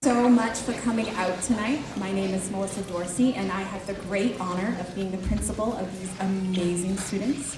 So much for coming out tonight. My name is Melissa Dorsey, and I have the great honor of being the principal of these amazing students.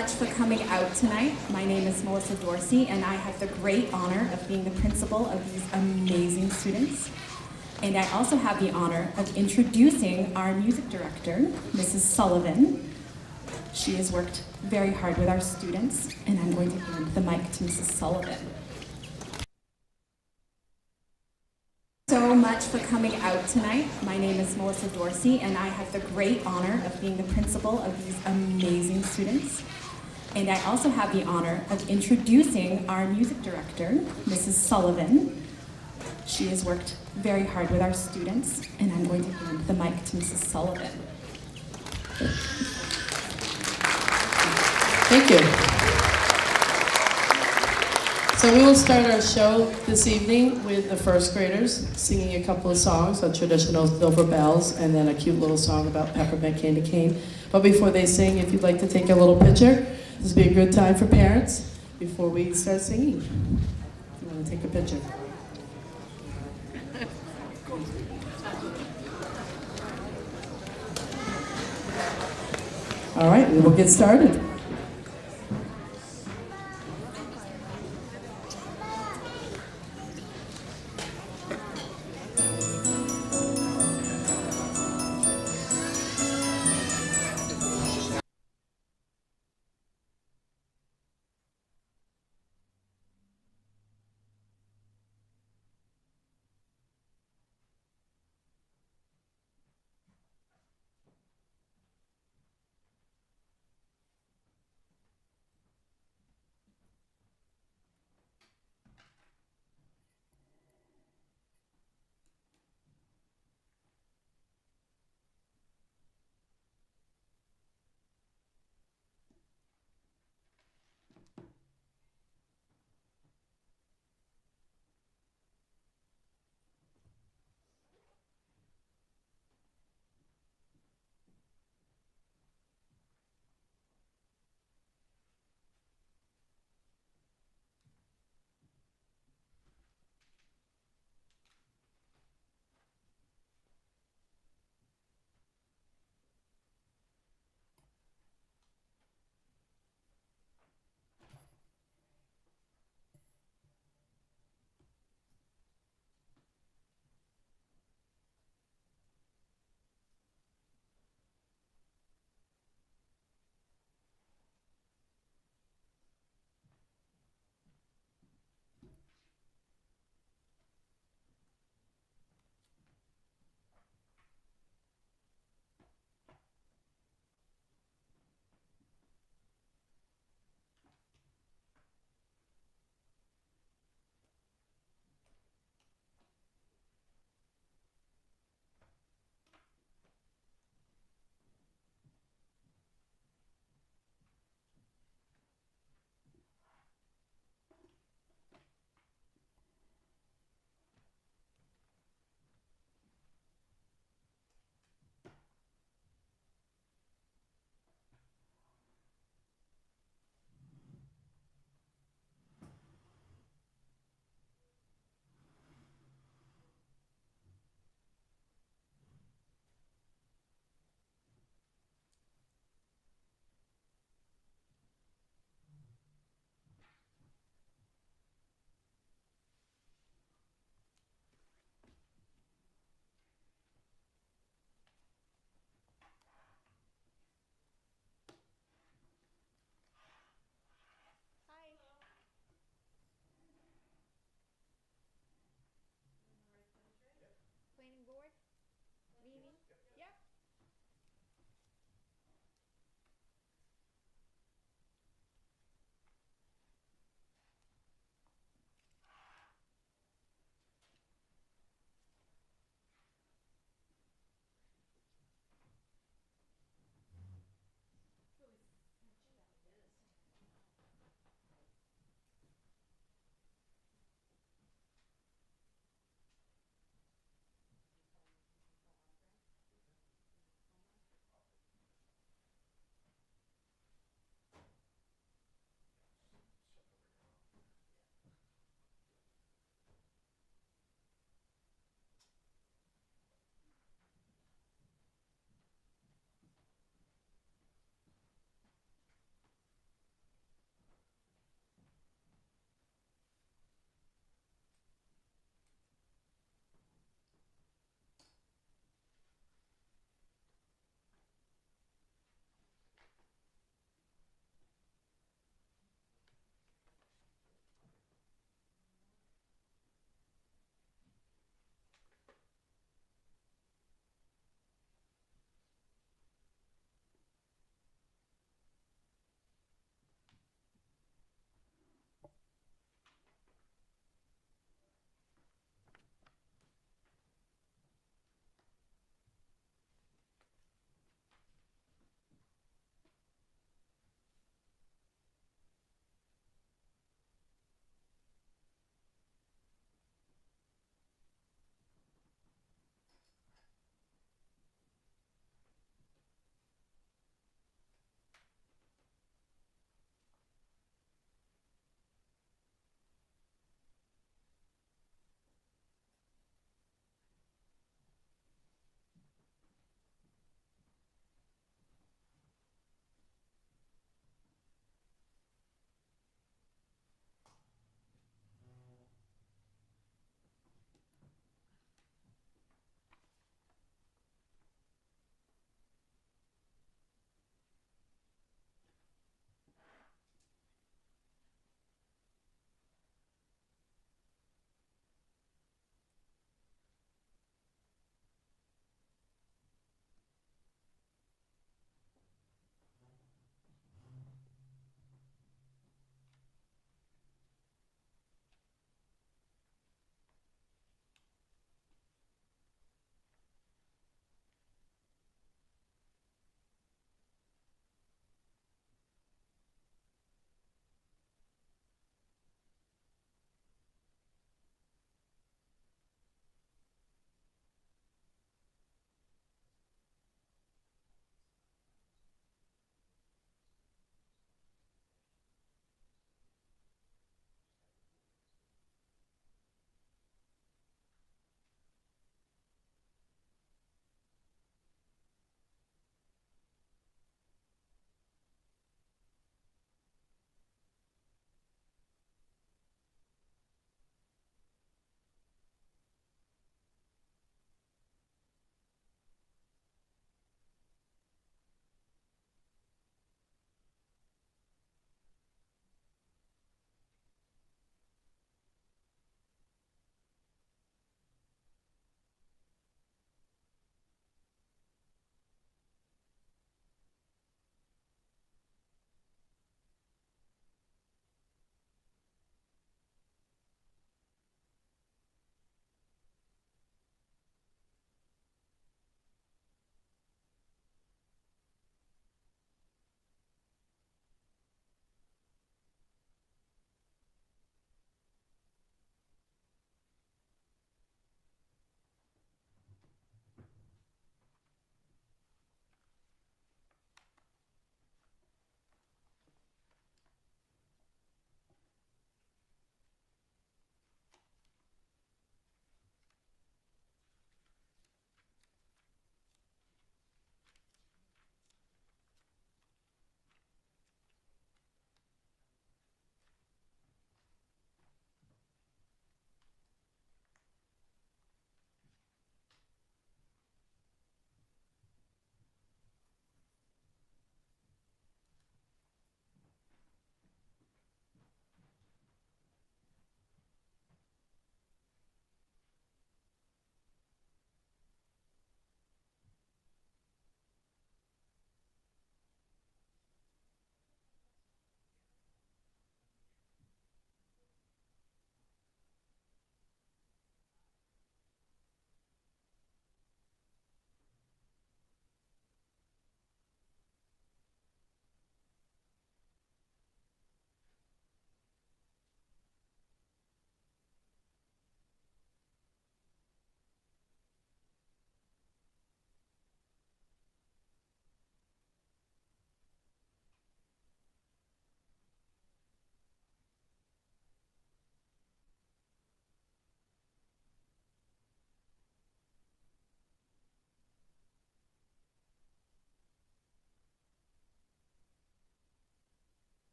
much for coming out tonight. My name is Melissa Dorsey, and I have the great honor of being the principal of these amazing students. And I also have the honor of introducing our music director, Mrs. Sullivan. She has worked very hard with our students, and I'm going to hand the mic to Mrs. Sullivan. So much for coming out tonight. My name is Melissa Dorsey, and I have the great honor of being the principal of these amazing students. And I also have the honor of introducing our music director, Mrs. Sullivan. She has worked very hard with our students, and I'm going to hand the mic to Mrs. Sullivan. Thank you. So we will start our show this evening with the first graders singing a couple of songs, a traditional Silver Bells, and then a cute little song about peppermint candy cane. But before they sing, if you'd like to take a little picture, this would be a good time for parents before we start singing. If you want to take a picture. All right, we will get started.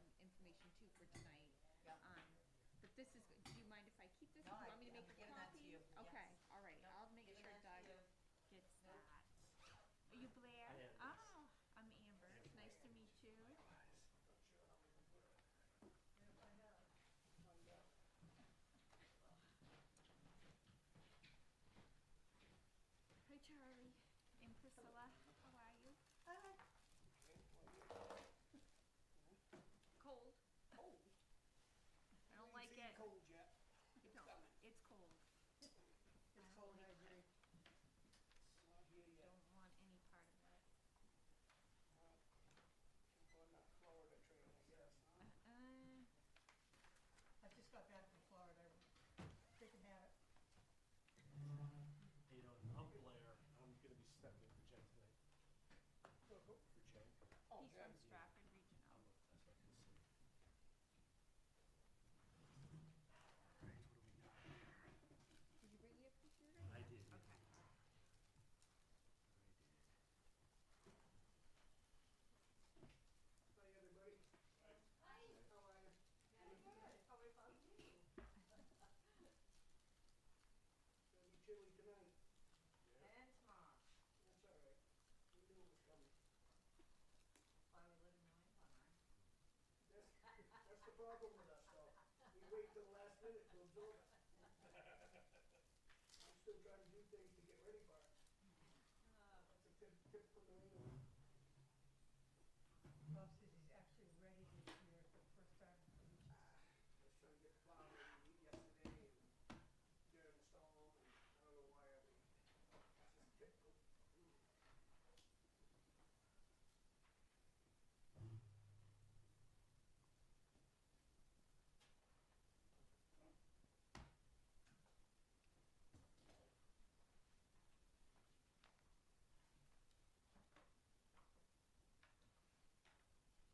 some information too for tonight. Yep. But this is good. Do you mind if I keep this? No, Do you want me to I'm make a giving that to copy? you. Okay, Yes. all right. Nope, I'll make giving sure that to Doug you. gets that. Are you Blair? Oh, I'm Amber. Nice to meet you. Hi, Charlie and Priscilla. How are you? Hi. Cold. Cold. I don't like Ain't seen it. cold yet. No, it's cold. It's cold, I agree. It's not here yet. Don't want any part of it. Keep on that Florida train, I guess, huh? I just got back from Florida. They can have it. Hey, I'm Blair. I'm gonna be stepping in for Jen tonight. For Jen. Oh, He's yeah. from Stratford Regional. That's what I can see. All right, what do we got? Did you bring your computer? I did. Okay. I did. Hi, everybody. Hi. How are you? Good. How about you? It's gonna be chilly tonight. And tomorrow. That's all right. We knew it was coming. Why we live in New England, right? That's the problem with us, though. We wait till the last minute to absorb it. I'm still trying to do things to get ready for it. That's a typical New England. Bob says he's actually ready this year for the first time. Just trying to get the plow ready yesterday and during the storm, and I don't know why it's just typical. You should have another Jen site walk.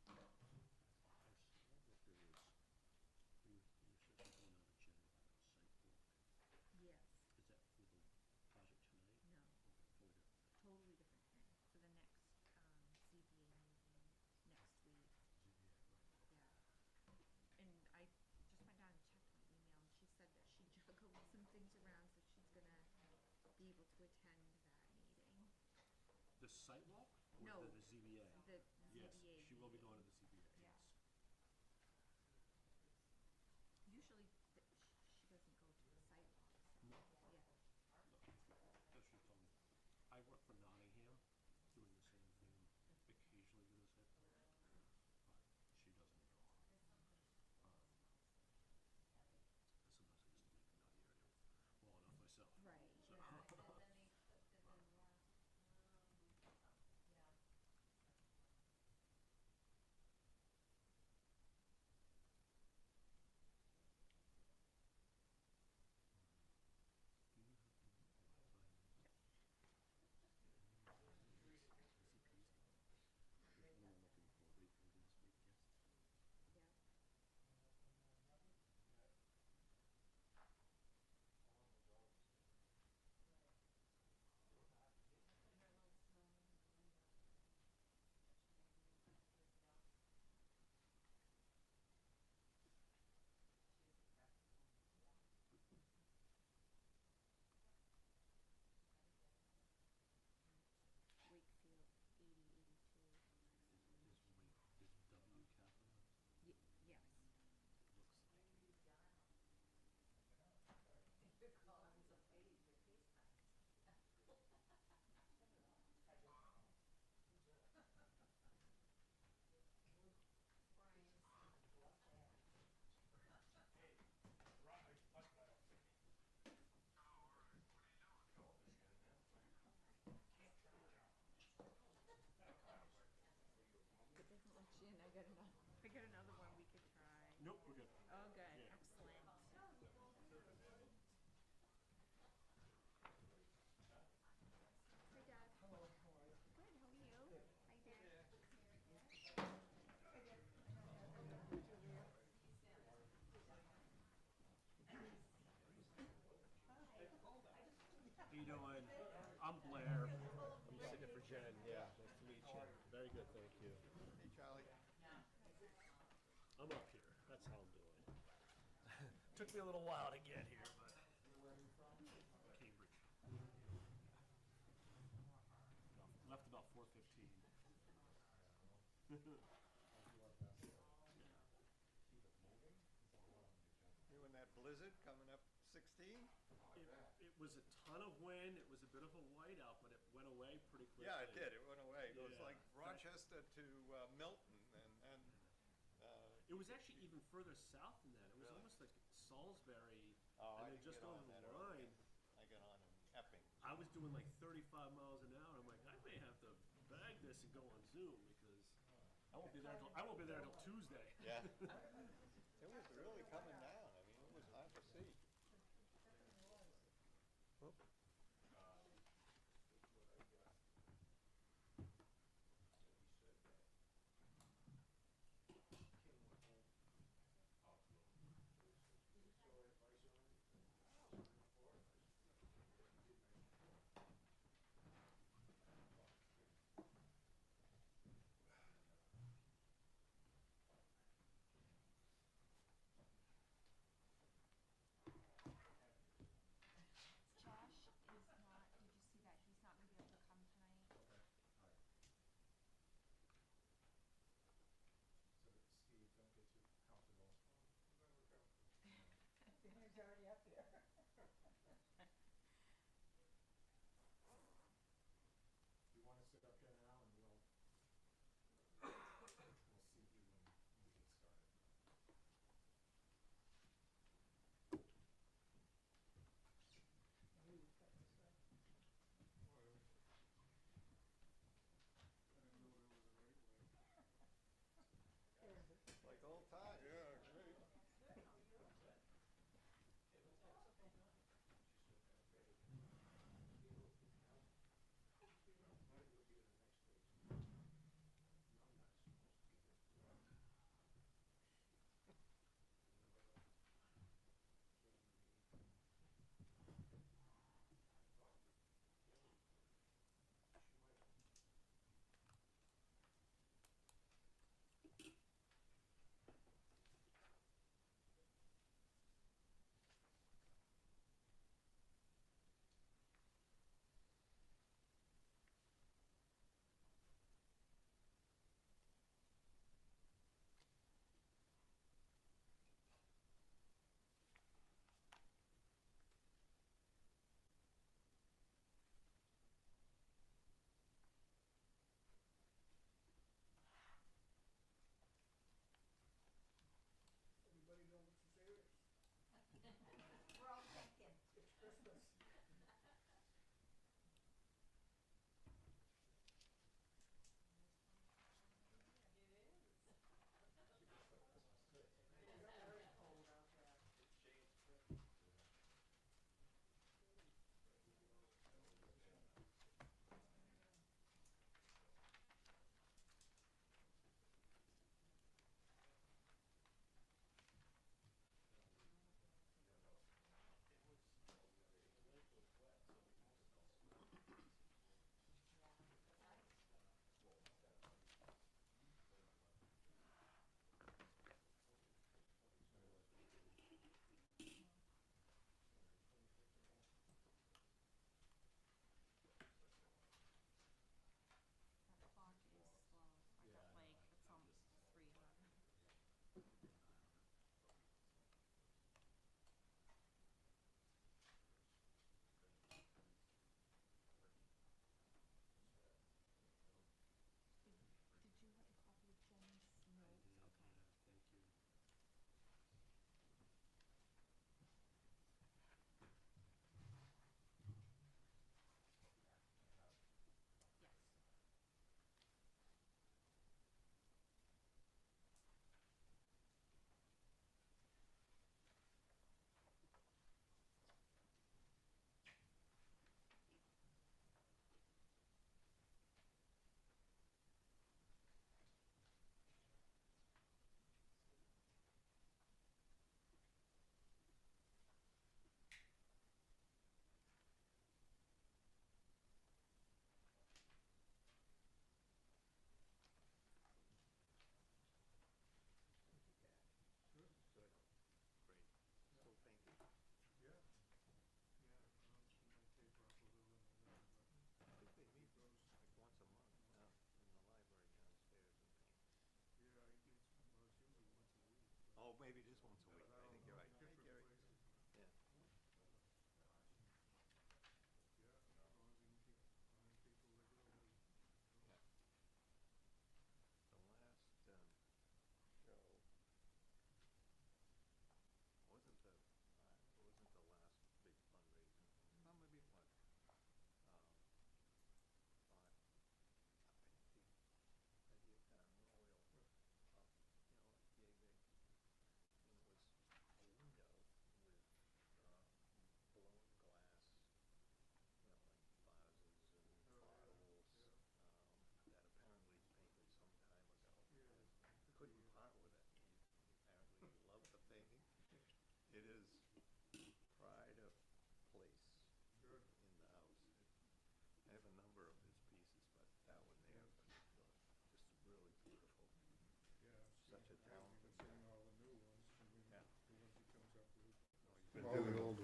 Yes. Is that for the project tonight? No. For the, Totally different thing. For the next ZBA meeting next week. Yeah. And I just went down and checked my email, and she said that she juggled some things around, so she's gonna be able to attend that meeting. the site walk? Or No. the ZBA? The Yes, ZBA she will be meeting. going to the ZBA, Yeah. yes. Usually, she doesn't go to the sidewalk, so, No. yeah. That's what she told me. I work for Nottingham, doing the same thing, occasionally do the site walk, but she doesn't go. Sometimes I just make not the area well enough myself. Right, So. yeah. Yeah. Wakefield, 8082. Is W capital? Yes. Looks like. If it doesn't let you in, I got another one we could try. Nope, we're good. Oh, good, Yeah. excellent. Hi, Dad. Hello, how are you? Good, how are you? Hi, Dad. How you doing? I'm Blair. I'm sitting in for Jen. Yeah, nice to meet you. Very good, thank you. Hey, Charlie. I'm up here. That's how I'm doing. Took me a little while to get here, but Cambridge. Left about 4:15. You and that blizzard coming up 16? It was a ton of wind. It was a bit of a whiteout, but it went away pretty quickly. Yeah, it did. It went away. It was Yeah. like Rochester to Milton, and It was actually even further south than that. It was Really? almost like Salisbury, oh, I and then didn't just get on over that the early. line. I got on in Epping. I was doing like 35 miles an hour. I'm like, I may have to bag this and go on Zoom because I won't be there until Tuesday. Yeah. It was really coming down. I mean, it was hard to see. Whoop.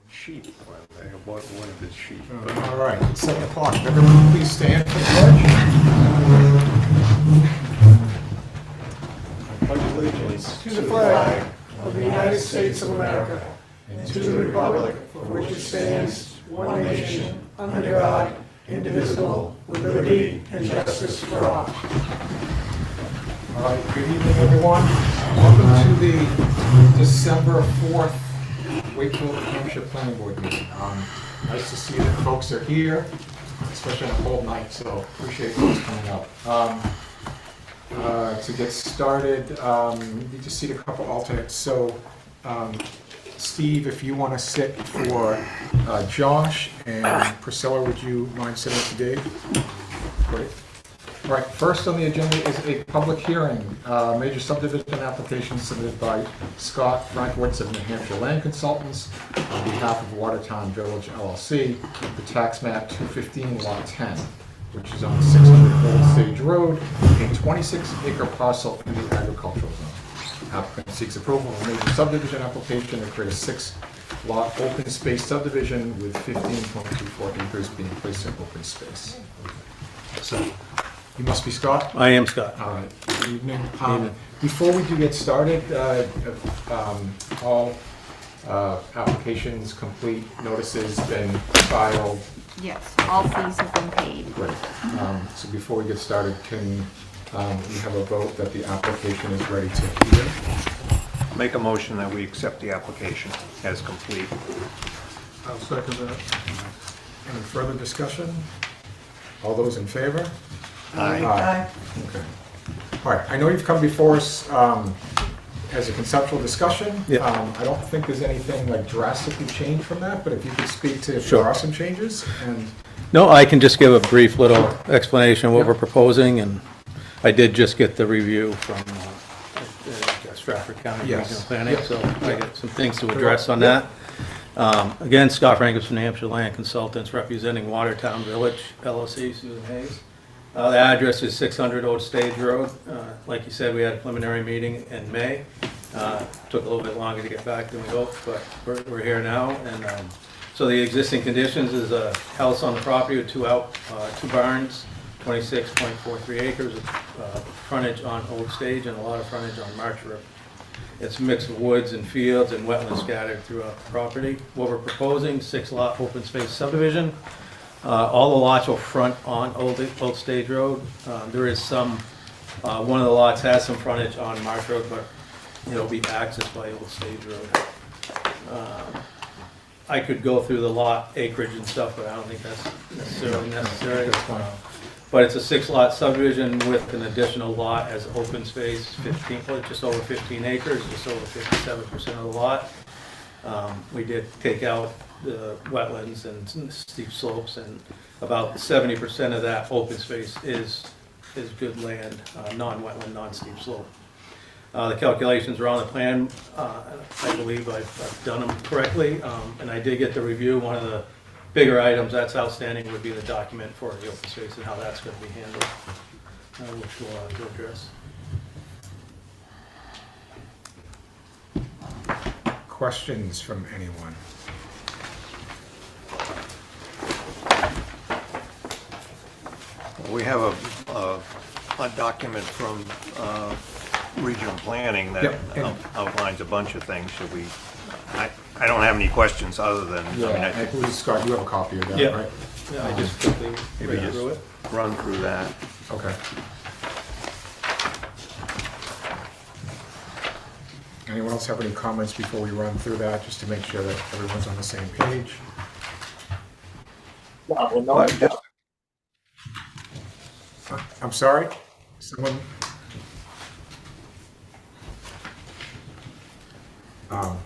sheep. I bought one of his sheep. All right, it's 7 o'clock. Everyone please stand for the pledge. Pledge allegiance To the flag of the United States of America and to the republic for which it stands, one nation, under God, indivisible, with liberty and justice for all. All right, good evening, everyone. Welcome to the December 4th Wakefield, New Hampshire Planning Board meeting. Nice to see that folks are here, especially on a cold night, so appreciate folks coming out. To get started, we just seat a couple alternates. So, Steve, if you want to sit for Josh, and Priscilla, would you mind sitting for Dave? Great. All right, first on the agenda is a public hearing, major subdivision application submitted by Scott Frankowitz of New Hampshire Land Consultants on behalf of Watertown Village LLC, the tax map 215 lot 10, which is on 600 Old Stage Road, a 26-acre parcel in the agricultural zone. Applicant seeks approval of a major subdivision application to create a 6-lot open space subdivision with 15.24 acres being placed in open space. So, you must be Scott? I am Scott. All right, good evening. Before we do get started, all applications complete, notices been filed. Yes, all fees have been paid. Great. So before we get started, can we have a vote that the application is ready to hear? Make a motion that we accept the application as complete. I'll second that. Any further discussion? All those in favor? Aye. Okay. All right, I know you've come before us as a conceptual discussion. Yeah. I don't think there's anything like drastically changed from that, but if you could speak to if Sure. there are some changes and. No, I can just give a brief little explanation of what we're proposing, and I did just get the review from Stratford County Yes. Regional Planning, Yep. so I got some things to address on that. Again, Scott Frankus from New Hampshire Land Consultants, representing Watertown Village LLC, Susan Hayes. The address is 600 Old Stage Road. Like you said, we had a preliminary meeting in May. Took a little bit longer to get back than we hoped, but we're here now. And so the existing conditions is a house on the property with two barns, 26.43 acres of frontage on Old Stage and a lot of frontage on March Road. It's a mix of woods and fields and wetlands scattered throughout the property. What we're proposing, 6-lot open space subdivision. All the lots will front on Old Stage Road. There is some, one of the lots has some frontage on Marsh Road, but it'll be accessed by Old Stage Road. I could go through the lot acreage and stuff, but I don't think that's necessarily necessary. That's fine. But it's a 6-lot subdivision with an additional lot as open space, just over 15 acres, just over 57% of the lot. We did take out the wetlands and steep slopes, and about 70% of that open space is good land, non-wetland, non-steep slope. The calculations are on the plan. I believe I've done them correctly, and I did get the review. One of the bigger items that's outstanding would be the document for the open space and how that's going to be handled, which we'll have to address. Questions from anyone? We have a document from regional planning that Yep, and- outlines a bunch of things. Should we, I don't have any questions other than, I mean, I believe, Scott, you have a copy of that, Yeah. right? Yeah, I just quickly maybe read just through it. run through that. Okay. Anyone else have any comments before we run through that, just to make sure that everyone's on the same page? I'm sorry? Someone? All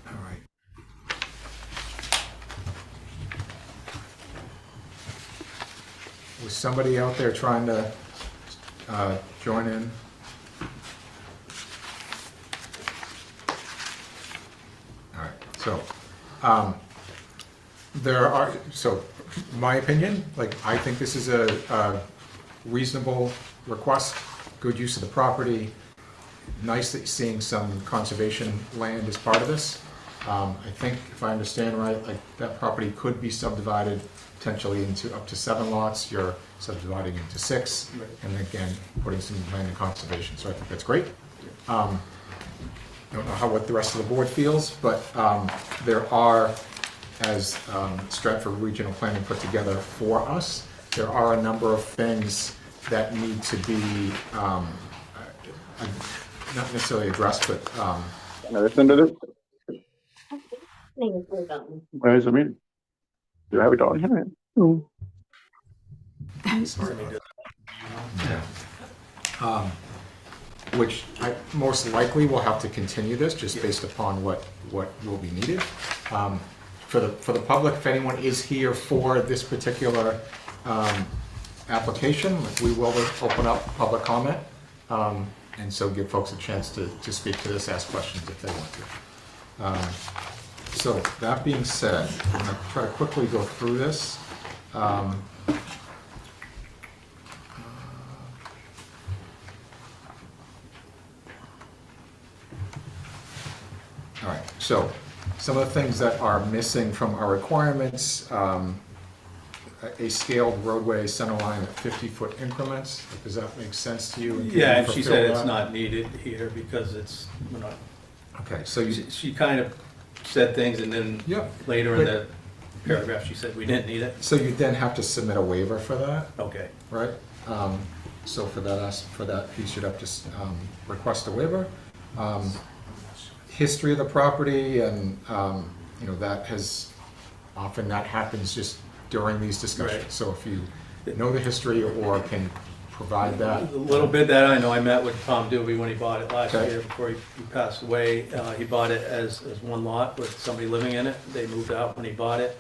right. Was somebody out there trying to join in? All right, so, my opinion, like, I think this is a reasonable request, good use of the property. nice that you're seeing some conservation land as part of this. I think, if I understand right, like, that property could be subdivided potentially into up to 7 lots. You're subdividing into 6, and again, putting some land in conservation, so I think that's great. I don't know what the rest of the board feels, but there are, as Stratford Regional Planning put together for us, there are a number of things that need to be not necessarily addressed, but Listen to this. Where's the meeting? Do you have it on here? which I most likely will have to continue this just based upon what will be needed. For the public, if anyone is here for this particular application, we will open up public comment, and so give folks a chance to speak to this, ask questions if they want to. So that being said, I'm going to try to quickly go through this. All right, so some of the things that are missing from our requirements, a scaled roadway center line at 50-foot increments. Does that make sense to you? And can Yeah, you and she fulfill said it's that? not needed here because we're not, Okay, so you, she kind of said things and then Yep. later in the paragraph, she said we didn't need it. so you then have to submit a waiver for that, Okay, right? So for that piece, you'd have to request a waiver. History of the property, and that happens just during these discussions. Right. So if you know the history or can provide that. a little bit that I know, I met with Tom Doobie when he bought it last Okay. year before he passed away. He bought it as one lot with somebody living in it. They moved out when he bought it.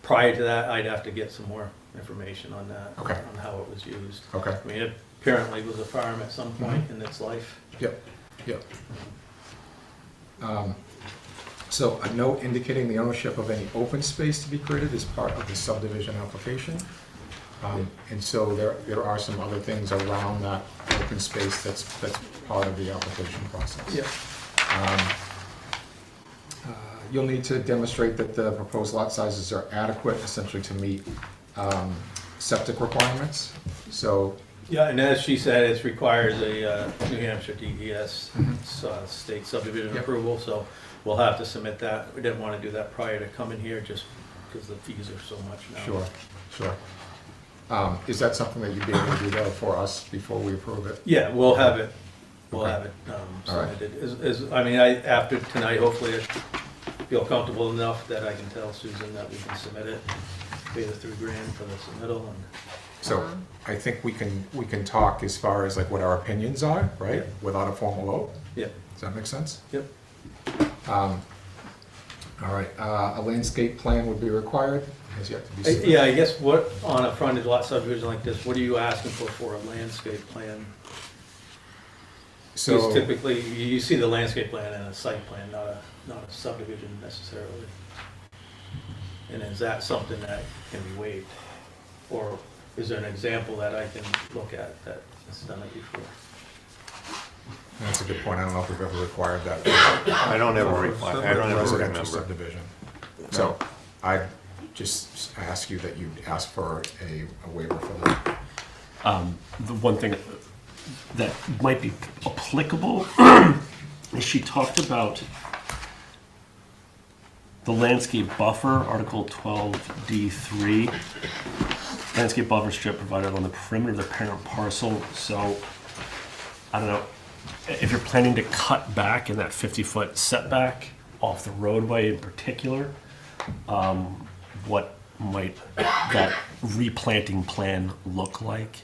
Prior to that, I'd have to get some more information on that, Okay. on how it was used. Okay. I mean, it apparently was a farm at some point in its life. Yep, yep. So a note indicating the ownership of any open space to be created is part of the subdivision application. And so there are some other things around that open space that's part of the application process. Yeah. You'll need to demonstrate that the proposed lot sizes are adequate essentially to meet septic requirements. So, Yeah, and as she said, it requires a New Hampshire DES state subdivision Yep. approval, so we'll have to submit that. We didn't want to do that prior to coming here, just because the fees are so much now. sure. Is that something that you'd be able to do though for us before we approve it? Yeah, we'll have it, Okay. All right. submitted. I mean, after tonight, hopefully I feel comfortable enough that I can tell Susan that we can submit it, pay the $3,000 for the submittal, and So I think we can talk as far as like what our opinions are, right? Yeah. Without a formal vote. yeah, Does that make sense? yep. All right, a landscape plan would be required, has yet to be submitted. Yeah, I guess what, on a frontage lot subdivision like this, what are you asking for a landscape plan? So, Because typically, you see the landscape plan and a site plan, not a subdivision necessarily. And is that something that can be waived? Or is there an example that I can look at that has done it before? that's a good point, I don't know if we've ever required that. I don't ever Residential remember. subdivision. So I just ask you that you ask for a waiver for that. The one thing that might be applicable is she talked about the landscape buffer, Article 12D3. Landscape buffer strip provided on the perimeter of the parent parcel. So, I don't know, if you're planning to cut back in that 50-foot setback off the roadway in particular, what might that replanting plan look like?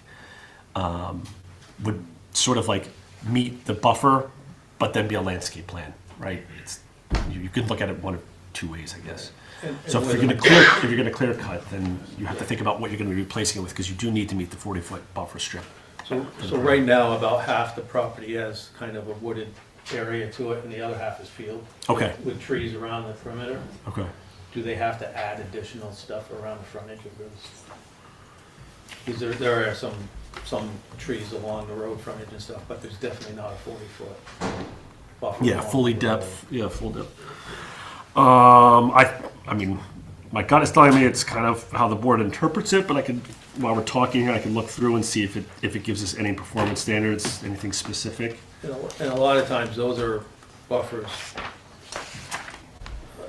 Would sort of like meet the buffer, but then be a landscape plan, right? You could look at it one of two ways, I guess. So if you're going to clear cut, then you have to think about what you're going to be replacing it with, because you do need to meet the 40-foot buffer strip. So right now, about half the property has kind of a wooded area to it, and the other half is field. Okay. With trees around the perimeter. Okay. Do they have to add additional stuff around the frontage of this? Because there are some some trees along the road frontage and stuff, but there's definitely not a 40-foot buffer. Yeah, along fully the depth. Yeah, full depth. I mean, my gut is telling me it's kind of how the board interprets it, but I could, while we're talking here, I can look through and see if it gives us any performance standards, anything specific. And a lot of times, those are buffers.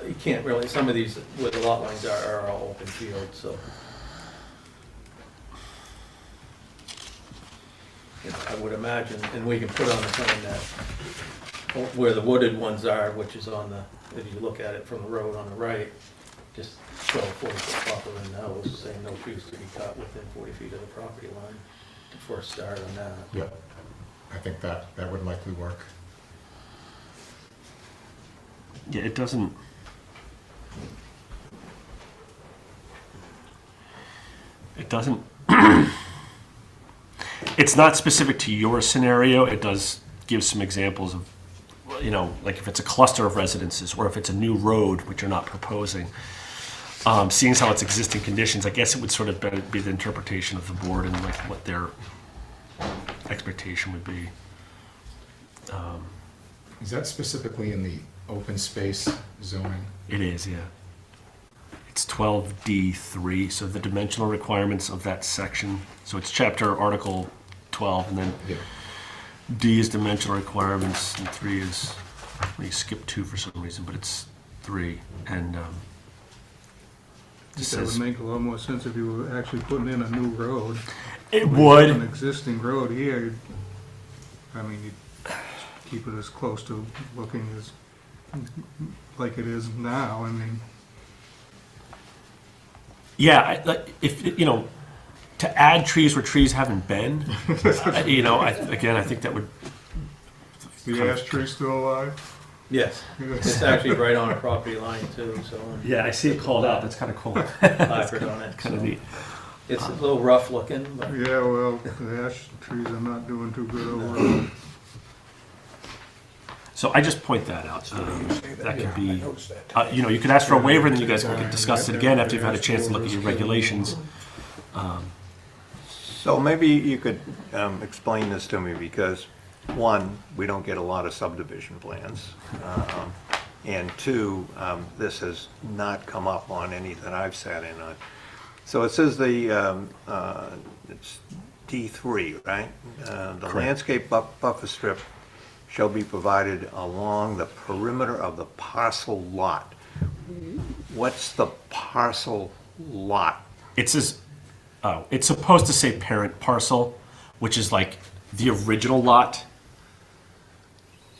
You can't really, some of these, where the lot lines are all open field, so. You know, I would imagine, and we can put on the plan that, where the wooded ones are, which is on the, if you look at it from the road on the right, just show a 40-foot buffer in those, saying no trees to be cut within 40 feet of the property line, to first start on that. Yeah, I think that would likely work. Yeah, it doesn't. It doesn't. It's not specific to your scenario. It does give some examples of, you know, like if it's a cluster of residences or if it's a new road, which you're not proposing. Seeing as how it's existing conditions, I guess it would sort of be the interpretation of the board and like what their expectation would be. Is that specifically in the open space zoning? It is, yeah. It's 12D3, so the dimensional requirements of that section. So it's chapter article 12, and then Yeah. D is dimensional requirements, and 3 is, we skipped 2 for some reason, but it's 3. And That just would says, make a lot more sense if you were actually putting in a new road. it An would, existing road here, I mean, you'd keep it as close to looking as, like it is now, I mean. yeah, if, you know, to add trees where trees haven't been, you know, I think that would. The ash tree still alive? Yes, it's actually right on a property line too, so. Yeah, I see it called out, that's kind of cool. Placard on it. Kind of so. neat. It's a little rough looking, but Yeah, well, the ash trees are not doing too good over. So I just point that out. That could be, you know, you could ask for a waiver, and then you guys can discuss it again after you've had a chance to look at your regulations. So maybe you could explain this to me, because one, we don't get a lot of subdivision plans. And two, this has not come up on any that I've sat in on. So it says it's D3, right? The landscape buffer strip shall be provided along the perimeter of the parcel lot. What's the parcel lot? It says, oh, it's supposed to say parent parcel, which is like the original lot,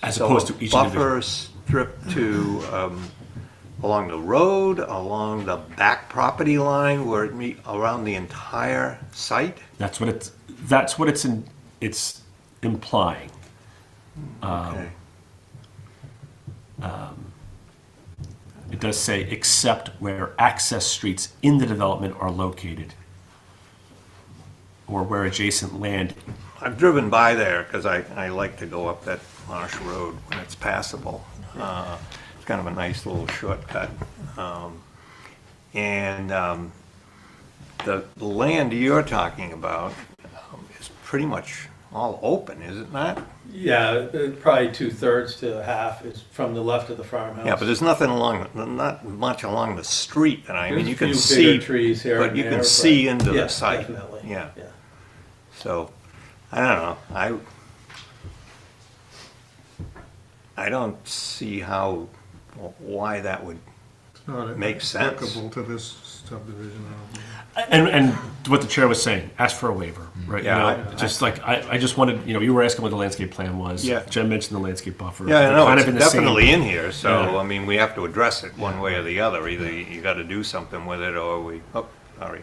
as opposed to each individual. Buffer strip to, along the road, along the back property line, where it meet around the entire site? That's what it's implying. Okay. It does say, except where access streets in the development are located, or where adjacent land. I've driven by there because I like to go up that Marsh Road when it's passable. It's kind of a nice little shortcut. The land you're talking about is pretty much all open, is it not? yeah, probably 2/3 to half is from the left of the farmhouse. Yeah, but there's nothing not much along the street, and I mean, you can There's a few see, bigger trees here but and you can there, see but- into yeah, the site. Definitely. Yeah. So, I don't know, I don't see why that would, It's not Makes sense. applicable to this subdivision. And what the chair was saying, ask for a waiver, right? Yeah, You know, just like, I just wanted, you know, you were asking what the landscape plan was. Yeah. Jen mentioned the landscape buffer. yeah, I They're know, kind it's of in the same- definitely in here, so, Yeah. I mean, we have to address it one way or the other. Either you gotta do something with it, or sorry.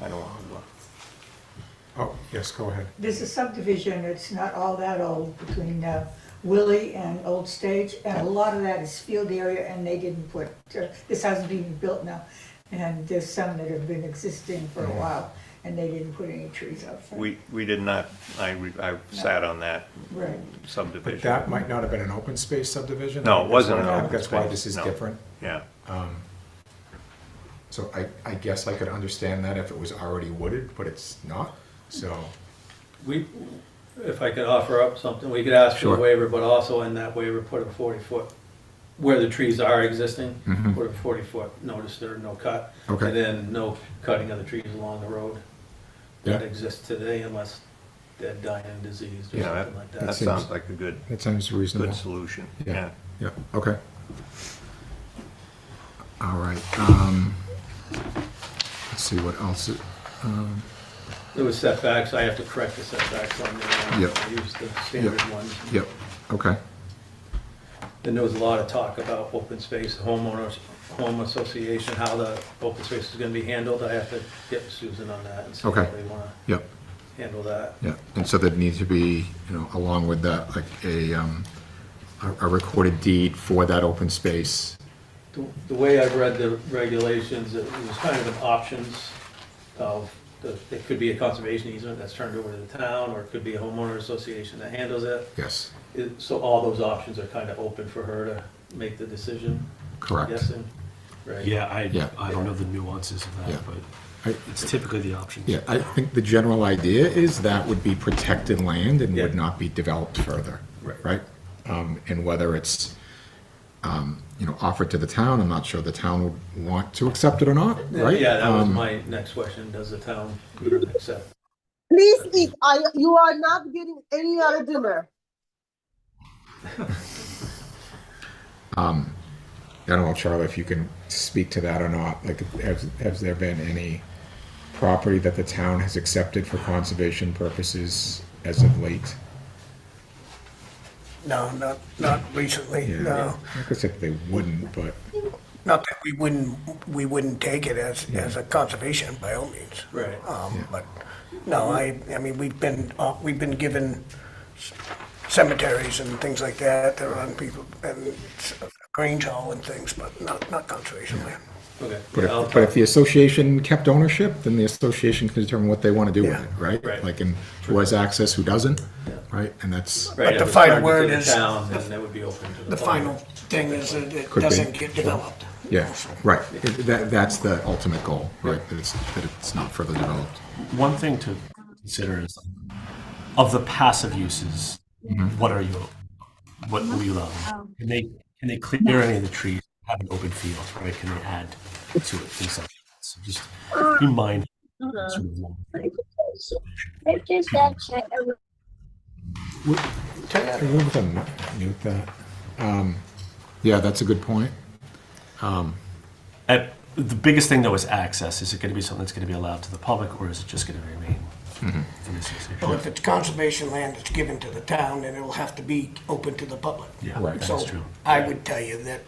I don't want to. Oh, yes, go ahead. There's a subdivision, it's not all that old, between Willie and Old Stage, and a lot of that is field area, and they didn't put, this house is being built now, and there's some that have been existing for a while, and they didn't put any trees up front. We did not, I sat on that Right. But subdivision. that might not have been an open space subdivision? No, it wasn't That's an why- open That's why space, this is no. different. Yeah, So I guess I could understand that if it was already wooded, but it's not? So, If I could offer up something, we could ask for Sure. a waiver, but also in that waiver, put a 40-foot, where the trees are existing, Mhm. put a 40-foot notice there, no cut. Okay. And then no cutting of the trees along the road that Yeah. exists today unless they're dying of disease or Yeah, something like that that. seems- sounds like a good, that sounds reasonable. good solution, Yeah. yeah. Yeah, okay. All right, let's see what else, There was setbacks, I have to correct the setbacks on there. Yep. I used the standard ones. yep, okay, Then there was a lot of talk about open space, homeowners, home association, how the open space is gonna be handled. I have to get with Susan on that and see how Okay. they wanna yep, handle that. yeah. And so there needs to be, along with that, like a recorded deed for that open space. The way I've read the regulations, it was kind of an options of, it could be a conservation easement that's turned over to the town, or it could be a homeowner association that handles it. Yes, So all those options are kind of open for her to make the decision, I'm correct. guessing, right? Yeah, Yeah. I don't know the nuances of Yeah. that, but I- it's typically the option. Yeah, I think the general idea is that would be protected land and would Yeah. not be developed further, right? And whether it's, offered to the town, I'm not sure the town would want to accept it or not, right? Yeah, that was my next question, does the town accept? Please eat. You are not getting any other dinner. I don't know, Charlie, if you can speak to that or not, like, has there been any property that the town has accepted for conservation purposes as of late? No, not recently, Yeah, no. like I said, they wouldn't, but, Not that we wouldn't take it as a conservation by all means. Right. Yeah. But, no, I mean, we've been given cemeteries and things like that, that are on people, and Grange Hall and things, but not conservation land. Okay. but Yeah, I'll if, but if the association kept ownership, then the association can determine what they want to do with Yeah. it, right? Right. Like, and who has access, who doesn't, right? And that's, Right, But if the it's final turned word into the is- town, then it would be open to the The public. final thing is that it Could be. doesn't get developed. yeah, right. That's the ultimate goal, right? That it's not further developed. One thing to consider is, of the passive uses, what are you allowing? Can they clear any of the trees, have an open field, right? Can they add to it, things like that? So just be mindful. Sort of long. Mute that. Yeah, that's a good point. The biggest thing though is access. Is it going to be something that's going to be allowed to the public, or is it just going to remain for the association? Well, if it's conservation land that's given to the town, then it'll have to be open to the public. Yeah, Right. that's So true. I would tell you that,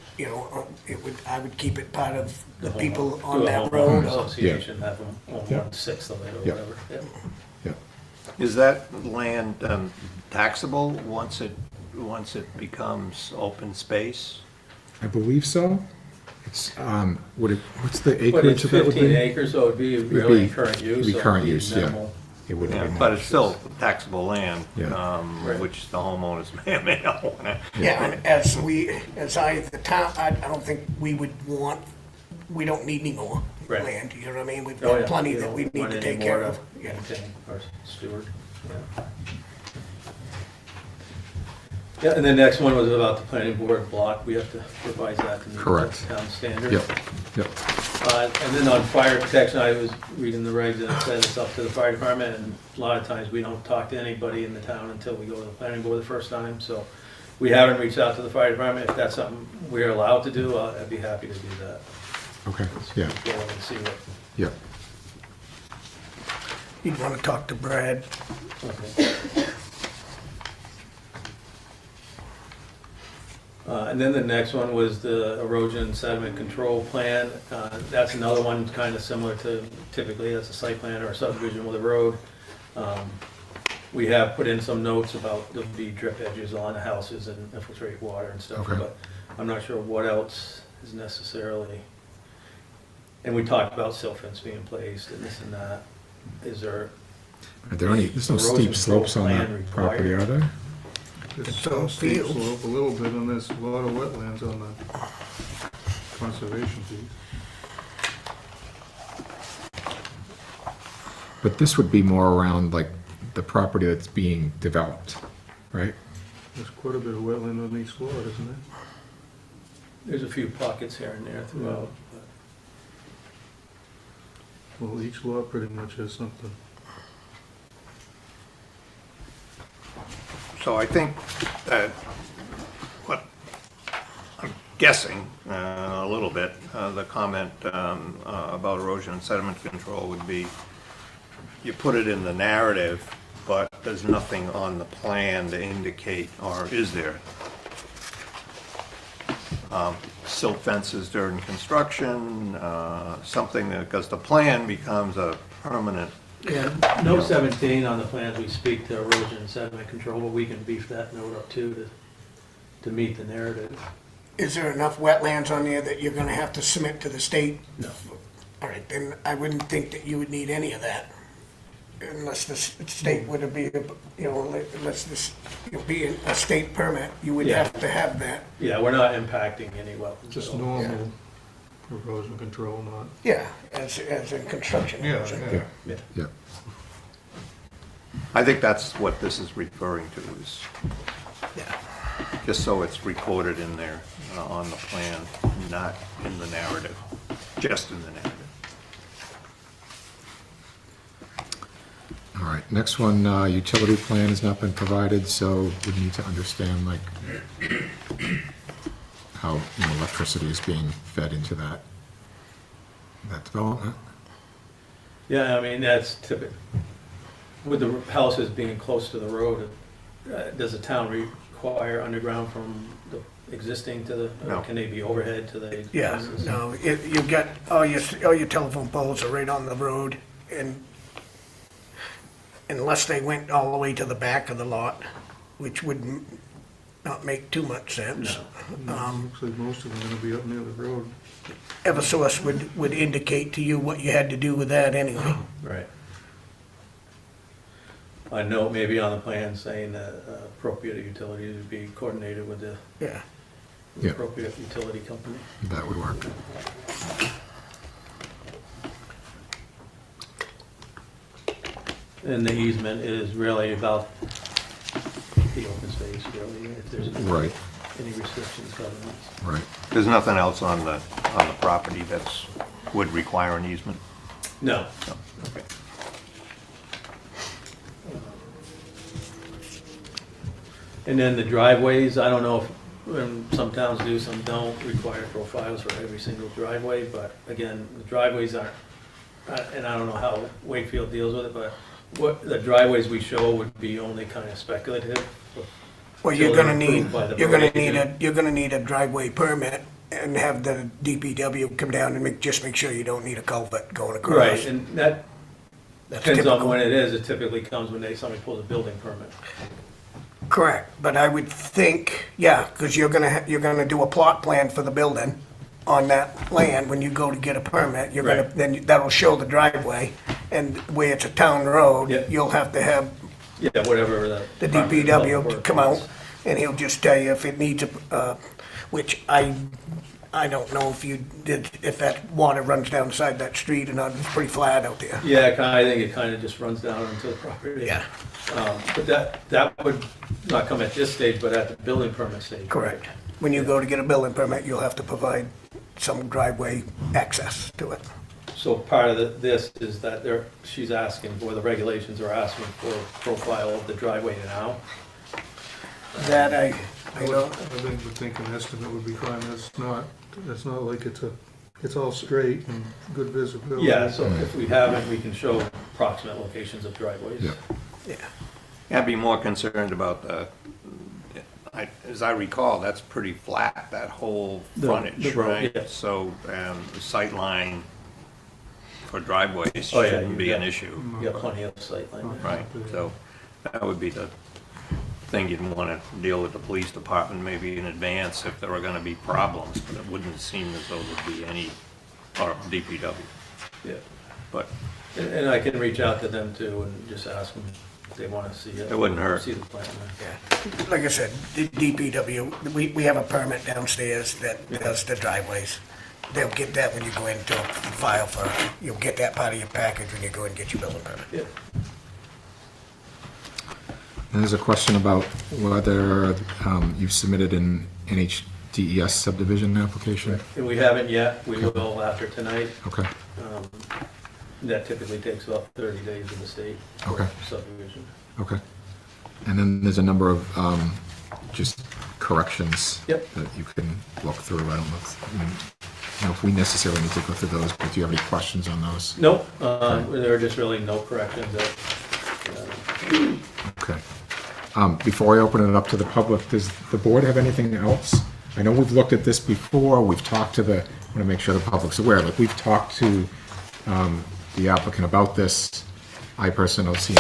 I would keep it part of the people on Do a that homeowner road. Association, have them own Yeah. 1/6 of it or Yeah. whatever. Yeah. Yeah. Is that land taxable once it becomes open space? I believe so. It's, what's the But acreage it's of that would 15 be? acres, so it'd be really be- current use. it'd be so current use, yeah. minimal. It would Yeah, have but been. it's still taxable land, Yeah. Right. which the homeowners may not want to. Yeah, and the town, I don't think we don't need any more Right. land, you know what I mean? We've Oh, yeah. got plenty You that don't we need want to any take more care to of. Yeah. maintain or steward. Yeah. Yeah, and the next one was about the planning board block. We have to revise that to meet Correct. the town standard. Yep, yep. And then on fire protection, I was reading the regs and it said it's up to the fire department, and a lot of times we don't talk to anybody in the town until we go to the planning board the first time, so we haven't reached out to the fire department. If that's something we're allowed to do, I'd be happy to do that. Okay, yeah, Go and see what, yep. You'd want to talk to Brad. okay. And then the next one was the erosion sediment control plan. That's another one kind of similar to, typically that's a site plan or a subdivision with a road. We have put in some notes about there'll be drip edges on the houses and infiltrate water and stuff, Okay. but I'm not sure what else is necessarily. And we talked about silt fence being placed and this and that. Is there, Are there any, there's no Erosion steep slopes on plan that required. property, are there? It's all a steep fields. slope a little bit, and there's a lot of wetlands on the conservation piece. But this would be more around like the property that's being developed, right? There's quite a bit of wetland on each lot, isn't there? There's a few pockets here and there throughout. Well, each lot pretty much has something. So I think that what I'm guessing a little bit, the comment about erosion and sediment control would be, you put it in the narrative, but there's nothing on the plan to indicate, or is there? Silt fences during construction, something that, because the plan becomes a permanent. Yeah, note 17 on the plans, we speak to erosion and sediment control, but we can beef that note up too to meet the narrative. Is there enough wetlands on there that you're gonna have to submit to the state? No. All right, then I wouldn't think that you would need any of that. Unless the state would be, unless this, be a state permit, you would Yeah. have to have that. Yeah, we're not impacting any wetlands. Just at all. normal erosion control, not. Yeah, as in construction. Yeah. Yeah. I think that's what this is referring to, is Yeah. just so it's recorded in there on the plan, not in the narrative, just in the narrative. All right, next one, utility plan has not been provided, so we need to understand like how, electricity is being fed into that development. Yeah, I mean, that's typical. With the houses being close to the road, does the town require underground from the existing to the, No. or can they be overhead to the Yeah, houses? no, you've got, all your telephone poles are right on the road, and unless they went all the way to the back of the lot, which would not make too much sense. Looks like most of them are gonna be up near the road. Eversource would indicate to you what you had to do with that anyway. Right. A note maybe on the plan saying that appropriate utilities would be coordinated with the Yeah. Yeah. appropriate utility company. That would work. And the easement is really about the open space, really, if there's Right, any restrictions, covenants. right. There's nothing else on the property that's, would require an easement? No. No. Okay. And then the driveways, I don't know if some towns do, some don't require profiles for every single driveway, but again, the driveways aren't, and I don't know how Wakefield deals with it, but what, the driveways we show would be only kind of speculative. Well, you're gonna Till need, approved by the you're gonna board. need you're gonna need a driveway permit and have the DPW come down and just make sure you don't need a culvert going across. Right, and that That's depends on typical. when it is, it typically comes when somebody pulls a building permit. Correct, but I would think, yeah, because you're gonna do a plot plan for the building on that land. When you go to get a permit, you're gonna, Right. then that'll show the driveway, and where it's a town road, Yeah. you'll have to have Yeah, whatever the. the Department of DPW Public to Works come out, wants. and he'll just tell you if it needs which I don't know if that water runs down the side of that street or not. It's pretty flat out there. Yeah, I think it kind of just runs down into the property. Yeah. But that would not come at this stage, but at the building permit stage. Correct. When you go to get a building permit, you'll have to provide some driveway access to it. So part of this is that she's asking for, the regulations are asking for a profile of the driveway now. That I I don't, would think an estimate would be fine. It's not like it's all straight and good visibility. Yeah, so if we have it, we can show approximate locations of driveways. Yeah. yeah. I'd be more concerned about as I recall, that's pretty flat, that whole The frontage, road, right? yeah. So, the sight line for driveways Oh, yeah, shouldn't be an yeah. issue, You got plenty of sightline there. right? So, that would be the thing you'd want to deal with the police department maybe in advance if there were going to be problems, but it wouldn't seem as though there'd be any, or DPW, Yeah. but And I can reach out to them too and just ask them if they want to see it. It wouldn't hurt. See the plan. Yeah, like I said, the DPW, we have a permit downstairs that does the driveways. they'll get that when you go into a file for, you'll get that part of your package when you go and get your building permit. Yeah. And there's a question about whether you've submitted an NHDES subdivision application. And we haven't yet, we will after tonight. Okay, That typically takes about 30 days in the state for Okay. subdivision. okay. And then there's a number of just corrections Yep. that you can look through. I don't know if we necessarily need to go through those, but do you have any questions on those? Nope, there are just really no corrections that, Okay. Before I open it up to the public, does the board have anything else? I know we've looked at this before, we've talked to I want to make sure the public's aware, like, we've talked to the applicant about this. I personally don't see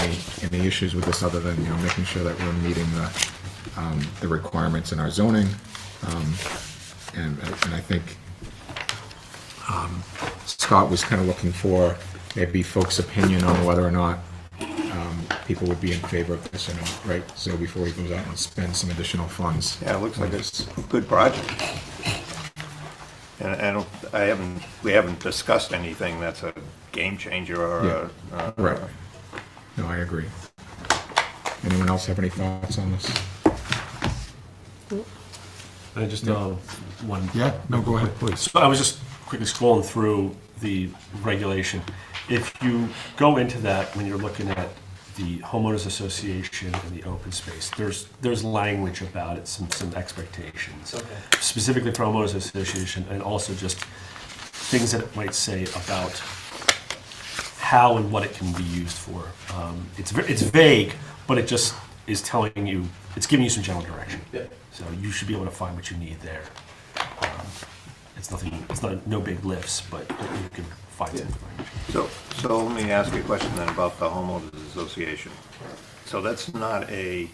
any issues with this other than, making sure that we're meeting the requirements in our zoning. And I think Scott was kind of looking for maybe folks' opinion on whether or not people would be in favor of this or not, right? So before he goes out and spends some additional funds. Yeah, it looks like it's a good project. And we haven't discussed anything that's a game changer or Right. No, I agree. Anyone else have any thoughts on this? I just one. Yeah, no, go ahead, please. So I was just quickly scrolling through the regulation. If you go into that when you're looking at the homeowners association and the open space, there's language about it, some expectations, specifically for homeowners association, and also just things that it might say about how and what it can be used for. It's vague, but it just is telling you, it's giving you some general direction. Yeah. So you should be able to find what you need there. It's not no big lifts, but you can find something. So let me ask you a question then about the homeowners association. So that's not a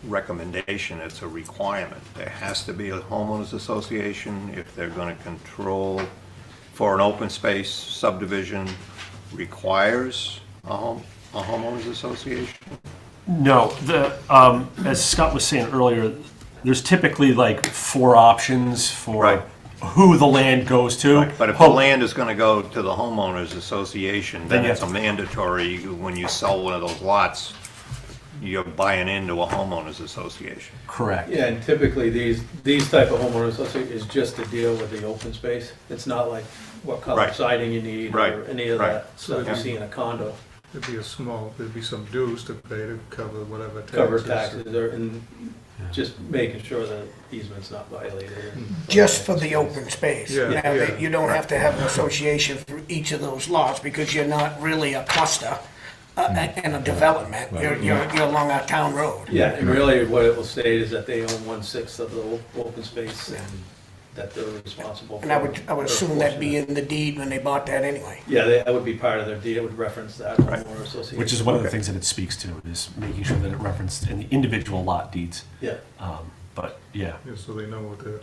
recommendation, it's a requirement. There has to be a homeowners association if they're going to control for an open space subdivision requires a homeowners association? No, as Scott was saying earlier, there's typically like 4 options for Right. who the land goes to. Right, but if the land is going to go to the homeowners association, then Then you it's a have mandatory, when you sell one of those lots, you're buying into a homeowners association. Correct. Yeah, and typically these type of homeowners association is just to deal with the open space. It's not like what color Right. siding you need Right, or any of right. that stuff you see in a condo. There'd be some dues to pay to cover whatever taxes. Cover taxes or, and just making sure that easement's not violated. Just for the open space. Yeah, Now, yeah. you don't have to have an association for each of those lots because you're not really a cluster and a development. You're along a town road. Yeah, and really what it will state is that they own 1/6 of the open space and that they're responsible for. And I would assume that'd be enforcement. in the deed when they bought that anyway. Yeah, that would be part of their deed. It would reference that homeowner association. Which is one of the things that it speaks to, is making sure that it referenced in the individual lot deeds. Yeah, But yeah, Yeah, so they know what they're,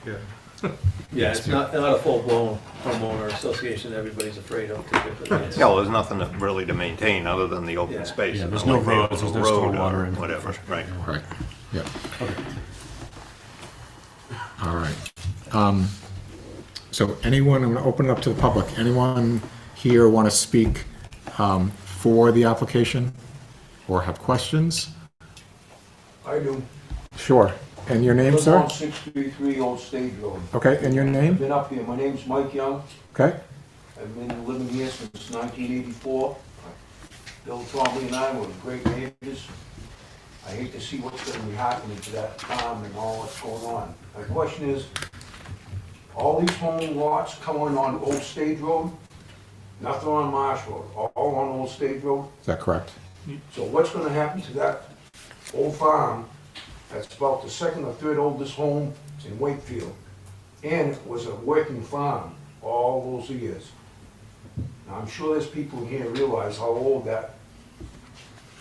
yeah. yeah, it's not a full-blown homeowner association everybody's afraid of typically. It's- Yeah, well, there's nothing really to maintain other than the Yeah. open space. Yeah, It's there's not no like they have roads, a there's no road or stormwater and whatever, right. Right, yeah. All right. So anyone, I'm going to open it up to the public. Anyone here want to speak for the application or have questions? I do. Sure. And your name, Live sir? on 633 Old Stage Road. Okay, and your I've name? been up here, my name's Mike Young, Okay, I've been living here since 1984. Bill Trombley and I were great neighbors. I hate to see what's gonna be happening to that farm and all that's going on. My question is, all these home lots coming on Old Stage Road, nothing on Marsh Road, all on Old Stage Road? is that correct? So what's gonna happen to that old farm that's about the second or third oldest home in Wakefield? And it was a working farm all those years. Now, I'm sure there's people here who realize how old that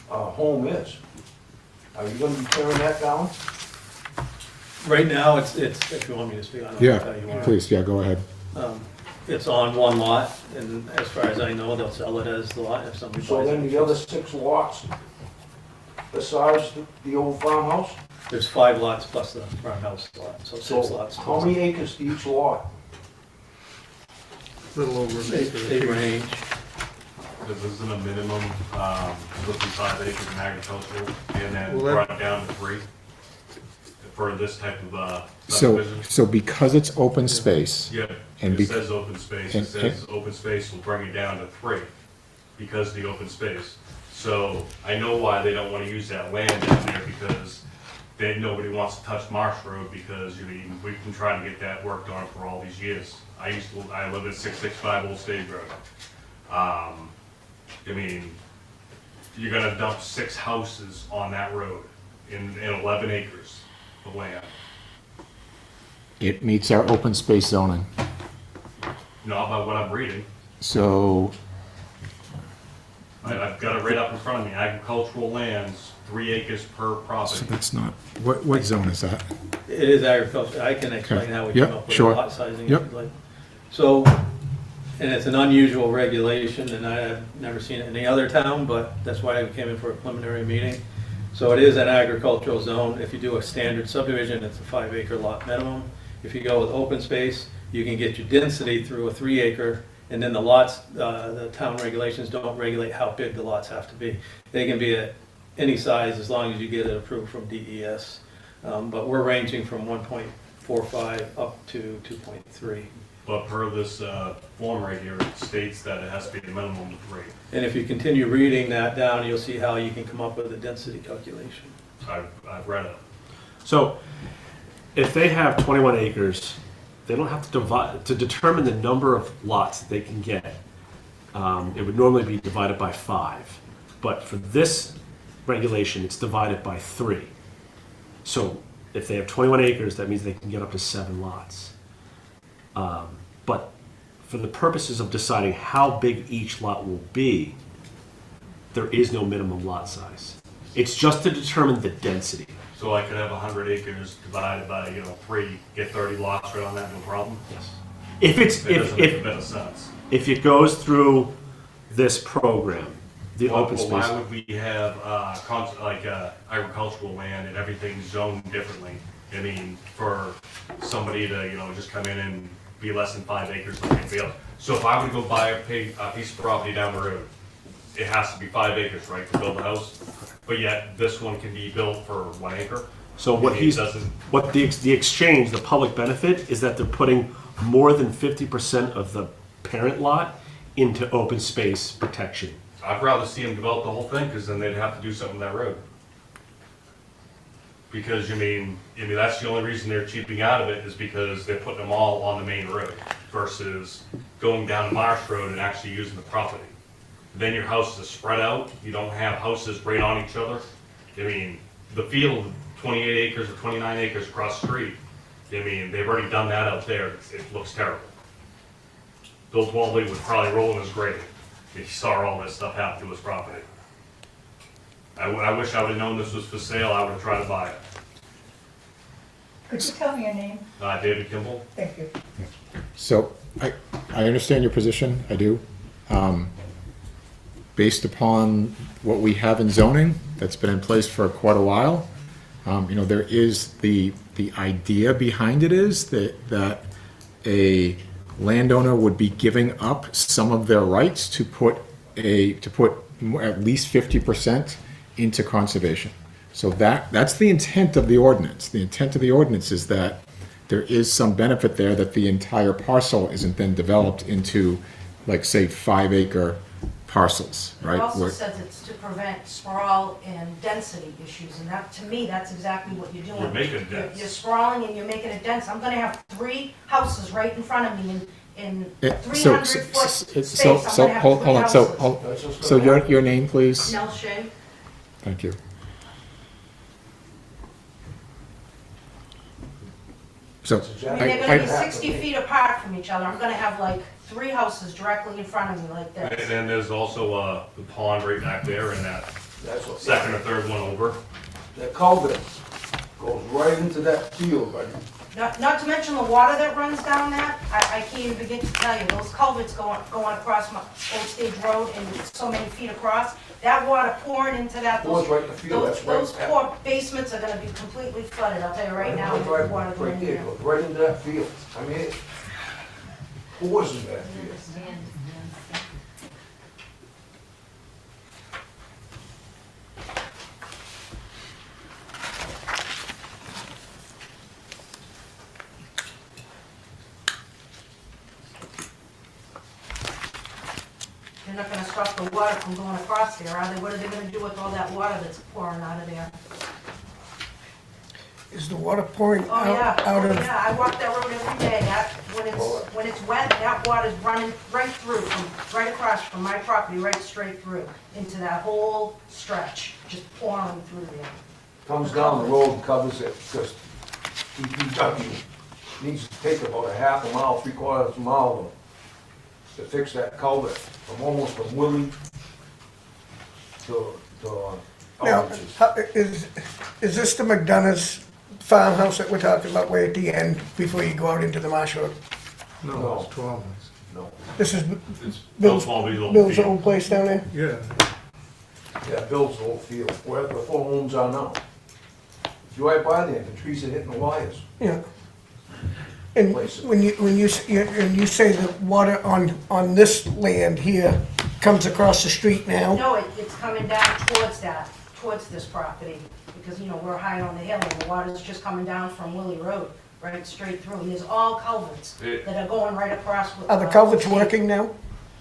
home is. Are you gonna be tearing that down? Right now, it's, if you want me to speak, I don't know how you Yeah, want. please, yeah, go ahead. It's on one lot, and as far as I know, they'll sell it as the lot if somebody So buys then it. the other 6 lots besides the old farmhouse? There's 5 lots plus the farmhouse lot, so 6 So lots. how many acres to each lot? little over an acre. They range. Because isn't a minimum, supposed to be 5 acres in agricultural, and then Well, that- brought down to 3 for this type of So, subdivision? so because it's open space, Yeah, and it says open space, and- it says open space will bring it down to 3, because of the open space. So I know why they don't wanna use that land down there, because nobody wants to touch Marsh Road, because, you know, we've been trying to get that worked on for all these years. I live at 665 Old Stage Road. I mean, you're gonna dump 6 houses on that road in 11 acres of land. it meets our open space zoning. Not by what I'm reading. So, I've got it right up in front of me, agricultural lands, 3 acres per so property. that's not, what zone is that? It is agriculture. I can explain Okay. how we Yep, come up with sure. lot sizing if Yep. you'd like. So, and it's an unusual regulation, and I have never seen it in any other town, but that's why I came in for a preliminary meeting. So it is an agricultural zone. If you do a standard subdivision, it's a 5 acre lot minimum. If you go with open space, you can get your density through a 3 acre, and then the lots, the town regulations don't regulate how big the lots have to be. They can be at any size as long as you get it approved from DES. But we're ranging from 1.45 up to 2.3. But per this form right here, it states that it has to be a minimum of 3. And if you continue reading that down, you'll see how you can come up with a density calculation. I've read it. So if they have 21 acres, they don't have to divide, to determine the number of lots that they can get, it would normally be divided by 5. But for this regulation, it's divided by 3. So if they have 21 acres, that means they can get up to 7 lots. But for the purposes of deciding how big each lot will be, there is no minimum lot size. It's just to determine the density. So I could have 100 acres divided by, 3, get 30 lots right on that, no problem? Yes. If it's, That doesn't make a bit of sense. if it goes through this program, the open Well, space. why would we have, agricultural land and everything zoned differently? I mean, for somebody to, just come in and be less than 5 acres like anybody else. So if I were to go buy a piece of property down the road, it has to be 5 acres, right, to build a house? But yet, this one can be built for 1 acre? So what It he's, doesn't- what the exchange, the public benefit, is that they're putting more than 50% of the parent lot into open space protection. I'd rather see them develop the whole thing, because then they'd have to do something with that road. Because, that's the only reason they're cheaping out of it, is because they're putting them all on the main road, versus going down Marsh Road and actually using the property. Then your houses are spread out, you don't have houses right on each other. The field, 28 acres or 29 acres across the street, they've already done that out there, it looks terrible. Bill Twalby would probably roll in his grave if he saw all this stuff happen to his property. I wish I would've known this was for sale, I would've tried to buy it. Could you tell me your name? David Kimball? Thank you. So I understand your position, I do. Based upon what we have in zoning, that's been in place for quite a while, there is the idea behind it is that a landowner would be giving up some of their rights to put at least 50% into conservation. So that's the intent of the ordinance. The intent of the ordinance is that there is some benefit there that the entire parcel isn't then developed into, like, say, 5 acre parcels, right? It also Where- says it's to prevent sprawl and density issues, and that, to me, that's exactly what you're doing. You're making it dense. You're sprawling and you're making it dense. I'm gonna have 3 houses right in front of me in Eh, 300-foot space. So, I'm gonna have hold 3 on, houses. so your name, please? Nell Shea. Thank you. So, I mean, they're gonna be 60 feet apart from each other. I'm gonna have like 3 houses directly in front of me like And this. then there's also, the pond right back there and that That's what, second or third one over. that culvert goes right into that field, buddy. Not to mention the water that runs down that, I can't even begin to tell you, those culverts going across my Old Stage Road and so many feet across, that water pouring into that, Pours right in the field, that's right. those poor basements are gonna be completely flooded, I'll tell you right now, with Right, water right going in there, there. goes right into that field. I mean, Who wasn't that here? They're not gonna stop the water from going across there, are they? What are they gonna do with all that water that's pouring out of there? Is the water pouring Oh, yeah, out oh, of? yeah, I walk that road every day, that, when it's wet, that water's running right through, right across from my property, right straight through, into that whole stretch, just pouring through there. Comes down the road and covers it, because DPW needs to take about a half a mile, 3/4 mile to fix that culvert, from almost from Willie to Now, Aldrich's. is this the McDonough's farmhouse that we're talking about way at the end before you go out into the marsh road? No, it's 12 months. No, This is It's Bill's, Smallville old Bill's field. old place down there? Yeah, yeah, Bill's whole field, where the four homes are now. If you ride by there, the trees are hitting the wires. Yeah. And Place. when you say the water on this land here comes across the street now? No, it's coming down towards this property, because, you know, we're high on the hill, and the water's just coming down from Willie Road, right straight through, and there's all culverts that are going right across with. Are the culverts working now?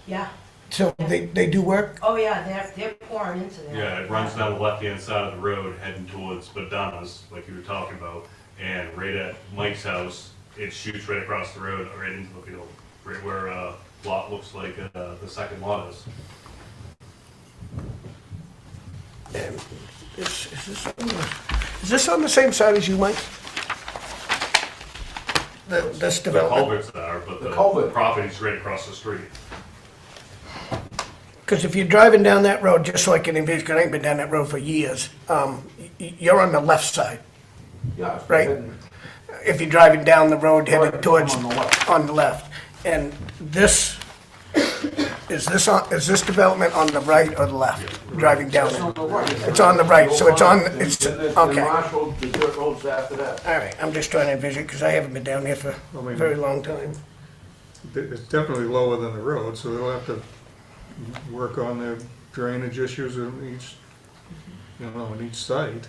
Yeah, So they do work? oh, yeah, they're pouring into there. Yeah, it runs down the left-hand side of the road heading towards Madonna's, like you were talking about. And right at Mike's house, it shoots right across the road, right into the field, right where lot looks like the second lot is. And is this on the same side as you, Mike? This The development? culverts are, but The the culvert. property's right across the street. Because if you're driving down that road, just so I can envision, because I ain't been down that road for years, you're on the left side. Yeah. it's Right. heading- If you're driving down the road headed Right, towards, on the left. on the left. And this, is this development on the right or the left, driving down It's it? on the right. It's on the right, so it's on, And it's, then the okay. Marsh Road, the dirt roads after that. All right, I'm just trying to envision, because I haven't been down here for I a mean- very long time. it's definitely lower than the road, so they'll have to work on their drainage issues in each, in each site.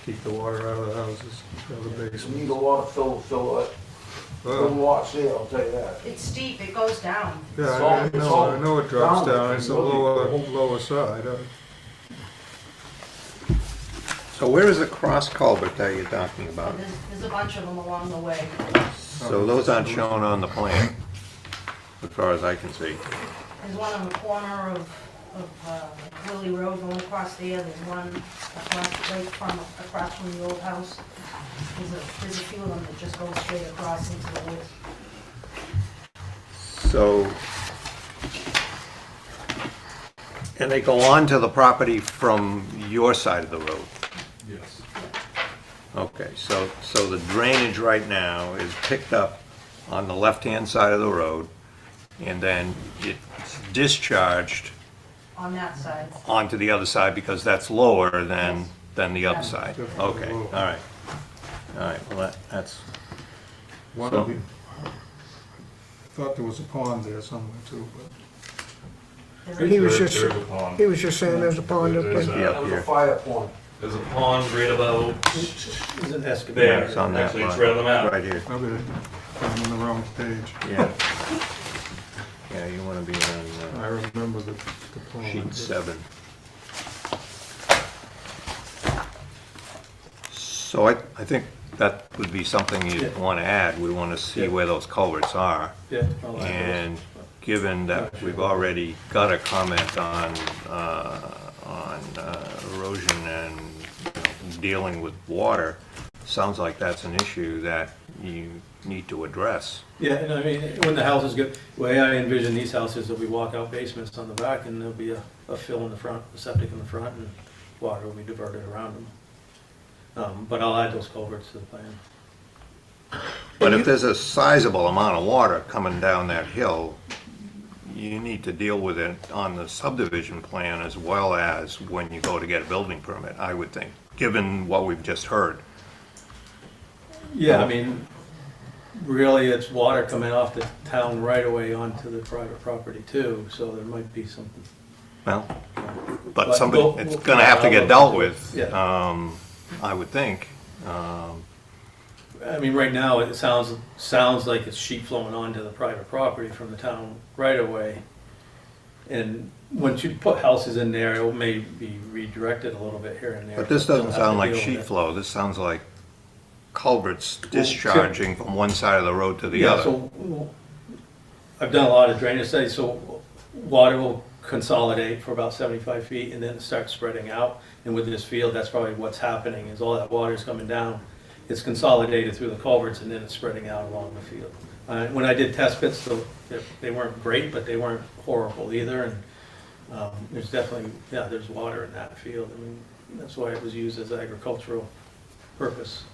Keep the water out of the houses, out of the You basement. need a lot of fill Well, lots there, I'll tell you that. It's steep, it goes down. yeah, It's all- it's all I know it drops down. down, it's the lower side. So where is the cross culvert that you're talking about? There's a bunch of them along the way. So those aren't shown on the plan, as far as I can see. There's one on the corner of Willie Road going across there, there's one across from the old house. There's a few of them that just go straight across into the woods. So, and they go on to the property from your side of the road? Yes. Okay, so the drainage right now is picked up on the left-hand side of the road, and then it's discharged On that side. onto the other side because that's lower than the other side? Okay, all right. All right, well, that's, One So- of the, thought there was a pond there somewhere too, but. He was There- just, there's a pond. he was just saying there's a pond up There's there. a- Yeah. That was a fire pond. There's a pond right about It's an excavator. there. it's on that Actually, it's line, right on the map. right here. Okay, I'm on the wrong page. Yeah. Yeah, you want to be on I remember the pond. sheet 7. So I think that would be something you'd want to add. We want to see where those culverts are. Yeah. I'll add those. And given that we've already got a comment on erosion and dealing with water, sounds like that's an issue that you need to address. Yeah, and I mean, when the houses get, the way I envision these houses, there'll be walkout basements on the back, and there'll be a fill in the front, a septic in the front, and water will be diverted around them. But I'll add those culverts to the plan. But if there's a sizable amount of water coming down that hill, you need to deal with it on the subdivision plan as well as when you go to get a building permit, I would think, given what we've just heard. Yeah, I mean, really, it's water coming off the town right away onto the private property too, so there might be something. Well, But but somebody, we'll it's figure gonna it have to out. get dealt with, Yeah. I would think. I mean, right now, it sounds like it's sheet flowing onto the private property from the town right away. And once you put houses in there, it may be redirected a little bit here and there. But this they'll doesn't have to sound like deal with sheet it. flow, this sounds like culverts discharging from one side of the road to the Yeah, other. so I've done a lot of drainage studies, so water will consolidate for about 75 feet and then it starts spreading out. And with this field, that's probably what's happening, is all that water's coming down. It's consolidated through the culverts and then it's spreading out along the field. When I did test pits, they weren't great, but they weren't horrible either. And there's definitely, there's water in that field. I mean, that's why it was used as agricultural purpose.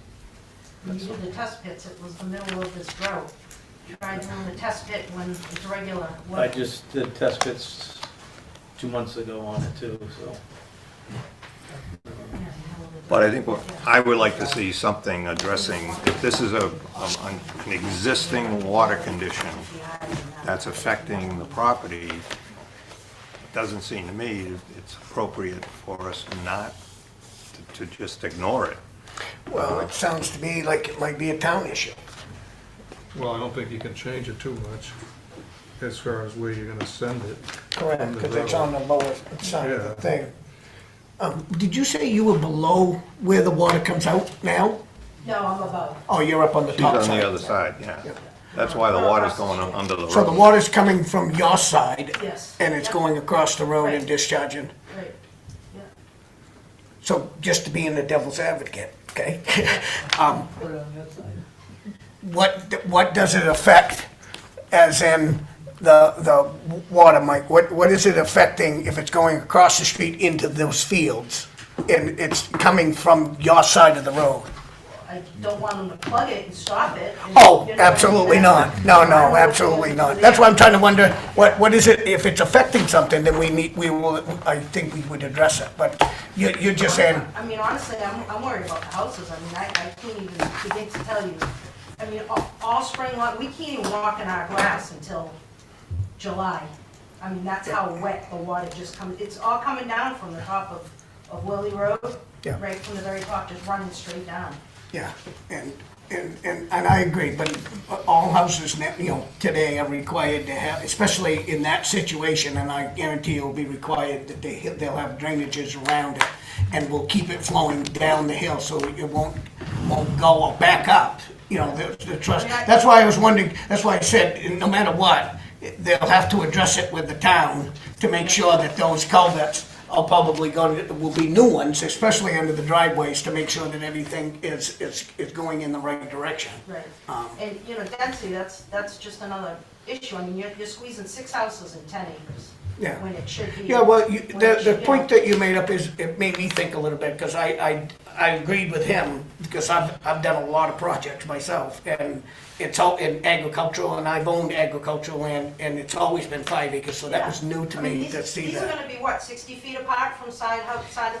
When you did the test pits, it was the middle of this drought. Try doing the test pit when it's regular. I just did test pits 2 months ago on it too, so. But I think what I would like to see something addressing, if this is an existing water condition that's affecting the property, it doesn't seem to me it's appropriate for us not to just ignore it. Well, it sounds to me like it might be a town issue. Well, I don't think you can change it too much as far as where you're gonna send it. Correct, From the because it's road. on the lower side of the Yeah. thing. Did you say you were below where the water comes out now? No, I'm above. Oh, you're up on the She's top on side. the other side, yeah. That's why the water's going under the road. So the water's coming from your side? Yes. And it's Yep. going across the road and Right. discharging? Right. Yeah. So just to be in the devil's advocate, okay? What does it affect, as in the water, Mike? What is it affecting if it's going across the street into those fields? And it's coming from your side of the road? I don't want them to plug it and stop it. and, Oh, you know, absolutely not. No, absolutely not. That's why I'm trying to wonder, what is it, if it's affecting something, then I think we would address it. But you're just saying, I mean, honestly, I'm worried about the houses. I mean, I can't even begin to tell you. I mean, all spring long, we can't even walk in our grass until July. I mean, that's how wet the water just comes. It's all coming down from the top of Willie Road, Yeah. right from the very top, just running straight down. yeah, and I agree, but all houses, today are required to have, especially in that situation, and I guarantee it'll be required that they'll have drainages around it, and will keep it flowing down the hill, so it won't go back up, the trust. That's why I was wondering, that's why I said, no matter what, they'll have to address it with the town to make sure that those culverts are probably will be new ones, especially under the driveways, to make sure that everything is going in the right direction. Right. Um, And, density, that's just another issue. I mean, you're squeezing 6 houses in 10 acres. Yeah. When it should be. Yeah, well, when it the should, point that you made up it made me think a little bit, because I agreed with him, because I've done a lot of projects myself, and it's all in agricultural, and I've owned agricultural land, and it's always been 5 acres, so that was new to I mean, me to see These are that. gonna be, what, 60 feet apart from side of the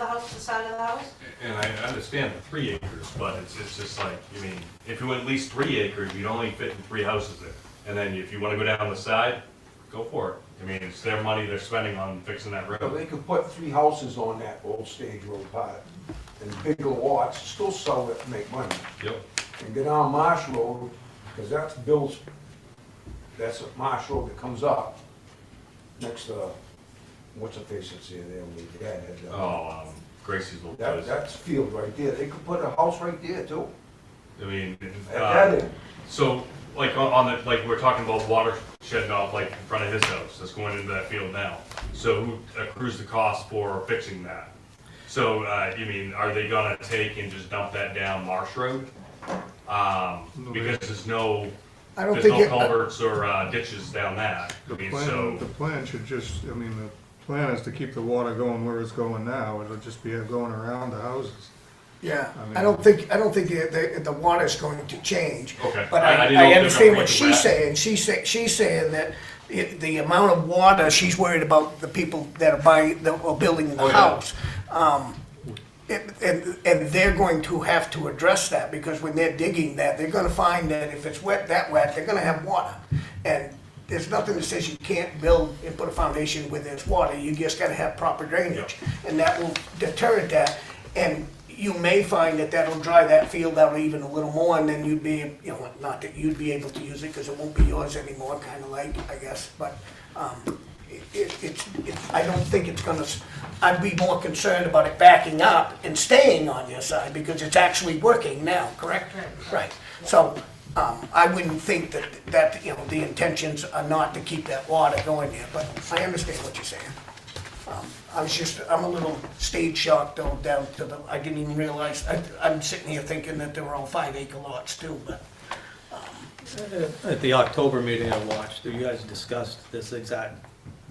house to side of the house? And I understand the 3 acres, but it's just like, if you went at least 3 acres, you'd only fit in 3 houses there. And then if you wanna go down the side, go for it. It's their money they're spending on fixing that So road. they could put 3 houses on that old stage road part, and bigger lots, still sell it to make money. Yep. And go down Marsh Road, because that's a Marsh Road that comes up next to, what's the face that's there, with the dad had. Gracie's little place. That's field right there, they could put a house right there too. At At that end. So, like on the, like we're talking about water shedding off like in front of his house, that's going into that field now. So who accrues the cost for fixing that? So, are they gonna take and just dump that down Marsh Road? Because there's no culverts or ditches down that. The plan should just, the plan is to keep the water going where it's going now, it'll just be going around the houses. Yeah, I don't think the water's going to change. Okay. But I didn't know I if understand they're what gonna she's saying. She's saying that the amount of water, she's worried about the people that are building the Oh, yeah. house. and they're going to have to address that, because when they're digging that, they're gonna find that if it's wet, that wet, they're gonna have water. And there's nothing that says you can't build and put a foundation where there's water, you just gotta have proper drainage. And that will deter that, and you may find that that'll dry that field out even a little more, and then you'd be, you know, not that you'd be able to use it, because it won't be yours anymore, kinda like, I guess, but, it's, I don't think it's gonna, I'd be more concerned about it backing up and staying on your side, because it's actually working now, correct? Right, so, I wouldn't think that, you know, the intentions are not to keep that water going there, but I understand what you're saying. I'm a little stage shocked though, down to the, I didn't even realize, I'm sitting here thinking that they were all 5-acre lots too, but. At the October meeting I watched, you guys discussed this exact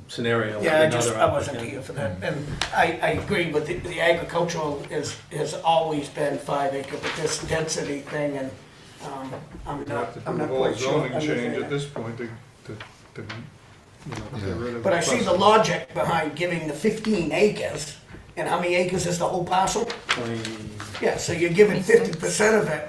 scenario with Yeah, another I wasn't applicant. here for that, and I agree with the agricultural has always been 5-acre, but this density thing, and, I'm We'd have to not, I'm do a not whole quite sure. zoning I change understand at that. this point to, get rid of. But I see the logic behind giving the 15 acres, and how many acres is the whole parcel? 20 Yeah, so you're giving 50% of it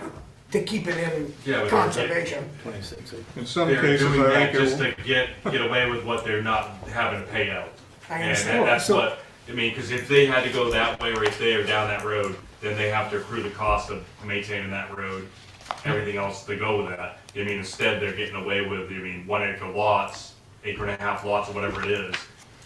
to keep it in Yeah, but conservation. 26 acres. In some They're cases, doing I that think just it, to get away with what they're not having to pay out. I And understand. that's what, I mean, because if they had to go that way right there down that road, then they have to accrue the cost of maintaining that road, everything else to go with that. I mean, instead, they're getting away with, 1-acre lots, 1.5 lots, or whatever it is.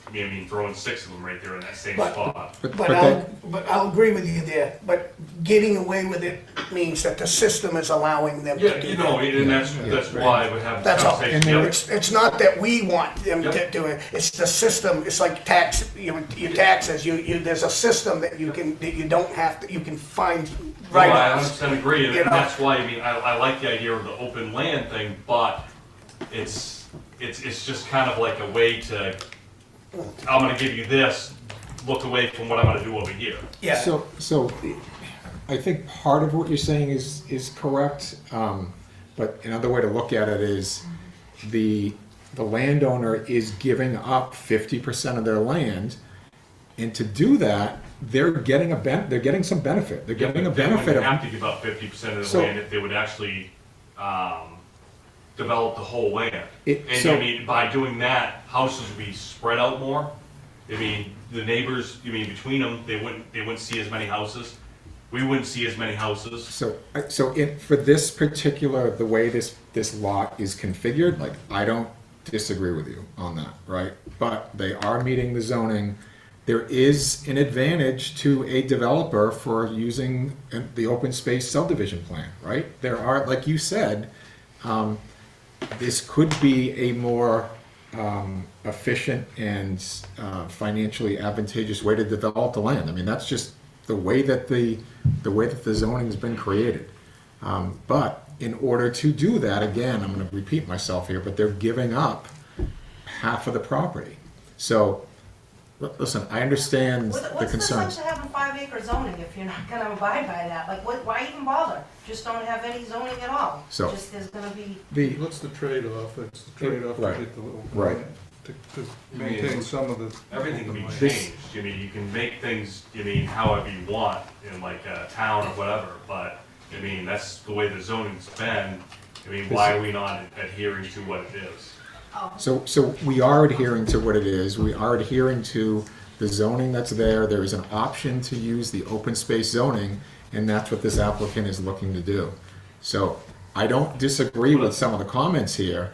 I mean, throwing 6 of them right there in that same But- spot. But I'll agree with you there, but getting away with it means that the system is allowing them Yeah, to do you that. know, and that's why I would have this That's all. conversation. It's not that we want them to Yep. do it, it's the system, it's like tax, your taxes, there's a system that you don't have to, you can find Well, I write-offs. 100% agree, and You know? that's why, I like the idea of the open land thing, but it's just kind of like a way to, I'm gonna give you this, look away from what I'm gonna do over here. Yeah, So I think part of what you're saying is correct, but another way to look at it is the landowner is giving up 50% of their land, and to do that, they're getting they're getting some benefit. They're getting a They benefit wouldn't have of. to give up 50% of the So- land if they would actually, develop the whole land. And So- by doing that, houses would be spread out more. The neighbors, between them, they wouldn't see as many houses. We wouldn't see as many houses. For this particular, the way this lot is configured, like, I don't disagree with you on that, right? But they are meeting the zoning. There is an advantage to a developer for using the open space subdivision plan, right? There are, like you said, this could be a more efficient and financially advantageous way to develop the land. I mean, that's just the way that the zoning has been created. But in order to do that, again, I'm going to repeat myself here, but they're giving up half of the property. So, listen, I understand the What's the concerns. sense of having 5-acre zoning if you're not gonna abide by that? Like, why even bother? Just don't have any zoning at all. So- Just, there's gonna be, what's the trade-off? It's the trade-off to Right. get the little. Right. To maintain some of the. Everything can be open land. changed. You can make things, however you want in like a town or whatever, but, that's the way the zoning's been. Why are we not adhering to what it is? So we are adhering to what it is. We are adhering to the zoning that's there. There is an option to use the open space zoning, and that's what this applicant is looking to do. So I don't disagree with some of the comments here.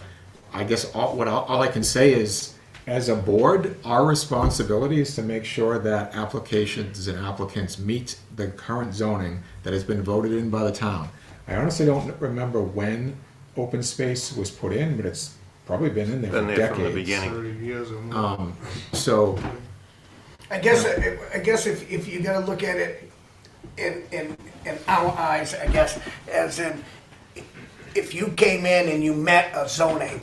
I guess all I can say is, as a board, our responsibility is to make sure that applications and applicants meet the current zoning that has been voted in by the town. I honestly don't remember when open space was put in, but it's probably been in there for Been there decades. from the beginning. 30 years or more. So, I guess if you gotta look at it in our eyes, I guess, as in, if you came in and you met a zoning,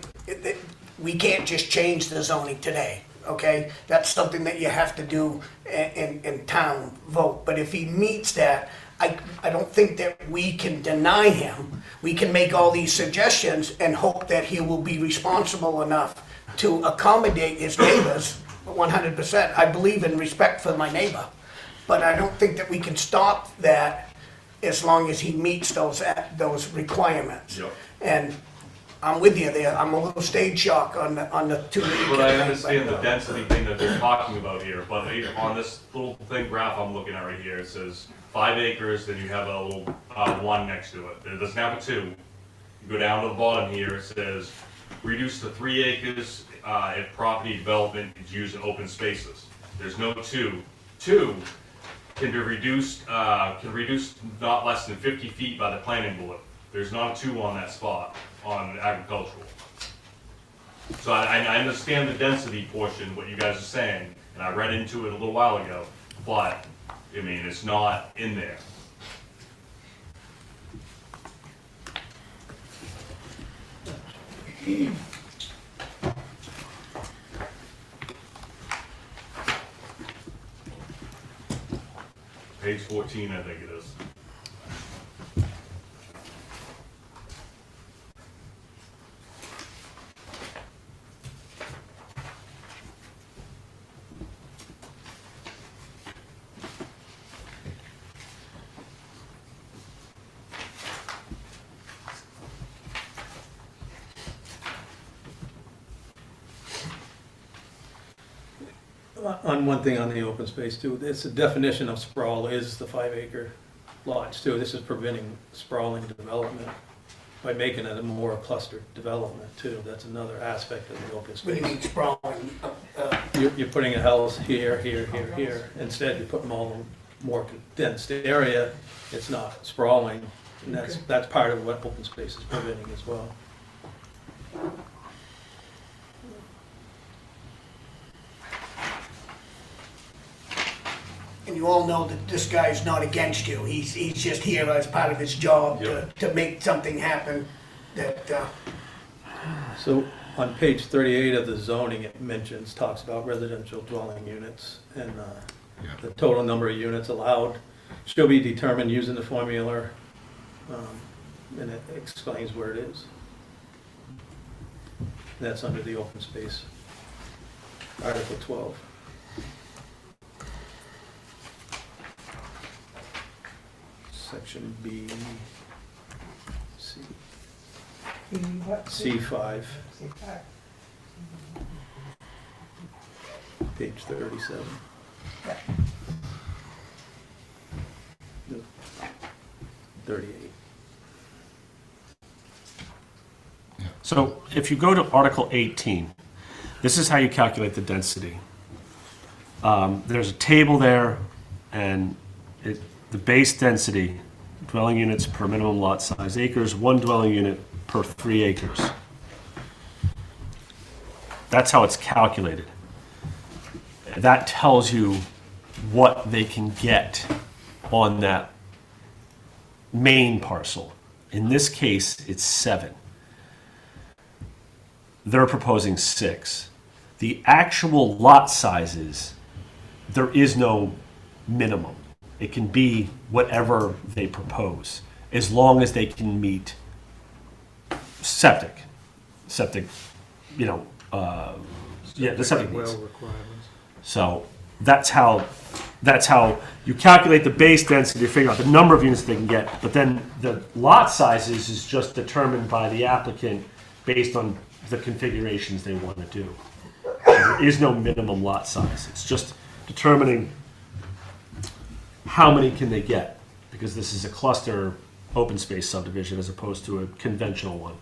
we can't just change the zoning today, okay? That's something that you have to do in town vote, but if he meets that, I don't think that we can deny him. We can make all these suggestions and hope that he will be responsible enough to accommodate his neighbors 100%. I believe in respect for my neighbor. but I don't think that we can stop that as long as he meets those requirements. Yep. And I'm with you there, I'm a little stage shock on the 2 acre. But I understand the density thing that they're talking about here, but on this little thing graph I'm looking at right here, it says 5 acres, then you have a little 1 next to it. It doesn't have a 2. You go down to the bottom here, it says reduce to 3 acres if property development is used in open spaces. There's no 2. 2 can be reduced, not less than 50 feet by the planning board. There's not a 2 on that spot on agricultural. So I understand the density portion, what you guys are saying, and I read into it a little while ago, but, I mean, it's not in there. Page 14, I think it is. On one thing on the open space too, it's the definition of sprawl is the 5 acre lots too. This is preventing sprawling development by making it a more clustered development too. That's another aspect of the open What do you space. mean sprawling? You're putting a house here, here, here, here. Instead, you put them all in more condensed area. It's not sprawling, and that's part of what open space is preventing as well. And you all know that this guy's not against you. He's just here as part of his job to make something happen that, So on page 38 of the zoning, it talks about residential dwelling units, and the total number of units allowed shall be determined using the formula, and it explains where it is. And that's under the open space, Article 12. Section B, C, C5, page 37. No, 38. So if you go to Article 18, this is how you calculate the density. There's a table there, and the base density, dwelling units per minimum lot size acres, 1 dwelling unit per 3 acres. That's how it's calculated. That tells you what they can get on that main parcel. In this case, it's 7. They're proposing 6. The actual lot sizes, there is no minimum. It can be whatever they propose, as long as they can meet septic, the septic needs. Well requirements. So that's how you calculate the base density to figure out the number of units they can get, but then the lot sizes is just determined by the applicant based on the configurations they want to do. So there is no minimum lot size. It's just determining how many can they get, because this is a cluster open space subdivision as opposed to a conventional one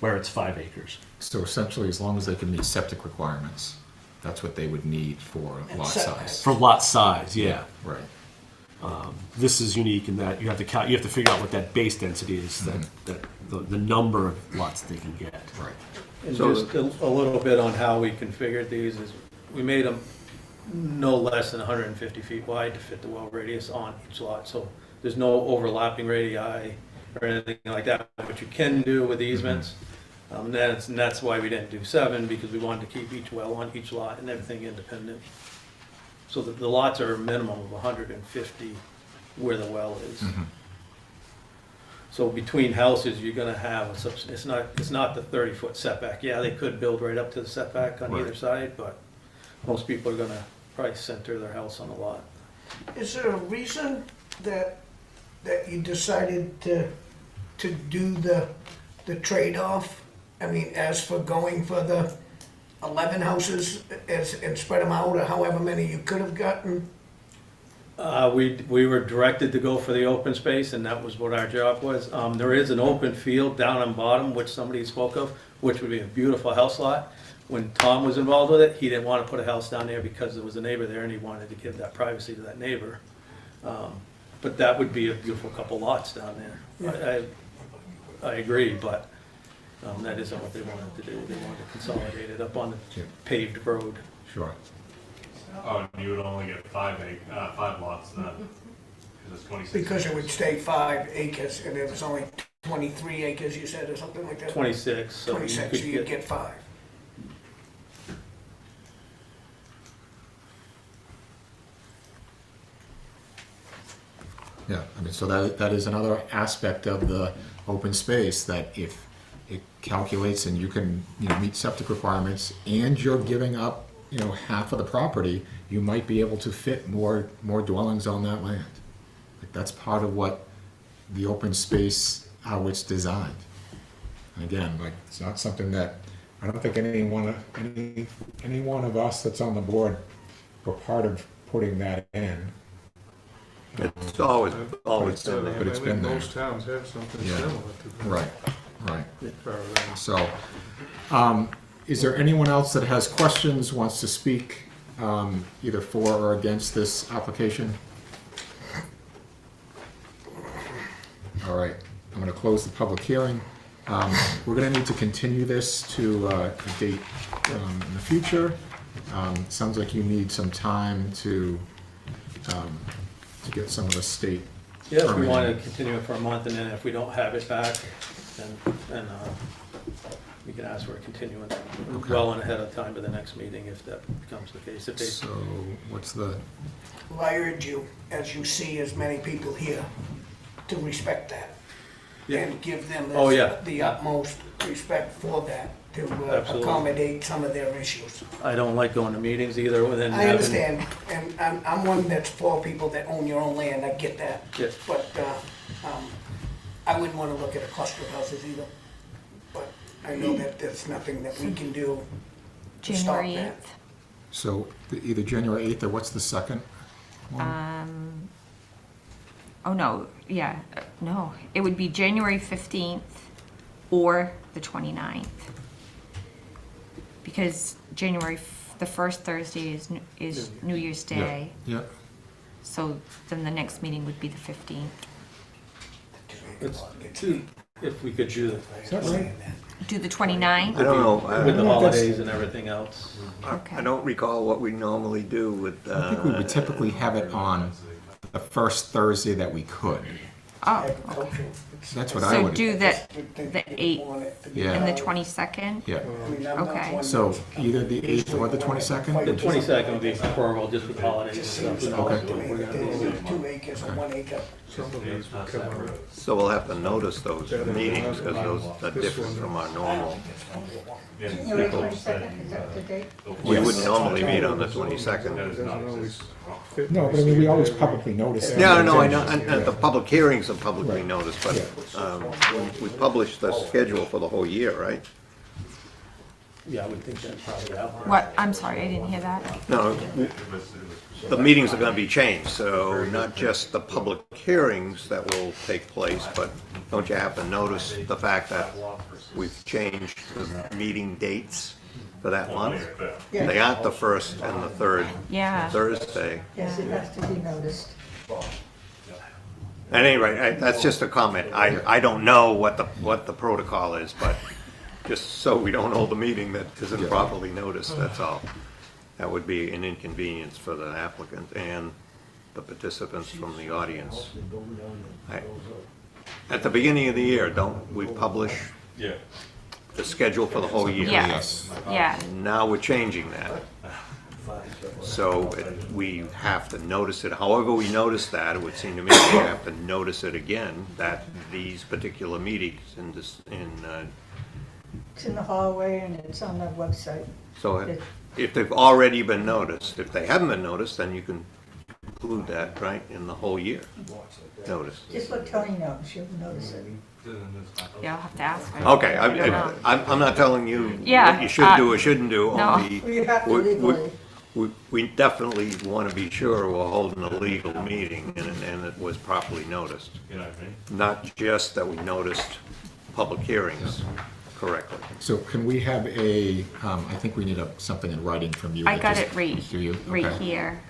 where it's 5 acres. So essentially, as long as they can meet septic requirements, that's what they would need for lot size. For lot size, yeah. Right. This is unique in that you have to figure out what that base density is, that the number of lots they can get. Right. And So just a little bit on how we configured these is we made them no less than 150 feet wide to fit the well radius on each lot. So there's no overlapping radii or anything like that, which you can do with easements. And that's why we didn't do 7, because we wanted to keep each well on each lot and everything independent. So the lots are a minimum of 150 where the well is. So between houses, you're gonna have, it's not the 30-foot setback. Yeah, they could build right up to the setback on either side, but most people are gonna probably center their house on the lot. Is there a reason that you decided to do the trade-off? I mean, as for going for the 11 houses and spread them out, or however many you could have gotten? We were directed to go for the open space, and that was what our job was. There is an open field down on bottom, which somebody spoke of, which would be a beautiful house lot. When Tom was involved with it, he didn't want to put a house down there because there was a neighbor there, and he wanted to give that privacy to that neighbor. But that would be a beautiful couple lots down there. I agree, but that isn't what they wanted to do. They wanted to consolidate it up on the paved road. Sure. Oh, and you would only get 5 lots then, because it's 26. Because it would stay 5 acres, and it was only 23 acres, you said, or something like that? 26, so you 26, could so you'd get 5. Yeah, I mean, so that is another aspect of the open space, that if it calculates and you can, meet septic requirements and you're giving up, half of the property, you might be able to fit more dwellings on that land. Like, that's part of what the open space, how it's designed. And again, like, it's not something that, I don't think any one of us that's on the board were part of putting that in. It's always been there. But it's been there. Most towns have something Yeah. similar to that. Right. As far as I know. So, is there anyone else that has questions, wants to speak, either for or against this application? All right, I'm gonna close the public hearing. We're gonna need to continue this to a date in the future. Sounds like you need some time to get some of the state. Yeah, if we permitting. want to continue it for a month, and then if we don't have it back, then we can ask for a continuance well and ahead of time to the next meeting, if that becomes the case. If they, So, what's the, Well, I urge you, as you see as many people here, to respect that. Yeah. And give them Oh, yeah. the utmost respect for that, to Absolutely. accommodate some of their issues. I don't like going to meetings either, within I understand, and I'm one that's for people that own your own land, I get that. Yeah. But I wouldn't want to look at a cluster of houses either. But I know that there's nothing that we can do to stop January that. 8th. so either January 8th or what's the second one? Oh, no, yeah, no. It would be January 15th or the 29th. Because the first Thursday is New Year's Day. Yeah, So then the next meeting would be the 15th. if we could do is that right? Do the 29th? I don't know. with the holidays and everything else. I don't recall what we normally do with. I think we would typically have it on the first Thursday that we could. Oh, Agricultural. That's what I so would. do the The 8th Yeah. and the 22nd? Yeah, I mean, I'm not Okay. one so that's- either the 8th or the 22nd? The 22nd would be preferable, just with the holidays and Just stuff. seems We know odd what to me we're that gonna there's do. 2 acres or 1 acre. Some of these would come out. So we'll have to notice those meetings, because those are different from our normal. January 22nd, is that the date? We wouldn't normally meet on the 22nd. It doesn't always fit. No, but I mean, we always publicly notice. Yeah, no, I know, and the public hearings are publicly noticed, but we publish the schedule for the whole year, right? Yeah, I would think that's probably out. What, I'm sorry, I didn't hear that. No, the meetings are gonna be changed, so not just the public hearings that will take place, but don't you have to notice the fact that we've changed the meeting dates for that month? They aren't the first and the third Yeah. Thursday. Yes, it has to be noticed. At any rate, that's just a comment. I don't know what the protocol is, but just so we don't hold a meeting that isn't properly noticed, that's all. That would be an inconvenience for the applicant and the participants from the audience. At the beginning of the year, don't we publish Yeah. the schedule for the whole year? Yes, yeah. Now we're changing that. So we have to notice it. However we notice that, it would seem to me we have to notice it again, that these particular meetings It's in the hallway and it's on the website. so if they've already been noticed, if they haven't been noticed, then you can include that, right, in the whole year notice. Just let Tony know, she'll notice it. Yeah, I'll have to ask her. Okay, I don't know. I'm not telling you Yeah, what you should do or shouldn't do. no. Only You have to we- legally. We definitely want to be sure we're holding a legal meeting and it was properly noticed. You know what I mean? Not just that we noticed public hearings correctly. So can we have I think we need something in writing from you. I that got just- it right, Do you? right Okay. here.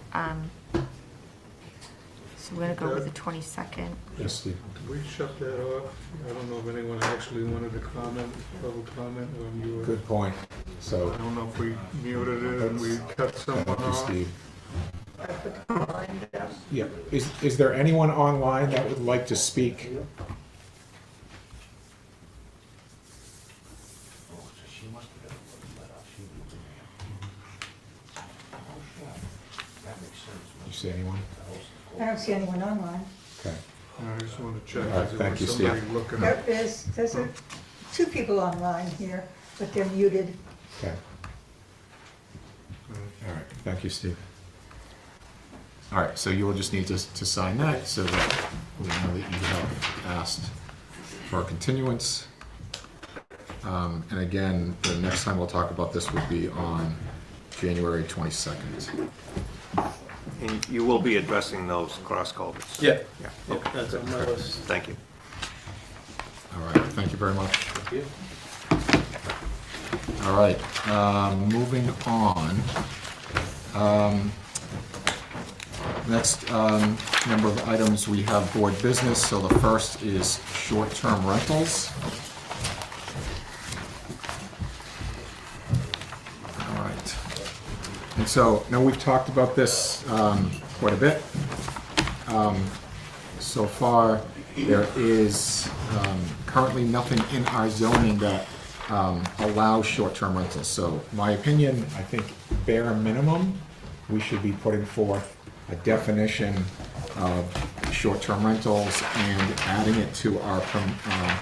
So we're gonna go with the 22nd. Yes, Steve. Did we shut that off? I don't know if anyone actually wanted to comment, public comment, or you were. Good point. So, I don't know if we muted it and we cut someone thank you, off. Steve. Yeah, is there anyone online that would like to speak? You see anyone? I don't see anyone online. Okay. I just want to check. All right, Is there thank you, somebody Steve. looking There up? is, two people online here, but they're muted. Okay. All right, thank you, Steve. All right, so you will just need to sign that so that we know that you have asked for a continuance. And again, the next time we'll talk about this would be on January 22nd. And you will be addressing those cross culverts? Yeah. Yeah. Yeah, Okay. that's on my list. Thank you. All right, thank you very much. Thank you. All right, moving on. Next number of items, we have board business. So the first is short-term rentals. All right. And so, now we've talked about this quite a bit. So far, there is currently nothing in our zoning that allows short-term rentals. So my opinion, I think bare minimum, we should be putting forth a definition of short-term rentals and adding it to our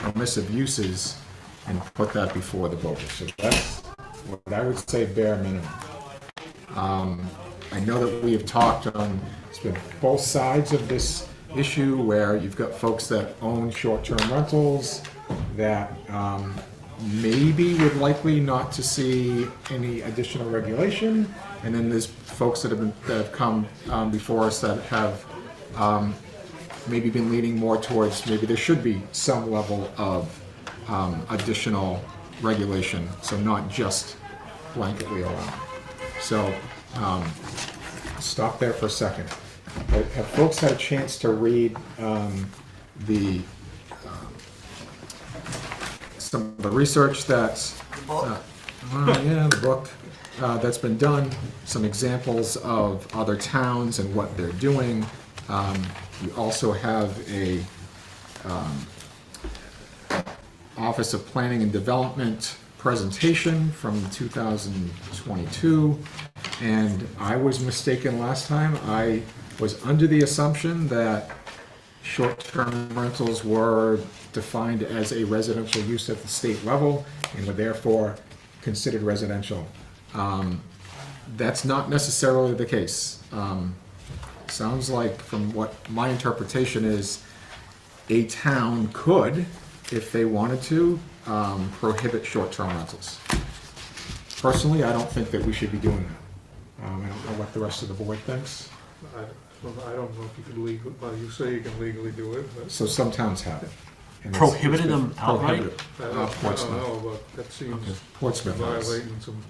permissive uses and put that before the voters. So that's what I would say bare minimum. I know that we have talked on, it's been both sides of this issue where you've got folks that own short-term rentals that maybe would likely not to see any additional regulation, and then there's folks that have come before us that have maybe been leaning more towards maybe there should be some level of additional regulation, so not just blanketly allowed. So stop there for a second. Have folks had a chance to read some of the research that's the book that's been done, some examples of other towns and what they're doing. You also have a Office of Planning and Development presentation from 2022, and I was mistaken last time. I was under the assumption that short-term rentals were defined as a residential use at the state level and were therefore considered residential. That's not necessarily the case. Sounds like, from what my interpretation is, a town could, if they wanted to, prohibit short-term rentals. Personally, I don't think that we should be doing that. I don't know what the rest of the board thinks. I don't know if you could legally, well, you say you can legally do it, but. So some towns have it. And it's- Prohibited them outright? I don't Portsmouth. know, but that seems Okay, Portsmouth has. violating some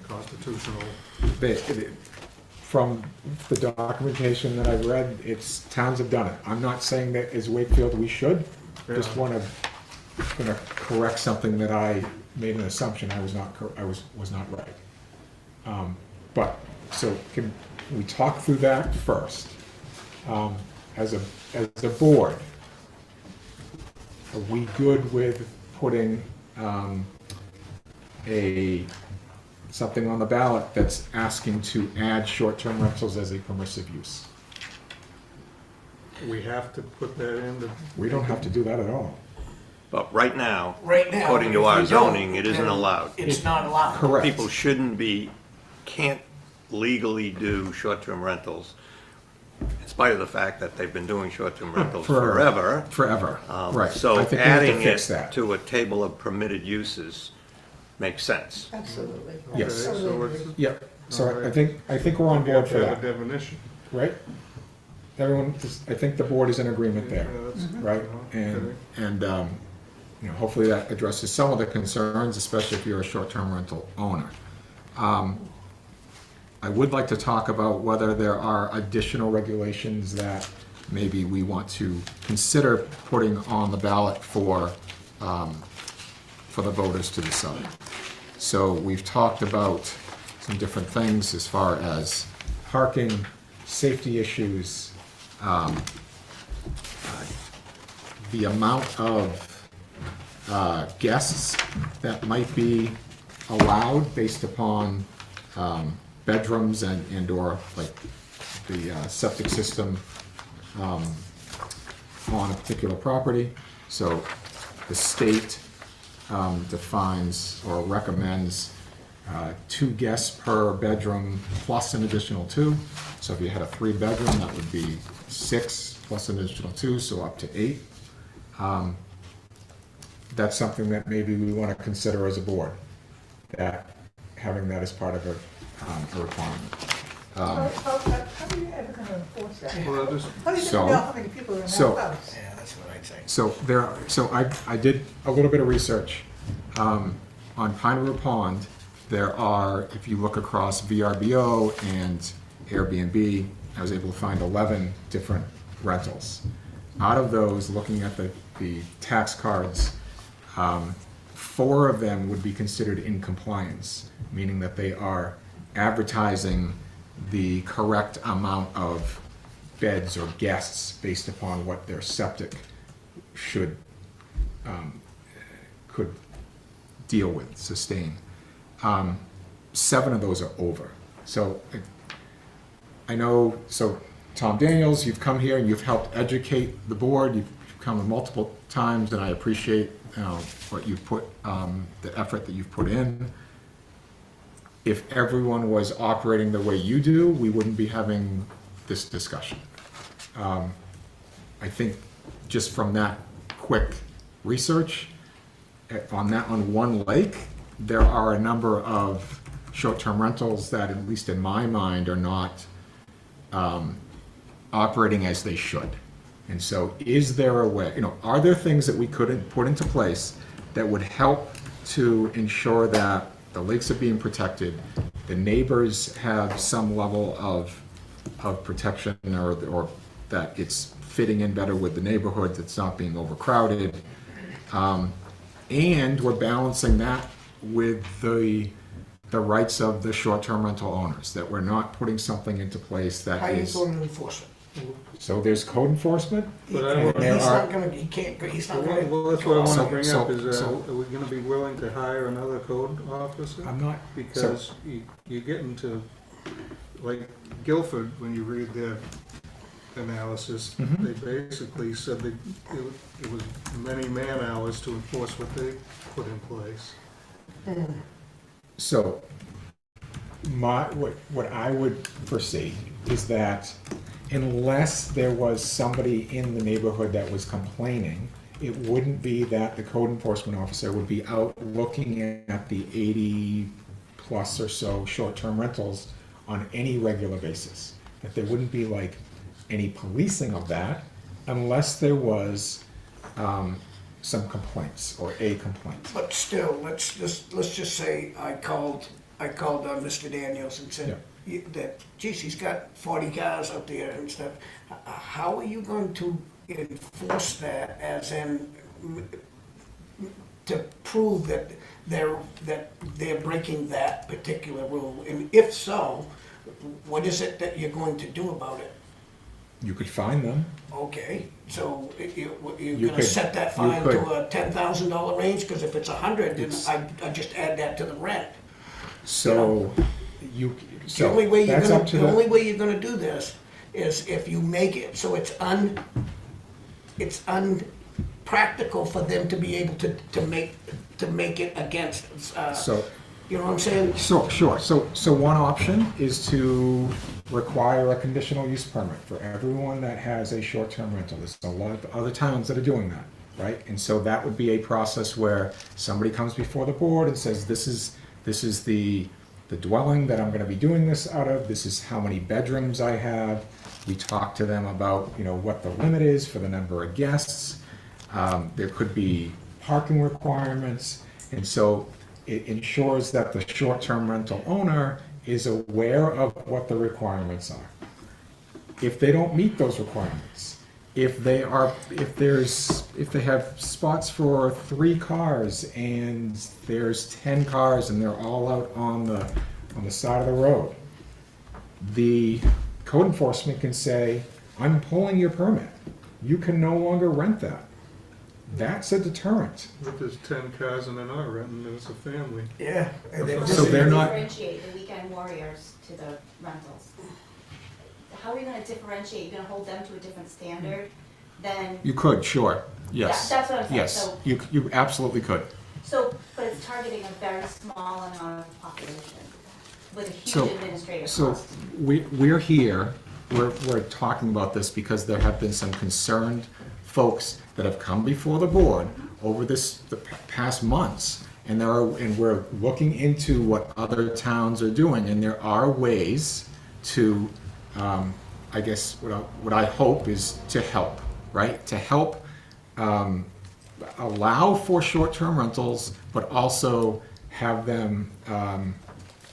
constitutional. From the documentation that I've read, towns have done it. I'm not saying that as Wakefield we should. Just want to correct something that I made an assumption I was not right. But so can we talk through that first? As a board, are we good with putting something on the ballot that's asking to add short-term rentals as a permissive use? We have to put that in. We don't have to do that at all. But right now, Right now, according to if our we don't, zoning, it isn't then allowed. It's not allowed. Correct. People can't legally do short-term rentals in spite of the fact that they've been doing short-term rentals forever. Forever, right. So I think we have to adding fix it that. to a table of permitted uses makes sense. Absolutely. Yes. Okay, so it's, Yeah, so All right. I think we're on we board have for to have a that, definition. right? Everyone, I think the board is in agreement there, Yeah, that's- right? okay. And you know, hopefully that addresses some of the concerns, especially if you're a short-term rental owner. I would like to talk about whether there are additional regulations that maybe we want to consider putting on the ballot for the voters to decide. So we've talked about some different things as far as parking, safety issues, the amount of guests that might be allowed based upon bedrooms and/or like the septic system on a particular property. So the state defines or recommends 2 guests per bedroom plus an additional 2. So if you had a 3-bedroom, that would be 6 plus an additional 2, so up to 8. That's something that maybe we want to consider as a board, that having that as part of a requirement. How are you ever gonna enforce that? Well, that is- How are you So- gonna know how many people are in that so- house? Yeah, that's what I'd say. So I did a little bit of research. On Pine River Pond, there are, if you look across VRBO and Airbnb, I was able to find 11 different rentals. Out of those, looking at the tax cards, 4 of them would be considered in compliance, meaning that they are advertising the correct amount of beds or guests based upon what their septic should, could deal with, sustain. 7 of those are over. So I know, so Tom Daniels, you've come here and you've helped educate the board. You've come multiple times, and I appreciate what you've put, the effort that you've put in. If everyone was operating the way you do, we wouldn't be having this discussion. I think just from that quick research, on one lake, there are a number of short-term rentals that, at least in my mind, are not operating as they should. And so is there a way, are there things that we could put into place that would help to ensure that the lakes are being protected, the neighbors have some level of protection, or that it's fitting in better with the neighborhood, that's not being overcrowded, and we're balancing that with the rights of the short-term rental owners, that we're not putting something into place that How are you is. going to enforce it? So there's code enforcement. But I and don't- there He's are- not gonna, he can't, he's not gonna. Well, that's what I want to bring So- up, is so- are we gonna be willing to hire another code officer? I'm not, Because you get into, like Guilford, when you read their analysis, Mhm. they basically said that it was many man-hours to enforce what they put in place. So, what I would foresee is that unless there was somebody in the neighborhood that was complaining, it wouldn't be that the code enforcement officer would be out looking at the 80 plus or so short-term rentals on any regular basis. That there wouldn't be like any policing of that unless there was some complaints or a complaint. But still, let's just say I called Mr. Daniels and said that, geez, he's got 40 cars up there and stuff. How are you going to enforce that, as in to prove that they're breaking that particular rule? And if so, what is it that you're going to do about it? You could fine them. Okay, so you're You gonna could- set that you fine could. to a $10,000 range? Because if it's 100, then It's- I just add that to the rent. So you, The so only way you're that's gonna, up to the only the, way you're gonna do this is if you make it so it's unpractical for them to be able to make it against, so, you know what I'm saying? sure. So one option is to require a conditional use permit for everyone that has a short-term rental. There's a lot of other towns that are doing that, right? And so that would be a process where somebody comes before the board and says, this is the dwelling that I'm gonna be doing this out of, this is how many bedrooms I have. We talk to them about, you know, what the limit is for the number of guests. There could be parking requirements, and so it ensures that the short-term rental owner is aware of what the requirements are. If they don't meet those requirements, if they have spots for 3 cars and there's 10 cars and they're all out on the side of the road, the code enforcement can say, I'm pulling your permit. You can no longer rent that. That's a deterrent. If there's 10 cars and they're not renting, then it's a family. Yeah. So they're not, Differentiate the weekend warriors to the rentals. How are you gonna differentiate? You're gonna hold them to a different standard than? you could, sure, yes. That's what I'm saying, Yes, so- you absolutely could. So, but it's targeting a very small amount of the population with a So, huge administrative so cost. we're here, we're talking about this because there have been some concerned folks that have come before the board over the past months. And we're looking into what other towns are doing, and there are ways to, I guess, what I hope is to help, right? To help allow for short-term rentals, but also have them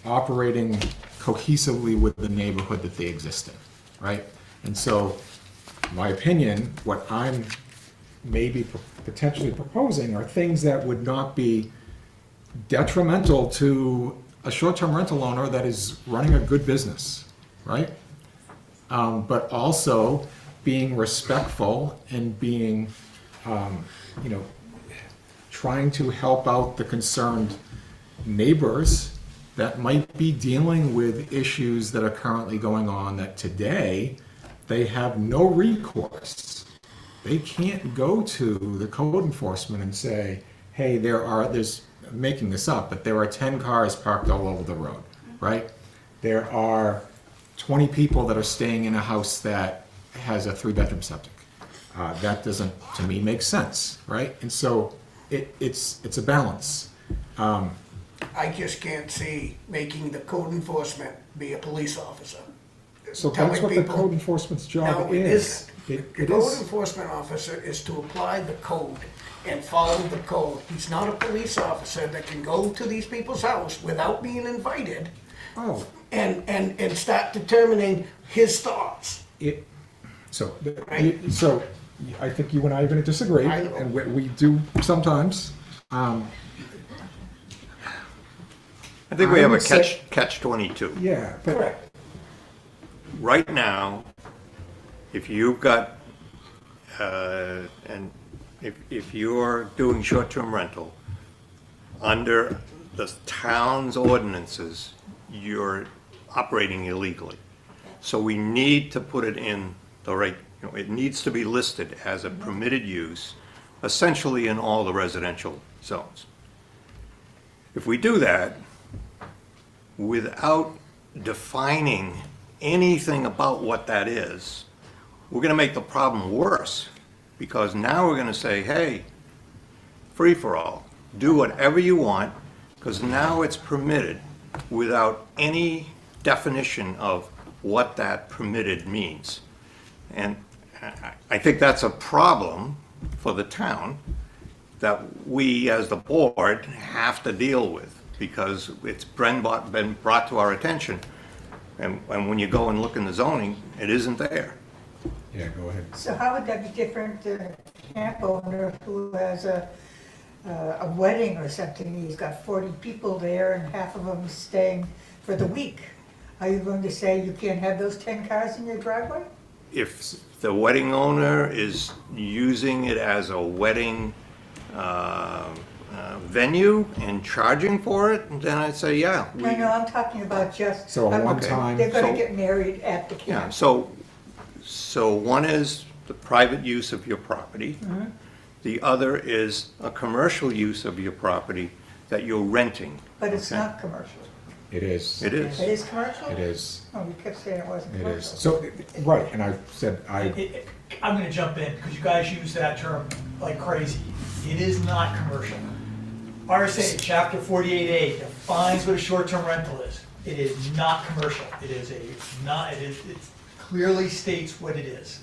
operating cohesively with the neighborhood that they exist in, right? And so, my opinion, what I'm maybe potentially proposing are things that would not be detrimental to a short-term rental owner that is running a good business, right? But also being respectful and being, trying to help out the concerned neighbors that might be dealing with issues that are currently going on that today they have no recourse. They can't go to the code enforcement and say, hey, there's making this up, but there are 10 cars parked all over the road, right? There are 20 people that are staying in a house that has a 3-bedroom septic. That doesn't, to me, make sense, right? And so it's a balance. I just can't see making the code enforcement be a police officer. So Telling that's what the people- code enforcement's job No, it is. isn't. The It code is. enforcement officer is to apply the code and follow the code. He's not a police officer that can go to these people's house without being invited Oh, and start determining his thoughts. So Right. I think you and I are going to disagree, I know. and we do sometimes. I think we I have a would say- catch-22. Yeah, but Correct. Right now, if you've got, and if you're doing short-term rental, under the town's ordinances, you're operating illegally. So we need to put it in the right, it needs to be listed as a permitted use, essentially in all the residential zones. If we do that, without defining anything about what that is, we're gonna make the problem worse, because now we're gonna say, hey, free-for-all, do whatever you want, because now it's permitted without any definition of what that permitted means. And I think that's a problem for the town that we, as the board, have to deal with, because it's been brought to our attention. And when you go and look in the zoning, it isn't there. yeah, go ahead. So how would that be different than a camp owner who has a wedding or something? He's got 40 people there and half of them staying for the week. Are you going to say you can't have those 10 cars in your driveway? If the wedding owner is using it as a wedding venue and charging for it, then I'd say, yeah. No, I'm talking about just. So a one-time- They're gonna So- get married at the Yeah, camp. so one is the private use of your property. The other is a commercial use of your property that you're renting. But it's okay? not commercial. It is. It is. It is commercial? It is. Oh, you kept saying it wasn't It commercial. is. So, right, and I said, I'm gonna jump in, because you guys use that term like crazy. It is not commercial. RSA chapter 48A defines what a short-term rental is. It is not commercial. It clearly states what it is.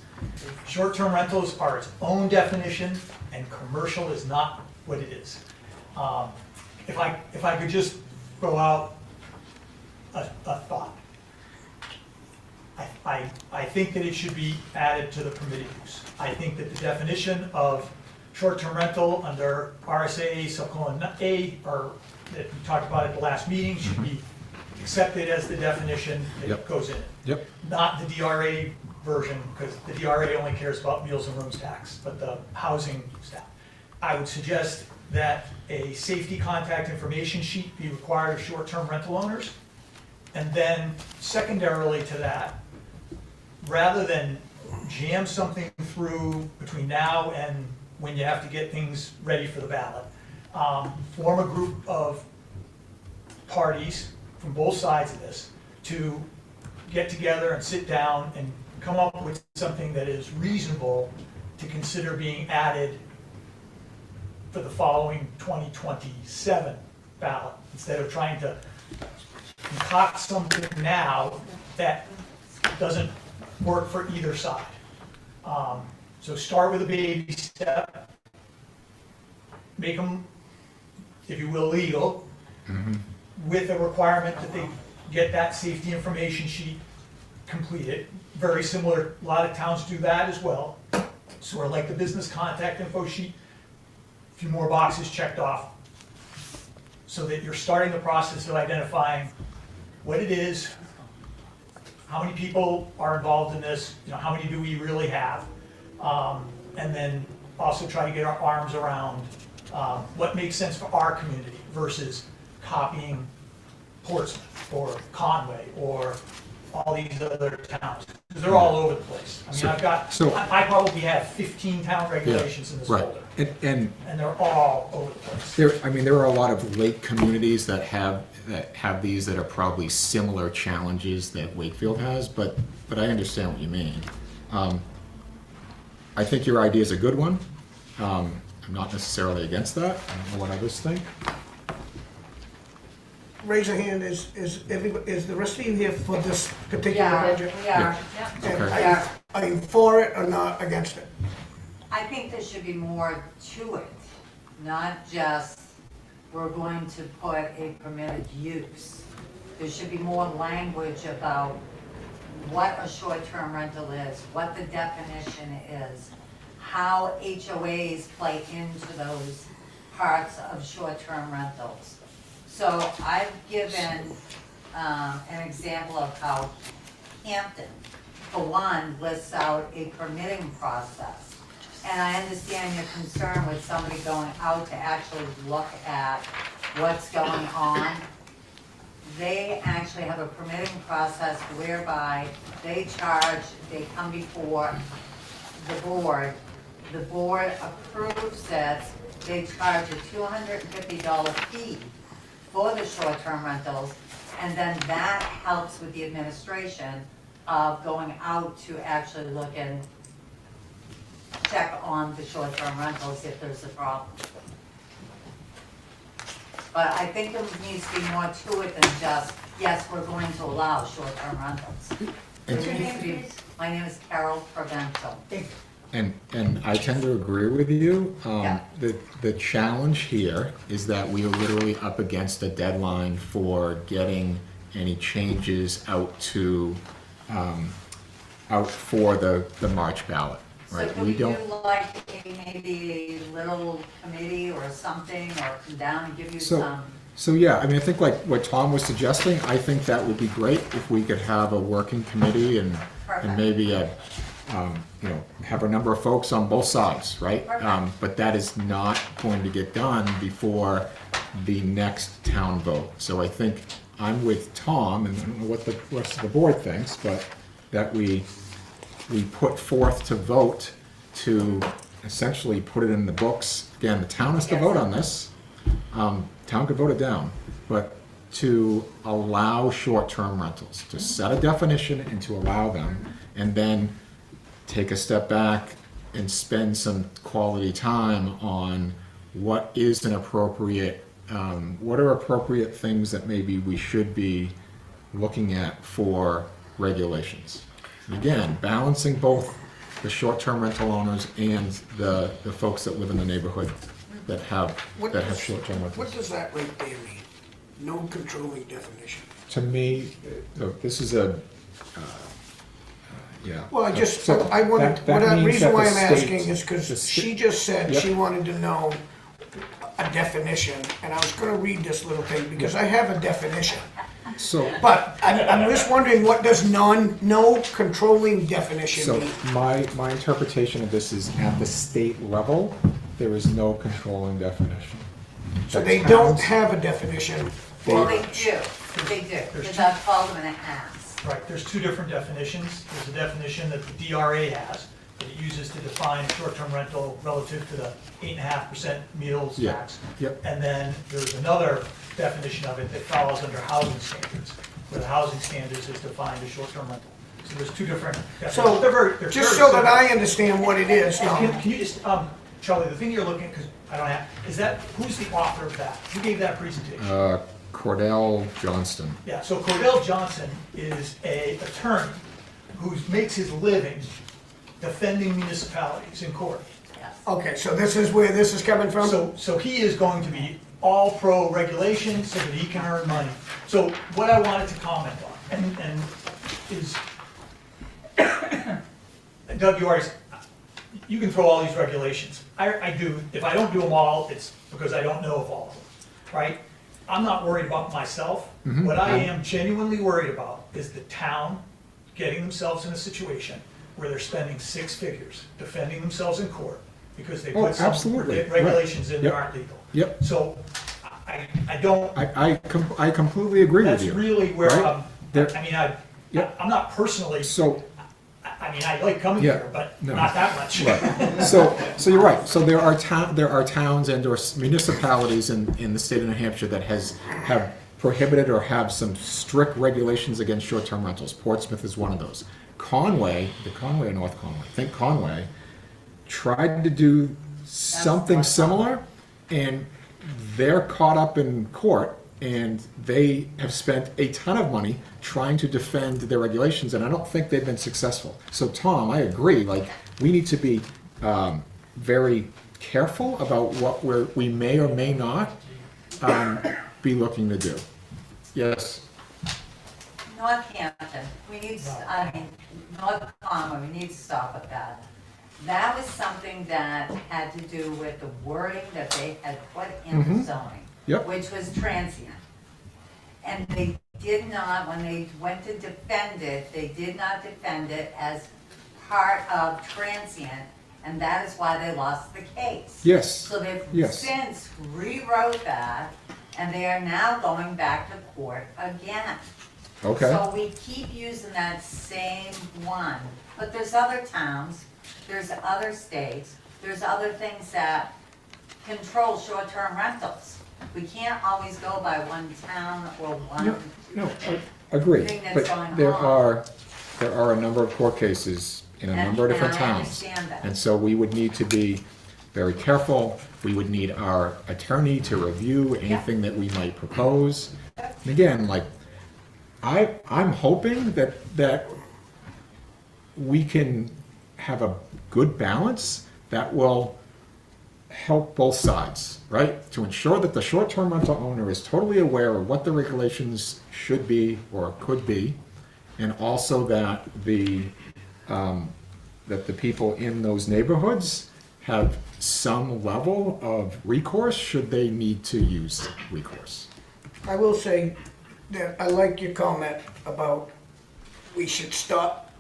Short-term rentals are its own definition, and commercial is not what it is. If I could just throw out a thought. I think that it should be added to the permitted use. I think that the definition of short-term rental under RSA subcolon A, or that we talked about at the last meeting, should be accepted as the definition that goes in it. Yep. Not the DRA version, because the DRA only cares about meals and rooms tax, but the housing stuff. I would suggest that a safety contact information sheet be required of short-term rental owners. And then secondarily to that, rather than jam something through between now and when you have to get things ready for the ballot, form a group of parties from both sides of this to get together and sit down and come up with something that is reasonable to consider being added for the following 2027 ballot, instead of trying to concoct something now that doesn't work for either side. So start with a baby step, make them, if you will, legal, with a requirement that they get that safety information sheet completed. Very similar, a lot of towns do that as well. Sort of like the business contact info sheet, a few more boxes checked off, so that you're starting the process of identifying what it is, how many people are involved in this, how many do we really have, and then also try to get our arms around what makes sense for our community versus copying Portsmouth or Conway or all these other towns, because they're all over the place. I mean, I probably have 15 town regulations in this folder, and they're all over the place. There are a lot of lake communities that have these that are probably similar challenges that Wakefield has, but I understand what you mean. I think your idea is a good one. I'm not necessarily against that. I don't know what others think. Raise a hand, is the rest of you here for this particular budget? We are, And are you for it or not against it? I think there should be more to it, not just we're going to put a permitted use. There should be more language about what a short-term rental is, what the definition is, how HOAs play into those parts of short-term rentals. So I've given an example of how Hampton, for one, lists out a permitting process. And I understand your concern with somebody going out to actually look at what's going on. They actually have a permitting process whereby they come before the board approves it, they charge a $250 fee for the short-term rentals, and then that helps with the administration of going out to actually look and check on the short-term rentals if there's a problem. But I think there needs to be more to it than just, yes, we're going to allow short-term rentals. My name is Carol Proventil. And I tend to agree with you. The challenge here is that we are literally up against a deadline for getting any changes out to out for the March ballot. Right? So could we do like maybe a little committee or something, or come down and give you some? So yeah, I think like what Tom was suggesting, I think that would be great if we could have a working committee and maybe have a number of folks on both sides, right? But that is not going to get done before the next town vote. So I think I'm with Tom, and I don't know what the rest of the board thinks, but that we put forth to vote to essentially put it in the books. Again, the town has to vote on this. Town could vote it down, but to allow short-term rentals, to set a definition and to allow them, and then take a step back and spend some quality time on what is an appropriate, what are appropriate things that maybe we should be looking at for regulations. And again, balancing both the short-term rental owners and the folks that live in the neighborhood that have short-term rentals. What does that right there mean? No controlling definition. To me, this is a, yeah. Well, I just, So I wanted, that the means reason that why the I'm state- asking is the because sta- she just said Yep. she wanted to know a definition, and I was gonna read this little thing, because I have a definition. So, But I'm just wondering, what does no controlling definition so mean? my interpretation of this is at the state level, there is no controlling definition. So The they don't towns- have a definition. Well, they do, because I've called them and asked. Right, there's two different definitions. There's a definition that the DRA has, that it uses to define short-term rental relative to the 8.5% meals Yeah, tax. yep. And then there's another definition of it that follows under housing standards, where the housing standards is defined as short-term rental. So there's two different definitions. So, They're just very so that similar. I understand what it is, And Tom. can you just, Charlie, the thing you're looking, because I don't have, is that, who's the author of that? Who gave that presentation? Cordell Johnston. Yeah, so Cordell Johnson is a attorney who makes his living defending municipalities in court. Okay, so this is where this is coming from? So he is going to be all pro regulation so that he can earn money. So what I wanted to comment on, and is, Doug, you can throw all these regulations. I do, if I don't do them all, it's because I don't know of all of them, right? I'm not worried about myself. Mhm. What I am genuinely worried about is the town getting themselves in a situation where they're spending six figures defending themselves in court because they Oh, put some absolutely. regulations in that Yep. aren't legal. Yep. So I don't, I completely agree with that's you. really where right? There- Yep. I'm not personally, So, I mean, I like coming Yeah, here, but no. not that much. right. So you're right. So there are towns and or municipalities in the state of New Hampshire that have prohibited or have some strict regulations against short-term rentals. Portsmouth is one of those. Conway, or North Conway, I think Conway, tried to do something similar, and they're caught up in court, and they have spent a ton of money trying to defend their regulations, and I don't think they've been successful. So Tom, I agree, like, we need to be very careful about what we may or may not be looking to do. Yes? Northampton, we need, North Conway, we need to stop with that. That was something that had to do with the wording that they had put in the Mhm. zoning. Yep. Which was transient. And they did not, when they went to defend it, they did not defend it as part of transient, and that is why they lost the case. Yes. So they've Yes. since rewrote that, and they are now going back to court again. Okay. So we keep using that same one, but there's other towns, there's other states, there's other things that control short-term rentals. We can't always go by one town or one. No, agreed, Thing that's but going there on. are a number of court cases in a number of different I towns. understand that. And so we would need to be very careful, we would need our attorney to review anything that we might propose. And again, like, I'm hoping that we can have a good balance that will help both sides, right? To ensure that the short-term rental owner is totally aware of what the regulations should be or could be, and also that the people in those neighborhoods have some level of recourse should they need to use recourse. I will say that I like your comment about we should stop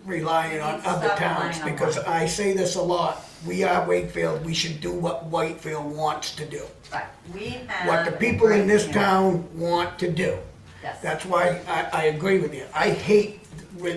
relying on We need to other stop towns, relying on because one. I say this a lot. We are Wakefield, we should do what Wakefield wants to do. Right, we have. What the people in this Yeah. town want to do. Yes. That's why I agree with you. I hate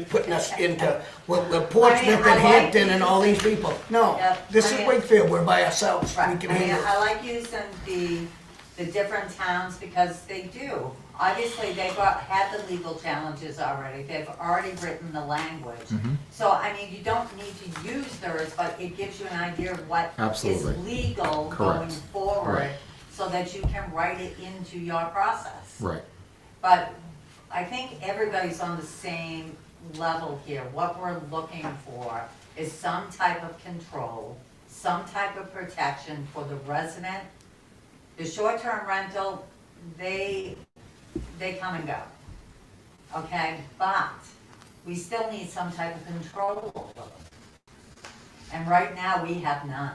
putting us into, well, Portsmouth I and like Hampton and all these people. No, Yep, this I is mean- Wakefield, we're by ourselves, we Right, can I mean, handle I it. like using the different towns because they do Obviously, they've had the legal challenges already, they've already written the language. Mhm. So, I mean, you don't need to use theirs, but it gives you an idea of what is Absolutely. legal Correct. going forward, Right. so that you can write it into your process. Right. But I think everybody's on the same level here. What we're looking for is some type of control, some type of protection for the resident. The short-term rental, they come and go, okay? But we still need some type of control over them. And right now, we have none.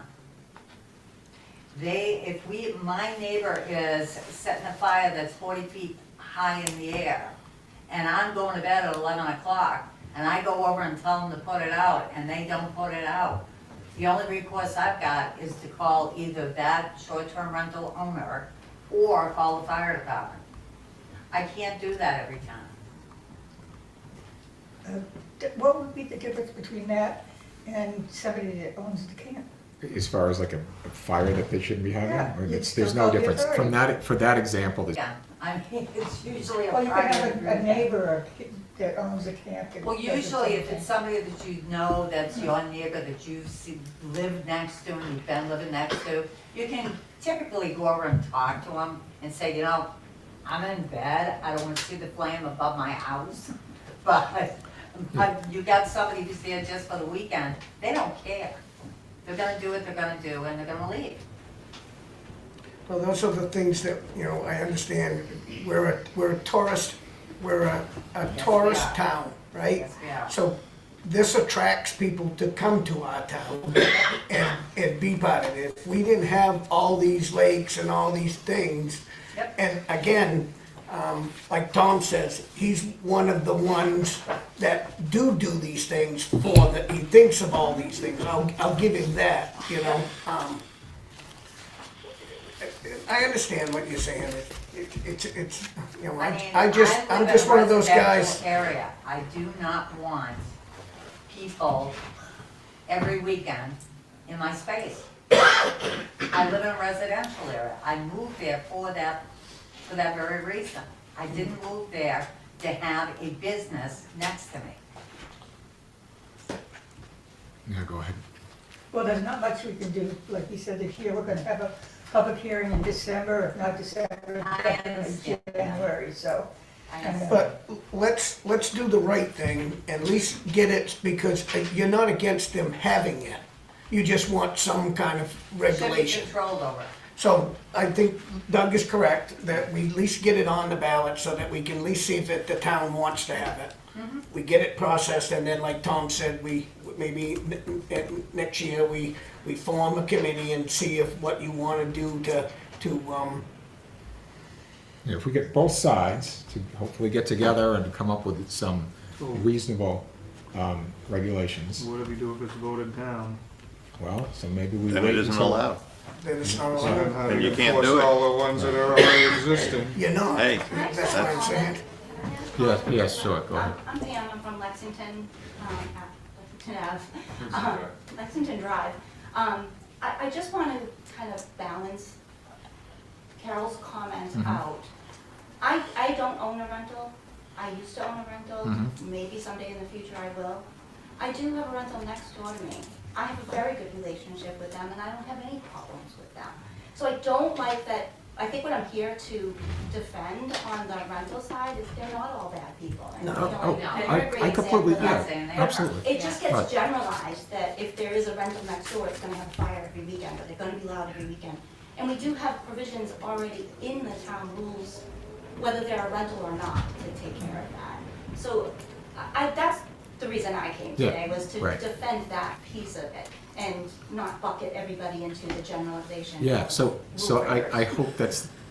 My neighbor is setting a fire that's 40 feet high in the air, and I'm going to bed at 11 o'clock, and I go over and tell them to put it out, and they don't put it out. The only recourse I've got is to call either that short-term rental owner or call the fire department. I can't do that every time. What would be the difference between that and somebody that owns the camp? As far as like a fire that they shouldn't be having? Yeah, Or you'd there's still no call the difference. authority. From that, for that example, there's. Yeah, I mean, it's usually a Well, you can private have a agreement. neighbor that owns a camp. that Well, does the usually same if thing. it's somebody that you know, that's your neighbor, that you've lived next to and you've been living next to, you can typically go over and talk to them and say, you know, I'm in bed, I don't want to see the flame above my house, but you got somebody who's there just for the weekend, they don't care. They're gonna do what they're gonna do and they're gonna leave. Well, those are the things that, you know, I understand. We're a tourist town, right? Yes, we are. So this attracts people to come to our town and be part of it. If we didn't have all these lakes and all these things, Yep. and again, like Tom says, he's one of the ones that do these things he thinks of all these things. I'll give him that, you know. I understand what you're saying. It's you know, I mean, I'm just live in a one of those guys. residential area. I do not want people every weekend in my space. I live in a residential area. I moved there for that very reason. I didn't move there to have a business next to me. Yeah, go ahead. Well, there's not much we can do, like you said, this year, we're gonna have a public hearing in December, if not December, I definitely understand. January, so. I understand. But let's do the right thing and at least get it, because you're not against them having it. You just want some kind of Should be regulation. controlled over. So I think Doug is correct, that we at least get it on the ballot so that we can at least see if the town wants to have it. We get it processed, and then like Tom said, we, maybe next year, we form a committee and see if what you wanna do to If we get both sides to hopefully get together and come up with some reasonable regulations, What do we do if it's voted down? well, so maybe we Then wait it isn't until- allowed. then it's not So allowed. then how do And you you can't enforce do it. all the ones that are already existing? You're not. Hey, That's what I'm saying. Yes, yes, sure, go ahead. I'm Pam, I'm from Lexington, Lexington Drive. I just want to kind of balance Carol's comment out. I don't own a rental. I used to own a rental. Maybe someday in the future I will. I do have a rental next door to me. I have a very good relationship with them, and I don't have any problems with them. So I don't like that. I think what I'm here to defend on the rental side is they're not all bad people. And, No. you know, Oh, and I- they're a great I completely- example of yeah, that. yeah, absolutely. It just gets Right. generalized that if there is a rental next door, it's gonna have a fire every weekend, or they're gonna be loud every weekend. And we do have provisions already in the town rules, whether they're a rental or not, to take care of that. So that's the reason I came Yeah, today, was to right. defend that piece of it and not bucket everybody into the generalization. Yeah, of so rule I breakers. hope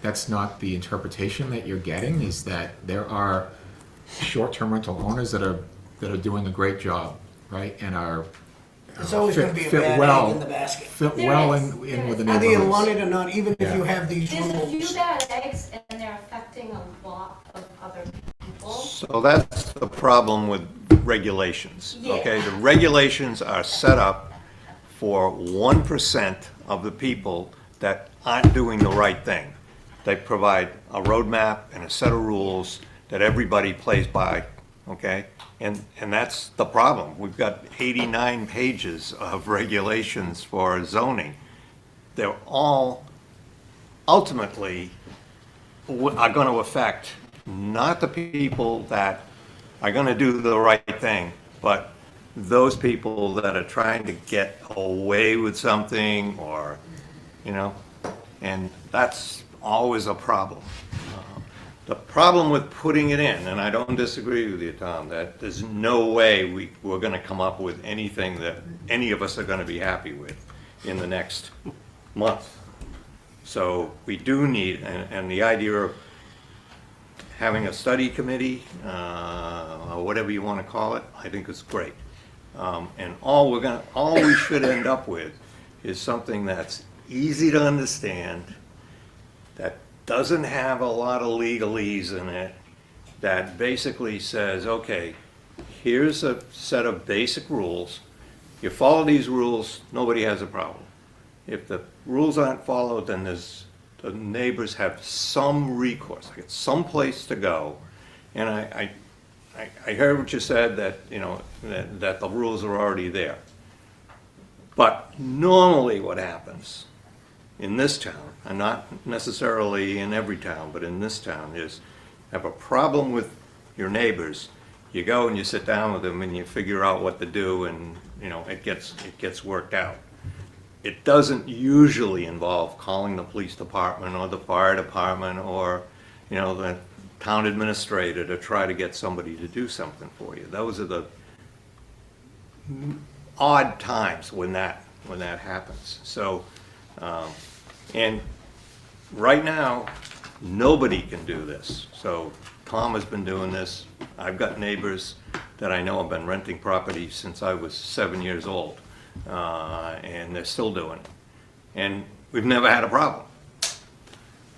that's not the interpretation that you're getting, is that there are short-term rental owners that are doing a great job, right? And are There's always fit- gonna be a fit bad well- egg in the basket. Fit There well is. in There with the is. Whether you neighborhoods. want it or not, even if Yeah. you have these There's a few rules. bad eggs, and they're affecting a lot of other people. So that's the problem with regulations, Yeah. okay? The regulations are set up for 1% of the people that aren't doing the right thing. They provide a roadmap and a set of rules that everybody plays by, okay? And that's the problem. We've got 89 pages of regulations for zoning. They're all ultimately are going to affect not the people that are going to do the right thing, but those people that are trying to get away with something, or, you know, and that's always a problem. The problem with putting it in, and I don't disagree with you, Tom, that there's no way we're going to come up with anything that any of us are going to be happy with in the next month. So we do need, and the idea of having a study committee, or whatever you want to call it, I think is great. And all we should end up with is something that's easy to understand, that doesn't have a lot of legalese in it, that basically says, okay, here's a set of basic rules. You follow these rules, nobody has a problem. If the rules aren't followed, then the neighbors have some recourse, like some place to go. And I heard what you said, that, you know, that the rules are already there. But normally what happens in this town, and not necessarily in every town, but in this town, is have a problem with your neighbors, you go and you sit down with them and you figure out what to do, and, you know, it gets worked out. It doesn't usually involve calling the police department or the fire department or, you know, the town administrator to try to get somebody to do something for you. Those are the odd times when that happens. So, and right now, nobody can do this. So Tom has been doing this. I've got neighbors that I know have been renting property since I was 7 years old, and they're still doing it. And we've never had a problem.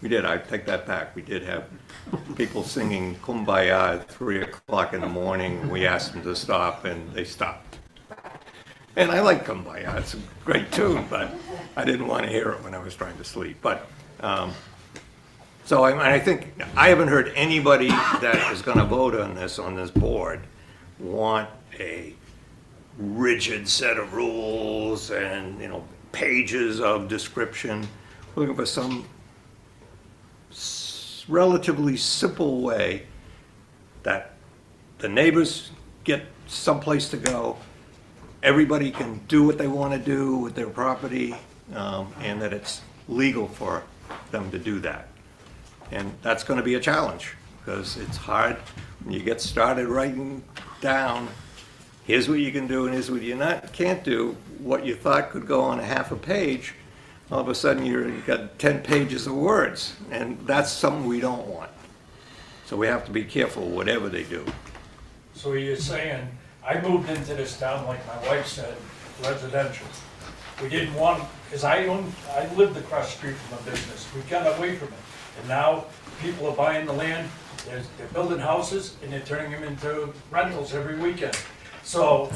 We did, I take that back. We did have people singing Kumbaya at 3 o'clock in the morning. We asked them to stop, and they stopped. And I like Kumbaya, it's a great tune, but I didn't want to hear it when I was trying to sleep. But, so I think, I haven't heard anybody that is going to vote on this board, want a rigid set of rules and, you know, pages of description. We're looking for some relatively simple way that the neighbors get someplace to go, everybody can do what they want to do with their property, and that it's legal for them to do that. And that's going to be a challenge, because it's hard when you get started writing down, here's what you can do and here's what you can't do. What you thought could go on a half a page, all of a sudden you've got 10 pages of words, and that's something we don't want. So we have to be careful whatever they do. So you're saying, I moved into this town, like my wife said, residential. We didn't want, because I lived across the street from a business. We got away from it. And now people are buying the land, they're building houses, and they're turning them into rentals every weekend. So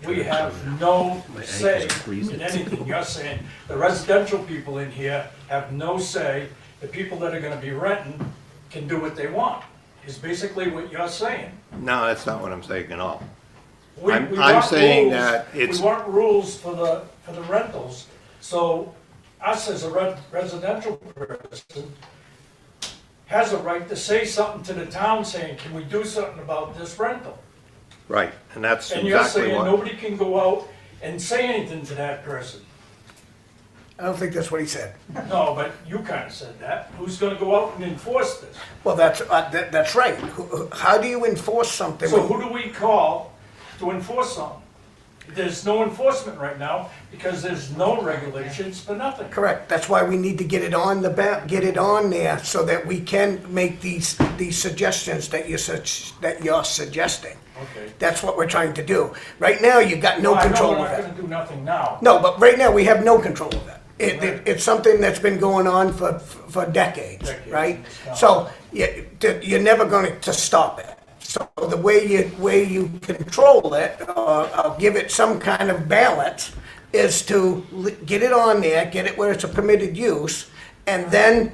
we have no say in anything. You're saying the residential people in here have no say. The people that are gonna be renting can do what they want, is basically what you're saying. No, that's not what I'm saying at all. I'm saying that it's... We want rules for the rentals, so us as a residential person has a right to say something to the town saying, can we do something about this rental? Right, and that's And exactly you're saying what... nobody can go out and say anything to that person. I don't think that's what he said. No, but you kind of said that. Who's gonna go out and enforce this? Well, that's right. How do you enforce something? So who do we call to enforce something? There's no enforcement right now because there's no regulations for nothing. Correct. That's why we need to get it on get it on there so that we can make these suggestions that you're suggesting. Okay. That's what we're trying to do. Right now, you've got no control of I know we're not it. gonna do nothing now. No, but right now, we have no control of that. It's something that's been going on for decades, right? So you're never going to stop it. So the way you control it, or give it some kind of balance, is to get it on there, get it where it's a permitted use, And then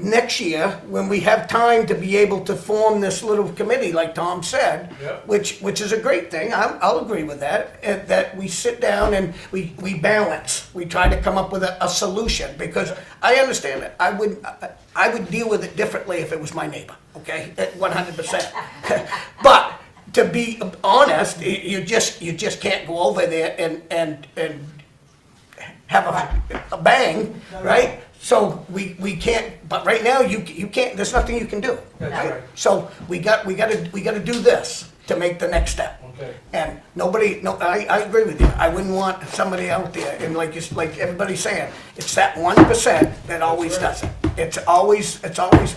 next year, when we have time to be able to form this little committee, like Tom said, Yep. which is a great thing, I'll agree with that, and that we sit down and we balance. We try to come up with a solution, because I understand it. I would deal with it differently if it was my neighbor, okay, at 100%. But to be honest, you just can't go over there and have a bang, right? So we can't, but right now, you can't, there's nothing you can do. That's right. So we gotta do this to make the next step. Okay. And I agree with you. I wouldn't want somebody out there, and like everybody's saying, it's that 1% that always does it. It's always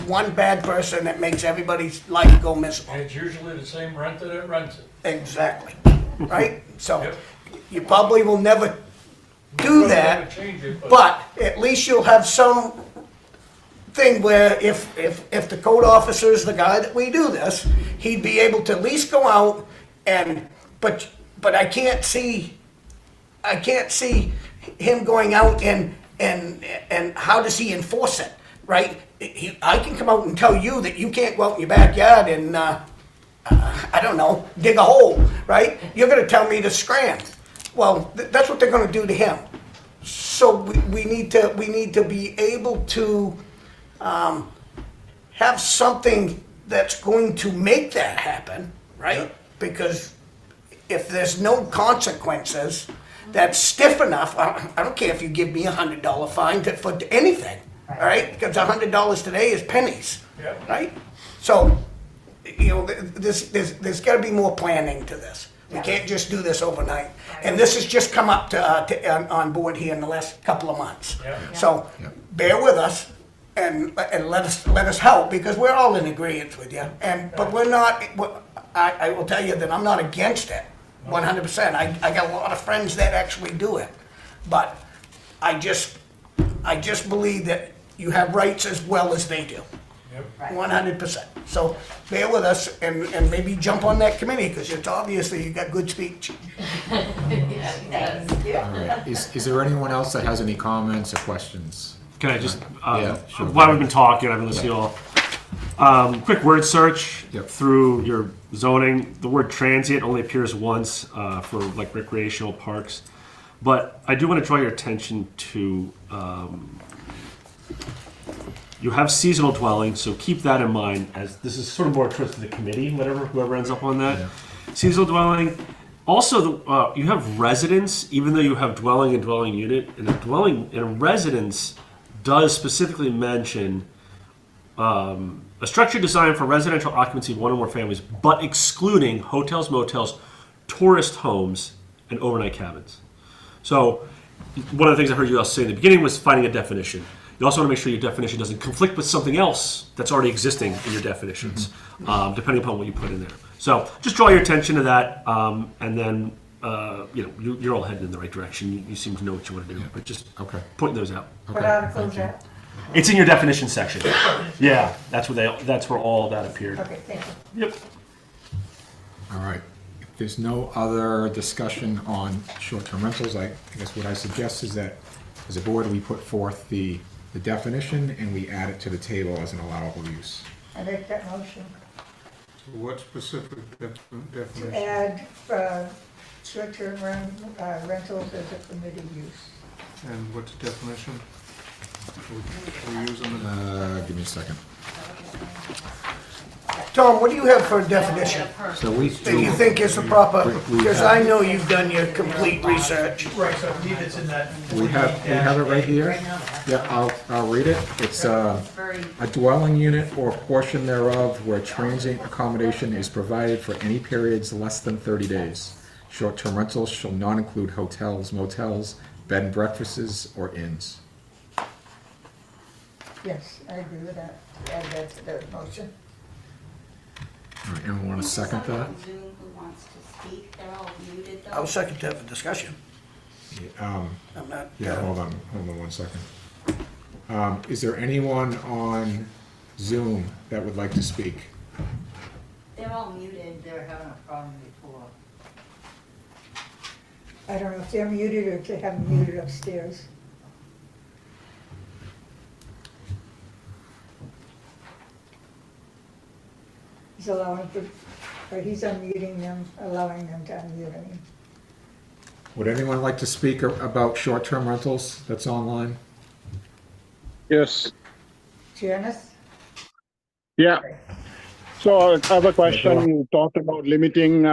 one bad person that makes everybody's life go miserable. And it's usually the same renter that rents it. Exactly, right? So Yep. you probably will never do that, Change it, but at least you'll have some thing where if the code officer is the guy that we do this, he'd be able to at least go out but I can't see him going out and how does he enforce it, right? I can come out and tell you that you can't go out in your backyard and I don't know, dig a hole, right? You're gonna tell me to scram. Well, that's what they're gonna do to him. So we need to be able to have something that's going to make that happen, right? Yep. Because if there's no consequences, that's stiff enough. I don't care if you give me $100 fine for anything, all right? Because $100 today is pennies, Yep. right? So, you know, there's got to be more planning to this. We can't just do this overnight. And this has just come up on board here in the last couple of months. Yeah. So bear with us and let us help, because we're all in agreement with you. But we're not. I will tell you that I'm not against it, 100%. I got a lot of friends that actually do it, but I just believe that you have rights as well as they do. Yep. 100%. So bear with us and maybe jump on that committee, because it's obviously you got good speech. Thank you. All right. Is there anyone else that has any comments or questions? Can I just, Yeah, sure. while we've been talking, I've been listening to you all. Quick word search Yep. through your zoning. The word transient only appears once for like recreational parks. But I do want to draw your attention to, you have seasonal dwellings, so keep that in mind, as this is sort of more towards the committee, whoever ends up on that. Yeah. Seasonal dwelling. Also, you have residence, even though you have dwelling and dwelling unit, and a residence does specifically mention a structure designed for residential occupancy of one or more families, but excluding hotels, motels, tourist homes, and overnight cabins. So, one of the things I heard you all say in the beginning was finding a definition. You also want to make sure your definition doesn't conflict with something else that's already existing in your definitions, depending upon what you put in there. So, just draw your attention to that, and then you're all heading in the right direction. You seem to know what you want to do, but just pointing those out. What article is that? It's in your definition section. Yeah, that's where all that appeared. Okay, thank you. Yep. All right. If there's no other discussion on short-term rentals, I guess what I suggest is that as a board, we put forth the definition and we add it to the table as an allowable use. I make that motion What specific definition? to add short-term rentals as a permitted use. And what's the definition? We're using the. Give me a second. Tom, what do you have for a definition So we. that you think is the proper? We Because have- I know you've done your complete research. Right, so I believe it's in that. We have it right here. Yeah, I'll read it. It's a dwelling unit or portion thereof where transient accommodation is provided for any periods less than 30 days. Short-term rentals shall not include hotels, motels, bed and breakfasts, or inns. Yes, I agree with that. Add that to the motion. All right, anyone want to second that? Zoom who wants to speak, they're all muted though. I'll second that for discussion. I'm not. Yeah, hold on 1 second. Is there anyone on Zoom that would like to speak? They're all muted. They were having a problem before. I don't know if they're muted or if they have them muted upstairs. He's allowing for, or he's unmuting them, allowing them to unmute, I mean. Would anyone like to speak about short-term rentals that's online? Yes. Janice? Yeah. So I have a Yeah, go question. on. You talked about limiting,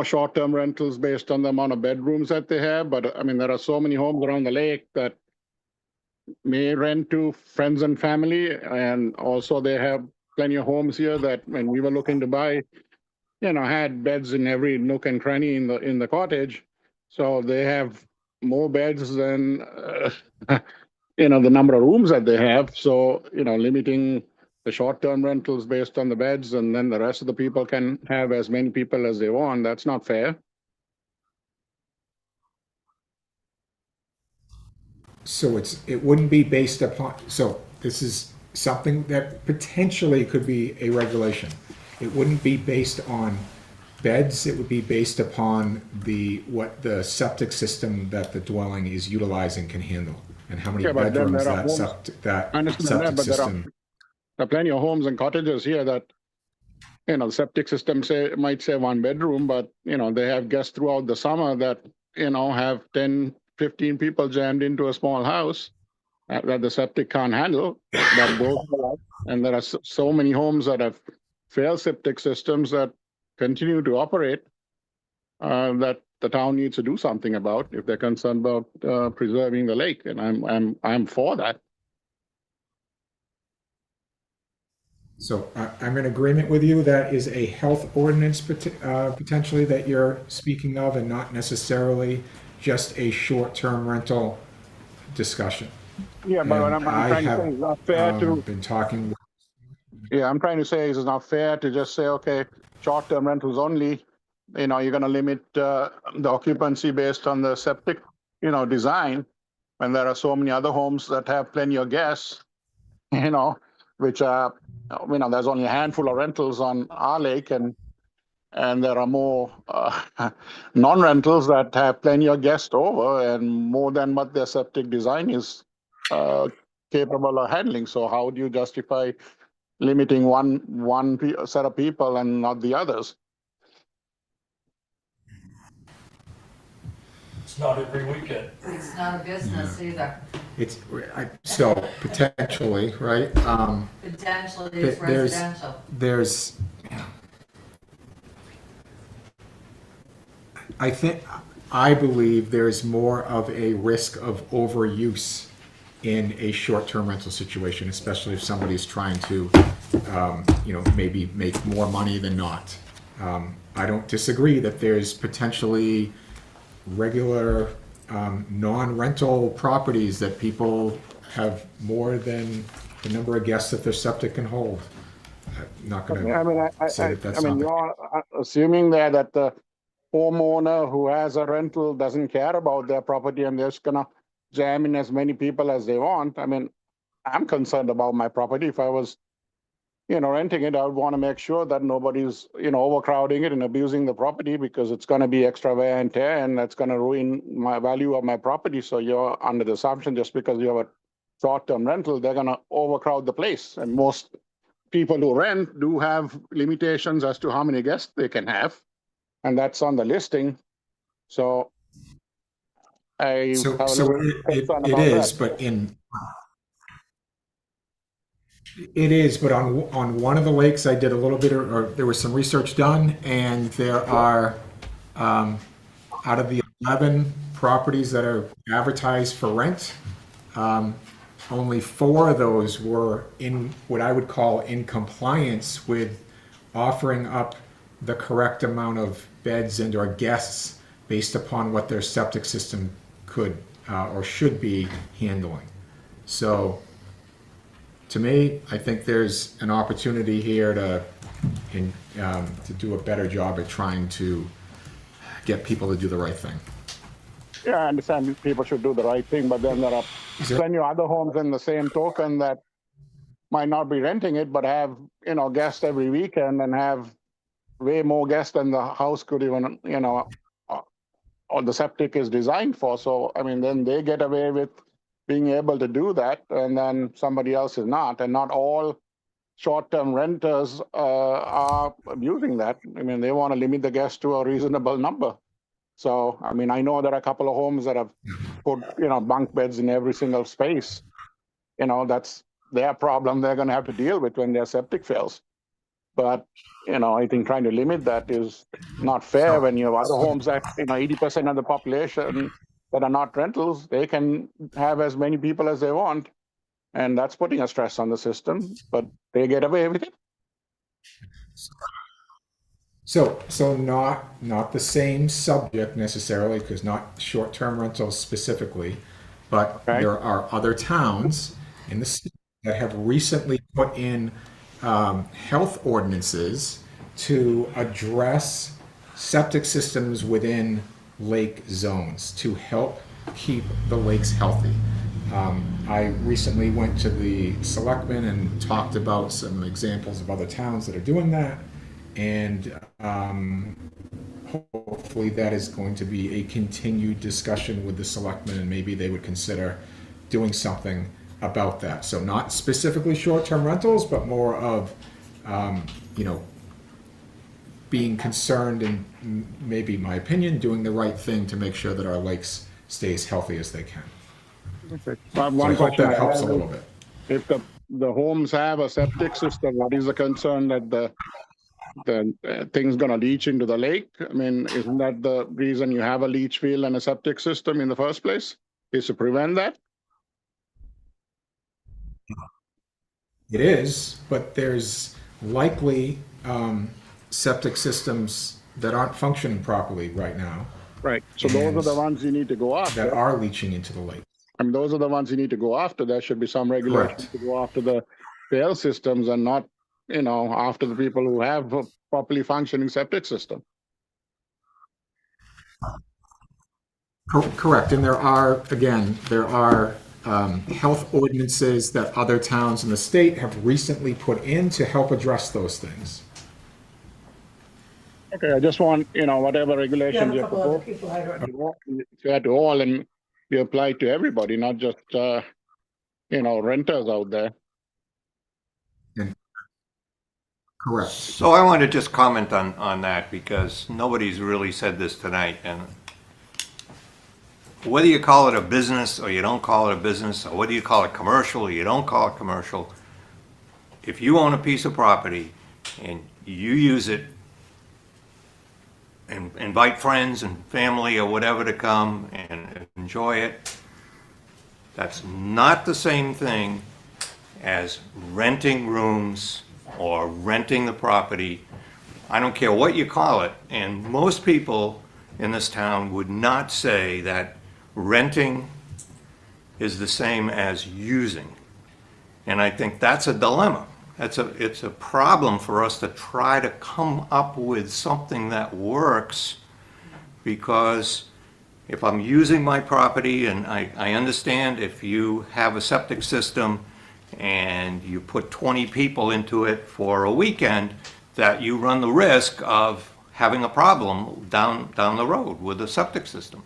short-term rentals based on the amount of bedrooms that they have. But I mean, there are so many homes around the lake that may rent to friends and family. And also they have plenty of homes here that when we were looking to buy, had beds in every nook and cranny in the cottage. So they have more beds than, the number of rooms that they have. So, limiting the short-term rentals based on the beds, and then the rest of the people can have as many people as they want. That's not fair. So it wouldn't be based upon, so this is something that potentially could be a regulation. It wouldn't be based on beds, it would be based upon what the septic system that the dwelling is utilizing can handle, and how many Yeah, but then bedrooms there are that homes. I understand septic that, but system. there are plenty of homes and cottages here that, the septic system might say 1 bedroom, but, they have guests throughout the summer that, have 10, 15 people jammed into a small house that the septic can't handle. That goes out. And there are so many homes that have failed septic systems that continue to operate that the town needs to do something about if they're concerned about preserving the lake. And I'm for that. So I'm in agreement with you. That is a health ordinance potentially that you're speaking of, and not necessarily just a short-term rental discussion. Yeah, but what And I'm trying to say is not fair to. been talking. Yeah, I'm trying to say it's not fair to just say, okay, short-term rentals only. You're going to limit the occupancy based on the septic, design, when there are so many other homes that have plenty of guests, which are, there's only a handful of rentals on our lake, and there are more non-rentals that have plenty of guests over and more than what their septic design is capable of handling. So how do you justify limiting one set of people and not the others? It's not every weekend. It's not a business either. It's so potentially, right? Potentially, it's residential. I believe there's more of a risk of overuse in a short-term rental situation, especially if somebody's trying to, maybe make more money than not. I don't disagree that there's potentially regular non-rental properties that people have more than the number of guests that their septic can hold. I'm not going to say that that's not. You're assuming there that the homeowner who has a rental doesn't care about their property and they're just gonna jam in as many people as they want. I mean, I'm concerned about my property. If I was, renting it, I would want to make sure that nobody's, overcrowding it and abusing the property, because it's going to be extra wear and tear, and that's going to ruin my value of my property. So you're under the assumption just because you have a short-term rental, they're going to overcrowd the place. And most people who rent do have limitations as to how many guests they can have, and that's on the listing. So I have a little concern about that. It is, but on one of the lakes, I did a little bit or there was some research done, and there are, out of the 11 properties that are advertised for rent, only 4 of those were in what I would call in compliance with offering up the correct amount of beds and or guests based upon what their septic system could or should be handling. So to me, I think there's an opportunity here to do a better job at trying to get people to do the right thing. Yeah, I understand people should do the right thing, but then there are plenty of other homes in the same token that might not be renting it, but have, guests every weekend and have way more guests than the house could even, or the septic is designed for. So, I mean, then they get away with being able to do that, and then somebody else is not. And not all short-term renters are abusing that. I mean, they want to limit the guests to a reasonable number. So, I mean, I know there are a couple of homes that have put, bunk beds in every single space. That's their problem they're going to have to deal with when their septic fails. But, I think trying to limit that is not fair when you have other homes that, 80% of the population that are not rentals, they can have as many people as they want. And that's putting a stress on the system, but they get away with it. So not the same subject necessarily, because not short-term rentals specifically, but there are other towns in the state that have recently put in health ordinances to address septic systems within lake zones to help keep the lakes healthy. I recently went to the selectmen and talked about some examples of other towns that are doing that. And hopefully that is going to be a continued discussion with the selectmen, and maybe they would consider doing something about that. So not specifically short-term rentals, but more of, being concerned and maybe, my opinion, doing the right thing to make sure that our lakes stay as healthy as they can. Okay. So I hope that helps a little bit. If the homes have a septic system, what is the concern that the thing's going to leach into the lake? I mean, isn't that the reason you have a leach field and a septic system in the first place? Is to prevent that? It is, but there's likely septic systems that aren't functioning properly right now. Right. So those are the ones you need to go after. That are leaching into the lake. I mean, those are the ones you need to go after. There should be some regulation to go after the failed systems and not, after the people who have a properly functioning septic system. Correct. And there are health ordinances that other towns in the state have recently put in to help address those things. Okay, I just want, whatever regulations Yeah, a you couple other put, people I don't. fair to all and be applied to everybody, not just, renters out there. Correct. So I want to just comment on that because nobody's really said this tonight. And whether you call it a business or you don't call it a business, or whether you call it commercial or you don't call it commercial, if you own a piece of property and you use it and invite friends and family or whatever to come and enjoy it, that's not the same thing as renting rooms or renting the property. I don't care what you call it, and most people in this town would not say that renting is the same as using. And I think that's a dilemma. It's a problem for us to try to come up with something that works, because if I'm using my property, and I understand if you have a septic system and you put 20 people into it for a weekend, that you run the risk of having a problem down the road with the septic system.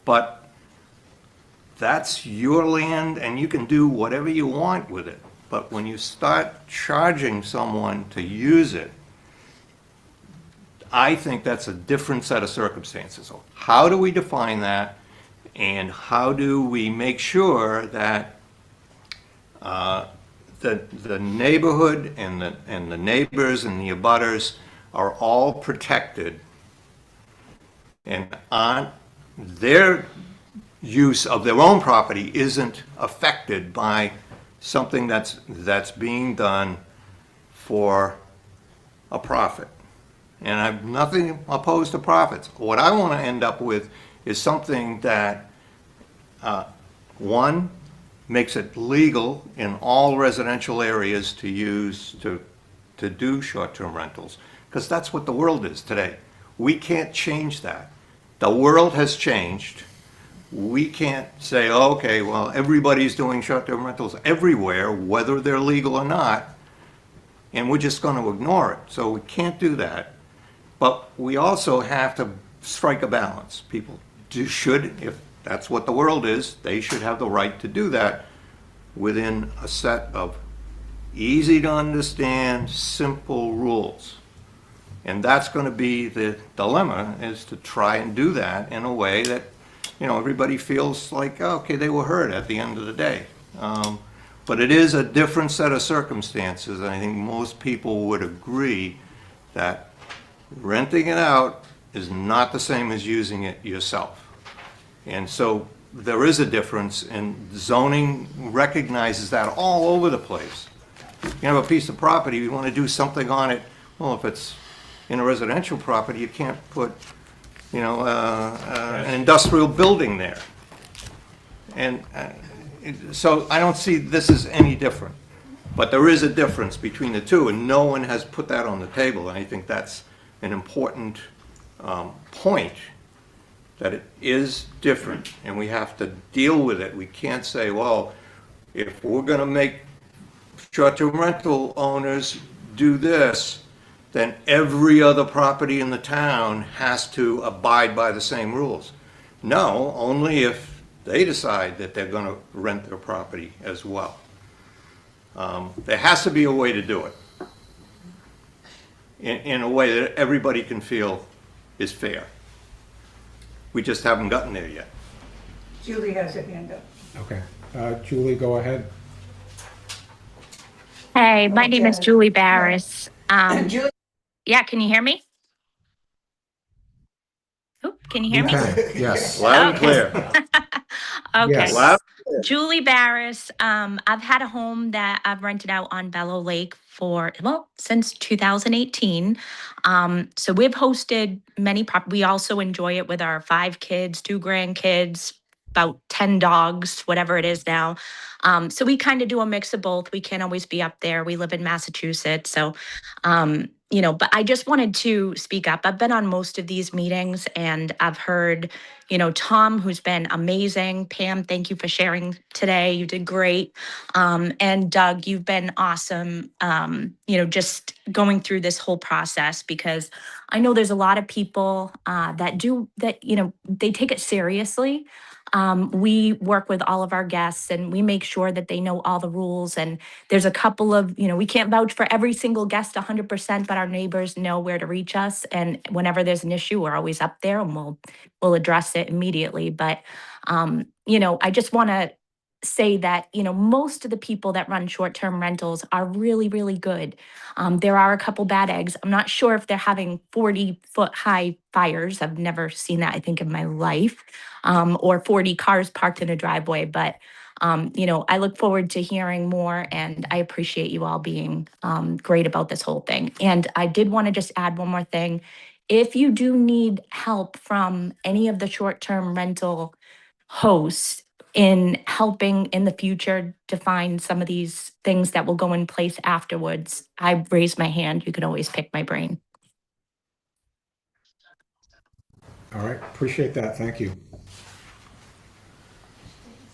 But that's your land and you can do whatever you want with it. But when you start charging someone to use it, I think that's a different set of circumstances. So how do we define that, and how do we make sure that the neighborhood and the neighbors and the abutters are all protected, and their use of their own property isn't affected by something that's being done for a profit? And I've nothing opposed to profits. What I want to end up with is something that, one, makes it legal in all residential areas to use to do short-term rentals, because that's what the world is today. We can't change that. The world has changed. We can't say, oh, okay, well, everybody's doing short-term rentals everywhere, whether they're legal or not, and we're just going to ignore it. So we can't do that. But we also have to strike a balance. People should, if that's what the world is, they should have the right to do that within a set of easy to understand, simple rules. And that's going to be the dilemma, is to try and do that in a way that, you know, everybody feels like, oh, okay, they were heard at the end of the day. But it is a different set of circumstances, and I think most people would agree that renting it out is not the same as using it yourself. And so there is a difference, and zoning recognizes that all over the place. You have a piece of property, you want to do something on it, well, if it's in a residential property, you can't put, you know, an industrial building there. And so I don't see this as any different. But there is a difference between the two, and no one has put that on the table. And I think that's an important point, that it is different, and we have to deal with it. We can't say, well, if we're going to make short-term rental owners do this, then every other property in the town has to abide by the same rules. No, only if they decide that they're going to rent their property as well. There has to be a way to do it in a way that everybody can feel is fair. We just haven't gotten there yet. Julie has her hand up. Okay. Julie, go ahead. Hey, my name is Julie Barris. Julie? Yeah, can you hear me? Oop, can you hear me? Yes. Loud and clear. Okay. Yes. Loud. Julie Barris. I've had a home that I've rented out on Bellow Lake for, well, since 2018. So we've hosted many we also enjoy it with our 5 kids, 2 grandkids, about 10 dogs, whatever it is now. So we kind of do a mix of both. We can't always be up there. We live in Massachusetts. So, you know, but I just wanted to speak up. I've been on most of these meetings, and I've heard, you know, Tom, who's been amazing. Pam, thank you for sharing today. You did great. And Doug, you've been awesome, you know, just going through this whole process, because I know there's a lot of people that, you know, they take it seriously. We work with all of our guests, and we make sure that they know all the rules. And there's a couple of, you know, we can't vouch for every single guest 100%, but our neighbors know where to reach us. And whenever there's an issue, we're always up there, and we'll address it immediately. But, you know, I just want to say that, you know, most of the people that run short-term rentals are really, really good. There are a couple bad eggs. I'm not sure if they're having 40-foot high fires. I've never seen that, I think, in my life, or 40 cars parked in a driveway. But, you know, I look forward to hearing more, and I appreciate you all being great about this whole thing. And I did want to just add one more thing. If you do need help from any of the short-term rental hosts in helping in the future define some of these things that will go in place afterwards, I raise my hand. You can always pick my brain. All right. Appreciate that. Thank you.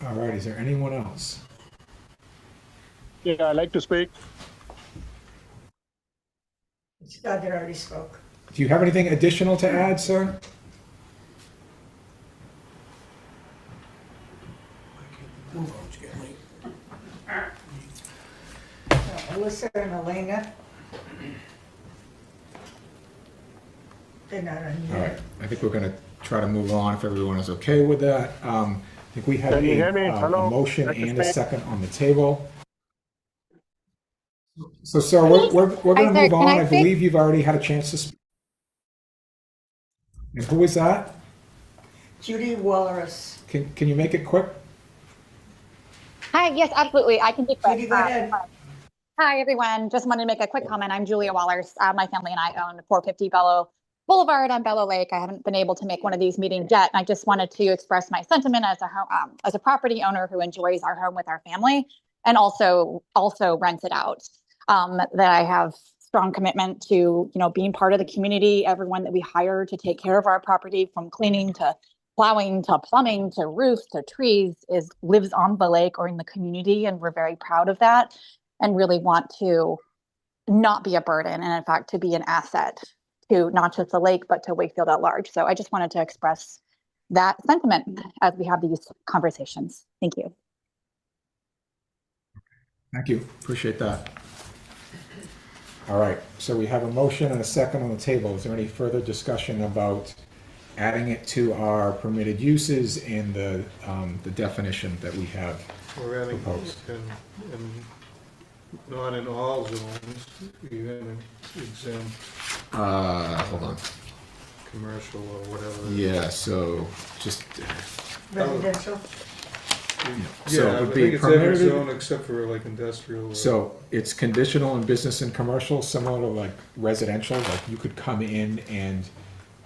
All right. Is there anyone else? Yeah, I'd like to speak. Scott had already spoke. Do you have anything additional to add, sir? Alyssa and Elena. They're not on All yet. right. I think we're going to try to move on if everyone is okay with that. I think we have Can you hear me? a Hello? motion Like to and a speak? second on the table. So, sir, we're going to Hi, sir. move Can on. I I speak? believe you've already had a chance to speak. And who is that? Judy Walrus. Can you make it quick? Hi, yes, absolutely. I can take Judy, go ahead. Hi, everyone. Just wanted to make a quick comment. I'm Julia Wallers. My family and I own 450 Bellow Boulevard on Bellow Lake. I haven't been able to make one of these meetings yet. And I just wanted to express my sentiment as a property owner who enjoys our home with our family and also rents it out. That I have strong commitment to, you know, being part of the community. Everyone that we hire to take care of our property, from cleaning to plowing to plumbing to roofs to trees, lives on the lake or in the community, and we're very proud of that and really want to not be a burden, and in fact to be an asset to not just the lake but to Wakefield at large. So I just wanted to express that sentiment as we have these conversations. Thank you. Thank you. Appreciate that. All right, so we have a motion and a second on the table. Is there any further discussion about adding it to our permitted uses and the definition that we have We're adding, proposed? and not in all zones, even exempt Hold on. commercial or whatever. Yeah, so just, Residential? so Yeah, it I would be think it's every permitted. zone except for like industrial. Or- So it's conditional in business and commercial, similar to like residential, like you could come in and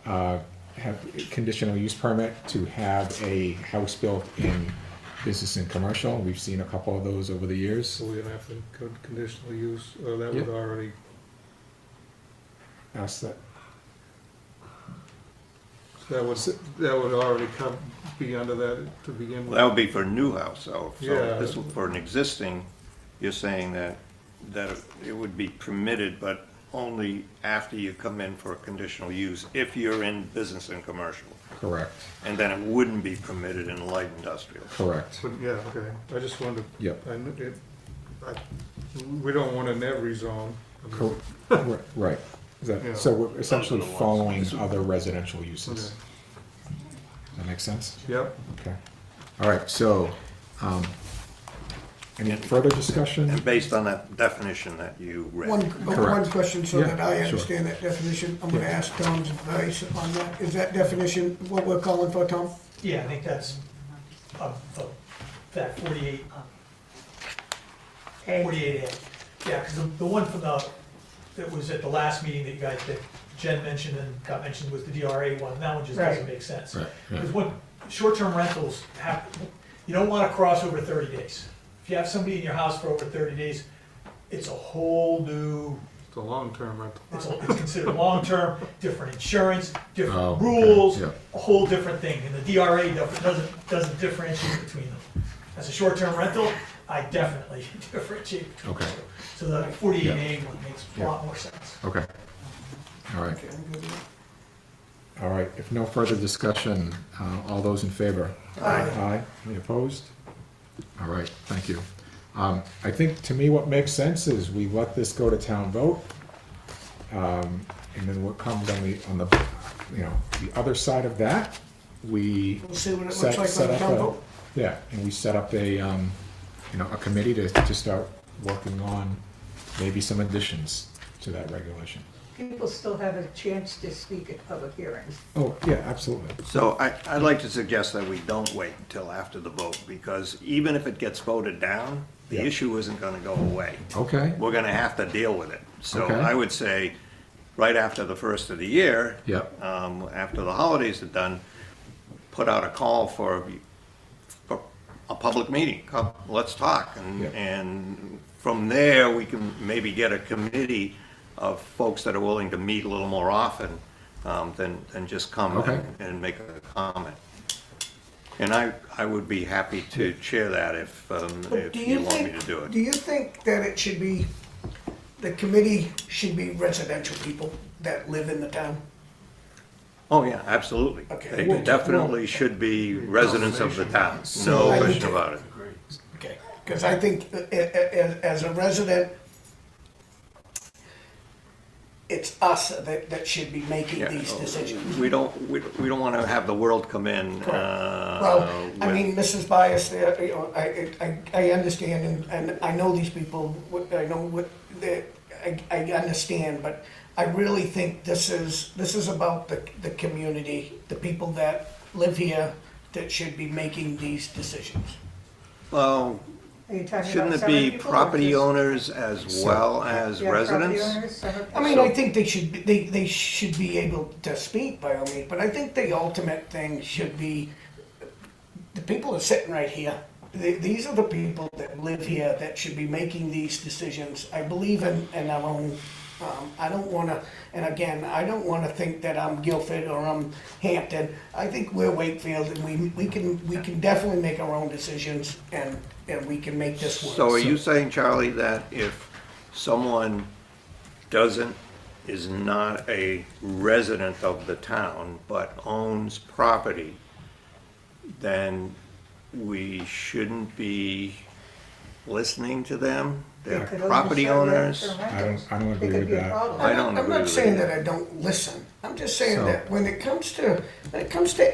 have a conditional use permit to have a house built in business and commercial. We've seen a couple of those over the years. So we're gonna have to conditional use, or that Yeah. would already, Ask that. that would already be under that to begin with. That would be for a new house, though. So Yeah. this, for an existing, you're saying that it would be permitted, but only after you come in for a conditional use, if you're in business and commercial. Correct. And then it wouldn't be permitted in light industrial. Correct. But, yeah, okay, I just wanted, Yep. we don't want it in every zone. Right. Is that- Yeah. So we're essentially following other residential uses. Okay. Does that make sense? Yep. Okay. All right, so, any further discussion? And based on that definition that you read. One Correct. question so Yeah, that I sure. understand that definition. I'm gonna Yeah. ask Tom's advice on that. Is that definition what we're calling for, Tom? Yeah, I think that's, that 48, 48A. Yeah, because the one from that was at the last meeting that you guys, that Jen mentioned and got mentioned was the DRA one. That one just doesn't Right. make sense. Right, yeah. Because what, short-term rentals have, you don't want to cross over 30 days. If you have somebody in your house for over 30 days, it's a whole new, It's a long-term rental. it's considered long-term, different insurance, Oh, different okay, rules, yeah. a whole different thing. And the DRA doesn't differentiate between them. As a short-term rental, I definitely differentiate between Okay. the two. So the 48A one makes a Yeah. lot more sense. Okay. All right. Okay, I'm good with that. All right, if no further discussion, all those in favor? Aye. Any opposed? All right, thank you. I think, to me, what makes sense is we let this go to town vote. And then what comes on the, the other side of that, we We'll see what it set looks like on the up town a, vote. yeah, and we set up a, a committee to start working on maybe some additions to that regulation. People still have a chance to speak at public hearings. Oh, yeah, absolutely. So I'd like to suggest that we don't wait until after the vote, because even if it gets voted down, the Yeah. issue isn't gonna go away. Okay. We're gonna have to deal with it. So Okay. I would say, right after the first of the year, Yep. after the holidays are done, put out a call for a public meeting. Come, let's talk. Yep. And from there, we can maybe get a committee of folks that are willing to meet a little more often than just come Okay. and make a comment. And I would be happy to chair that if But you want me to do it. Do you think that it should be, the committee should be residential people that live in the town? Oh, yeah, absolutely. Okay. They definitely should be residents of the town, no I question would- about it. Okay, because I think as a resident, it's us that should be making Yeah, these decisions. We don't want to have the world come in. Well, I mean, Mrs. Bias, I understand, and I know these people, I know what, I understand, but I really think this is about the community, the people that live here that should be making these decisions. Well, Are you talking shouldn't about it summer be people or property just- owners as well as Yeah, property residents? owners, summer I mean, So- I think they should be able to speak by all means, but I think the ultimate thing should be, the people are sitting right here. These are the people that live here that should be making these decisions. I believe in our own, I don't wanna, and again, I don't wanna think that I'm Guilford or I'm Hampton. I think we're Wakefield and we can definitely make our own decisions and we can make this work. So are you saying, Charlie, that if someone is not a resident of the town, but owns property, then we shouldn't be listening to them, They their could only property shut down owners. for I rentals. don't It agree could with be a that. problem. I don't I'm agree not with saying that. that I don't listen. I'm just saying So- that when it comes to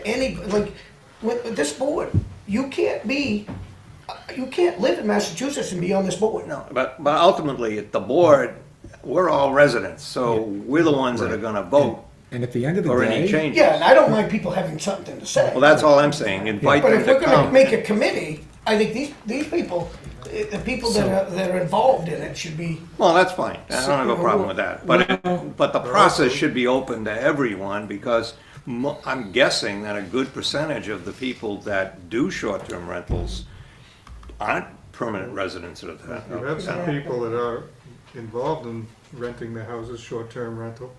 any, like, with this board, you can't live in Massachusetts and be on this board. No, but ultimately, the board, we're all residents, so we're the ones that are gonna vote And at the end of the for any day, changes. Yeah, and I don't mind people having something to say. Well, that's all I'm saying, invite But them if to we're gonna come. make a committee, I think these people, the people that are involved in it should be. Well, that's fine, I don't have a problem with that, but the process should be open to everyone, because I'm guessing that a good percentage of the people that do short-term rentals aren't permanent residents of the You have some people that are involved in renting their houses, short-term rental.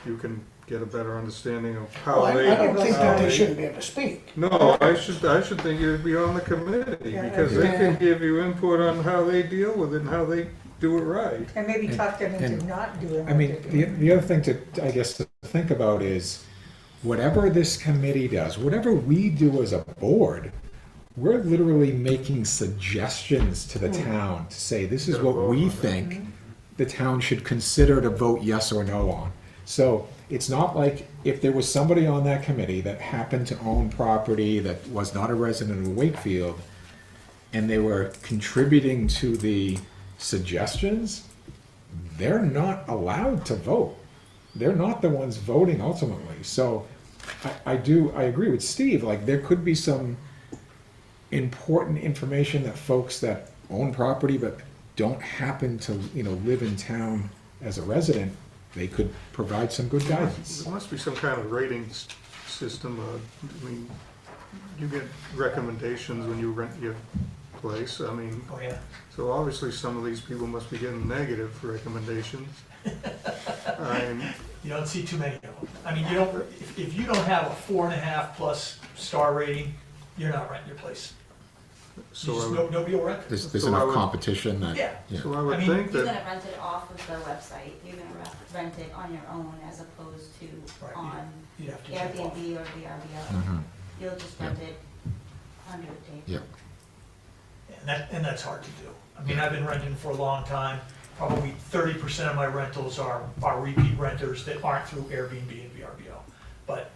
You can get a better understanding of how Well, they. I don't think that how they shouldn't be able to speak. No, I should think you'd be on the committee, Yeah, because they can give you input on how they deal with it and how they do it right. And maybe talk them into and- not doing I what mean, they're doing. the other thing I guess to think about is whatever this committee does, whatever we do as a board, we're literally making suggestions to the town to say, this is what we think the town should consider to vote yes or no on. So it's not like if there was somebody on that committee that happened to own property that was not a resident of Wakefield, and they were contributing to the suggestions, they're not allowed to vote. They're not the ones voting ultimately. So I agree with Steve, like there could be some important information that folks that own property but don't happen to, live in town as a resident, they could provide some good guidance. There must be some kind of ratings system, I mean, you get recommendations when you rent your place, I mean. Oh, yeah. So obviously some of these people must be getting negative recommendations. You don't see too many of them. I mean, if you don't have a 4.5+ star rating, you're not renting your place. So You just, I would- nobody will rent it. There's So I enough would- competition that. Yeah. So I would I mean, think You're that, gonna rent it off of the website, you're gonna rent it on your own as opposed to Right, on you'd have to jump off. Airbnb or VRBO. Mhm. You'll just rent it under the table. Yep. And that's hard to do. I mean, I've been renting for a long time. Probably 30% of my rentals are repeat renters that aren't through Airbnb and VRBO. But,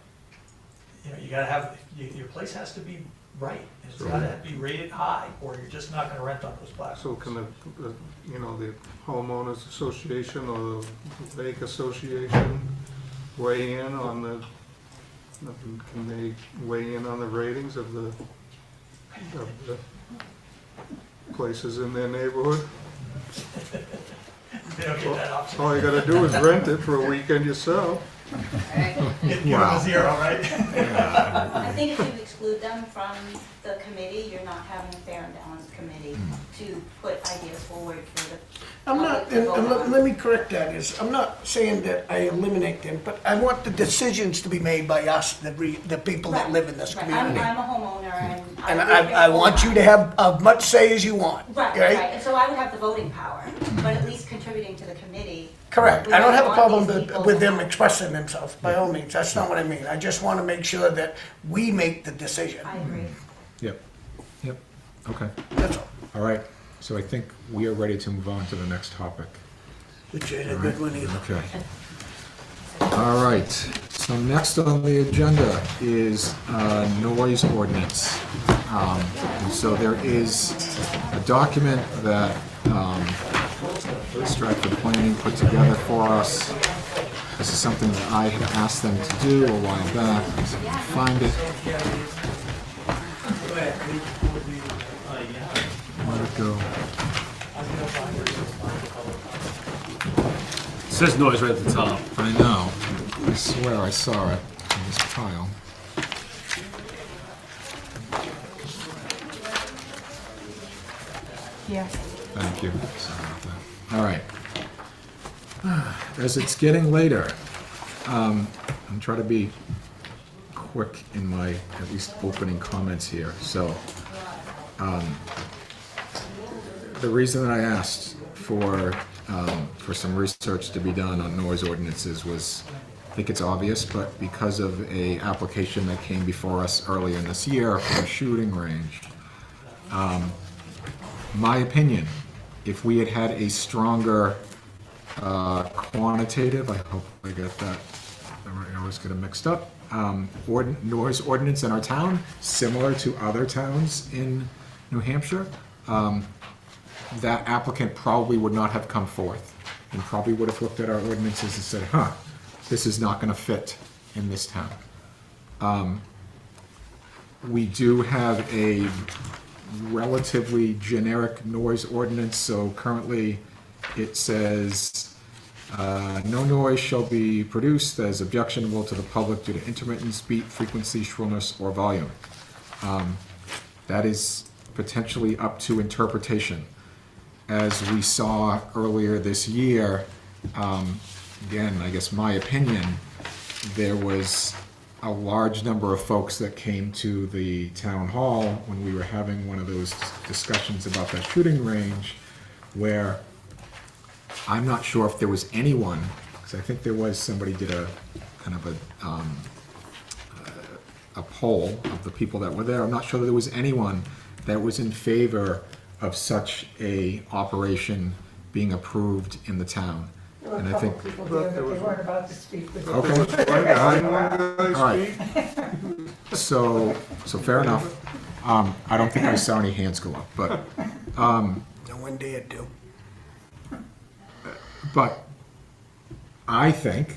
you gotta have, your place has to be right. It's gotta be rated high, or you're just not gonna rent on those so platforms. can the homeowners association or the lake association weigh in on can they weigh in on the ratings of the places in their neighborhood? They don't get that option. All you gotta do is rent it for a weekend yourself. Give them a 0, right? I think if you exclude them from the committee, you're not having a fair and balanced committee to put ideas forward for the I'm not, public to vote and on. let me correct that, I'm not saying that I eliminate them, but I want the decisions to be made by us, the people that live in this Right, community. I'm a homeowner and And live here I full want you time. to have as much say as you want, Right, right? and so I would have the voting power, but at least contributing to the committee. Correct. We I don't have a want problem these people with to them have- expressing themselves, by all means. That's not what I mean. I just want to make sure that we make the decision. I agree. Yep, okay. That's all. All right, so I think we are ready to move on to the next topic. Which ain't a good one either. Okay. All right, so next on the agenda is noise ordinance. And so there is a document that Stratford Planning put together for us. This is something that I had asked them to do a while back. So I can find it. Where'd it go? It says noise right at the top. I know. I swear I saw it in this pile. Yeah. Thank you. Sorry about that. All right. As it's getting later, I'm trying to be quick in my at least opening comments here. So, the reason that I asked for some research to be done on noise ordinances was, I think it's obvious, but because of a application that came before us earlier in this year for a shooting range, My opinion, if we had had a stronger quantitative, I hope I got that, I always get them mixed up, noise ordinance in our town, similar to other towns in New Hampshire, that applicant probably would not have come forth and probably would have looked at our ordinances and said, this is not gonna fit in this town. We do have a relatively generic noise ordinance, so currently it says, no noise shall be produced that is objectionable to the public due to intermittent speed, frequency, shrillness, or volume. That is potentially up to interpretation. As we saw earlier this year, again, I guess my opinion, there was a large number of folks that came to the town hall when we were having one of those discussions about that shooting range, where I'm not sure if there was anyone, because I think there was somebody did a kind of a poll of the people that were there. I'm not sure that there was anyone that was in favor of such a operation being approved in the town. There were And a I couple think, people there, but they weren't about to speak with okay. All right. So fair enough. I don't think I saw any hands go up, but, No one dared to. but I think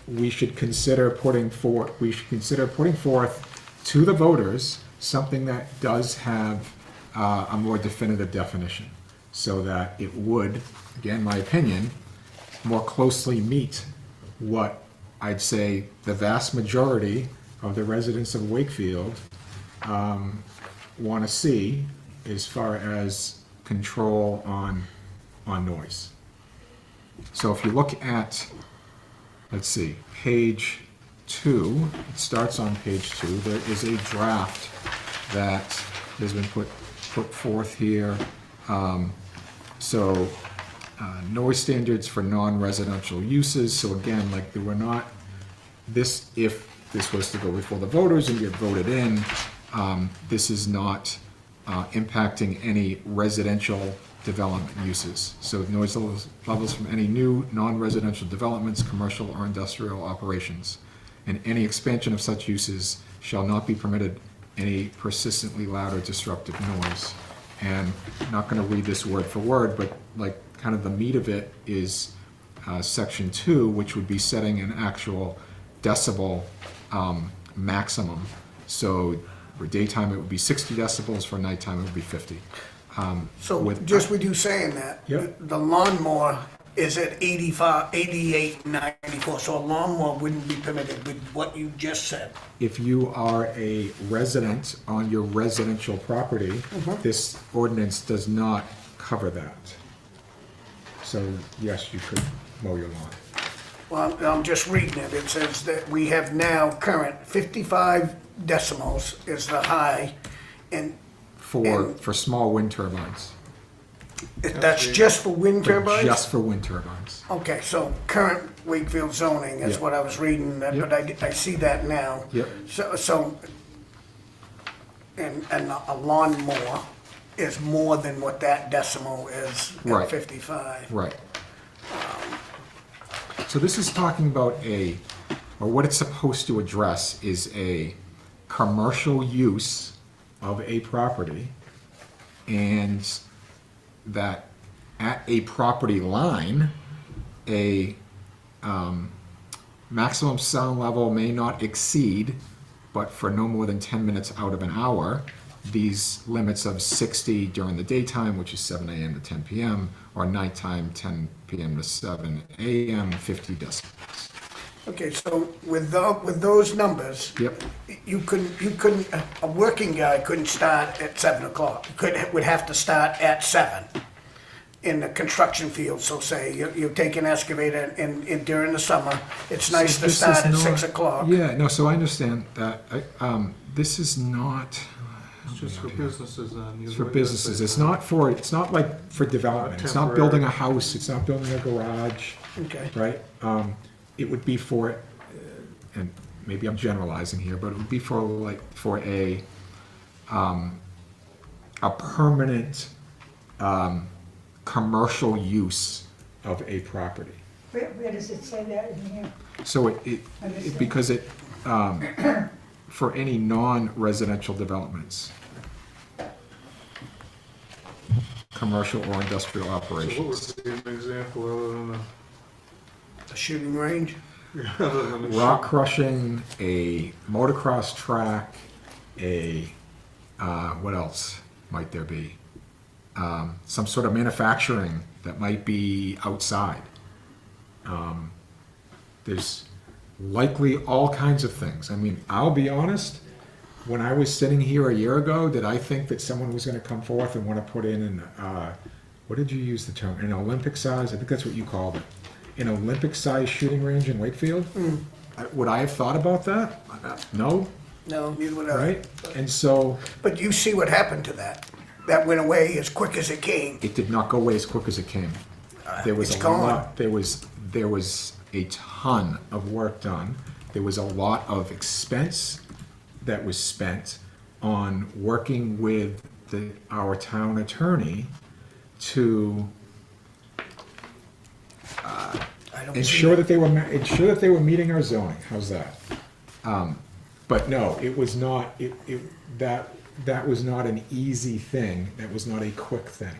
we should consider putting forth to the voters something that does have a more definitive definition, so that it would, again, my opinion, more closely meet what I'd say the vast majority of the residents of Wakefield want to see as far as control on noise. So if you look at, let's see, page 2, it starts on page 2, there is a draft that has been put forth here. Noise standards for non-residential uses. So again, like there were not, if this was to go before the voters and get voted in, this is not impacting any residential development uses. So noise levels from any new non-residential developments, commercial or industrial operations, and any expansion of such uses shall not be permitted any persistently loud or disruptive noise. And I'm not going to read this word for word, but like kind of the meat of it is section 2, which would be setting an actual decibel maximum. So for daytime it would be 60 decibels, for nighttime it would be 50. Just with you saying that, Yep. the lawnmower is at 85, 88, 94, so a lawnmower wouldn't be permitted with what you just said. If you are a resident on your residential property, this ordinance does not cover that. So yes, you could mow your lawn. Well, I'm just reading it. It says that we have now current 55 decimals is the high, and For small wind turbines. that's just for wind turbines? Just for wind turbines. Okay, so current Wakefield zoning is Yep. what I was reading, but I see that now. Yep. And a lawnmower is more than what that decimal is Right. at 55. Right. So this is talking about or what it's supposed to address is a commercial use of a property, and that at a property line, a maximum sound level may not exceed, but for no more than 10 minutes out of an hour, these limits of 60 during the daytime, which is 7 a.m. to 10 p.m., or nighttime 10 p.m. to 7 a.m., 50 decibels. Okay, so with those numbers, Yep. you couldn't, a working guy couldn't start at 7 o'clock. Would have to start at 7 in the construction field. So say you take an excavator and during the summer, it's nice So to this start is at not- 6 o'clock. Yeah, no, so I understand that. This is not. It's just for businesses then. It's for businesses. It's not like for development. It's not building a house. It's not building a garage. Okay. Right? It would be for, and maybe I'm generalizing here, but it would be for a permanent commercial use of a property. Where does it say that in here? So Understand. because it, for any non-residential developments, commercial or industrial So what operations. would be an example other than A shooting range? other than a Rock crushing, a motocross track, what else might there be? Some sort of manufacturing that might be outside. There's likely all kinds of things. I mean, I'll be honest, when I was sitting here a year ago, did I think that someone was gonna come forth and wanna put in what did you use the term, an Olympic size, I think that's what you called it, an Olympic size shooting range in Wakefield? Would I have thought about that? No, No, neither would I. right? And so, But you see what happened to that. That went away as quick as it came. it did not go away as quick as it came. There was It's a gone. lot, there was a ton of work done. There was a lot of expense that was spent on working with our town attorney to I don't see ensure that they were meeting our zoning. How's that? But no, it was not. That was not an easy thing. That was not a quick thing.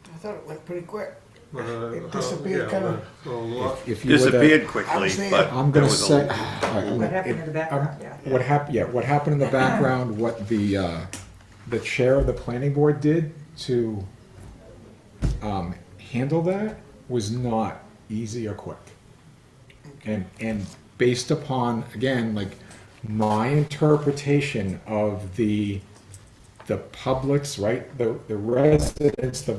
I thought it went pretty quick. It It disappeared kind of. If you were Disappeared the- quickly, there. but I'm there gonna was say. a, What happened in the background, yeah. What happened in the background? What the chair of the planning board did to handle that was not easy or quick. And based upon, again, like my interpretation of the public's, right, the residents, the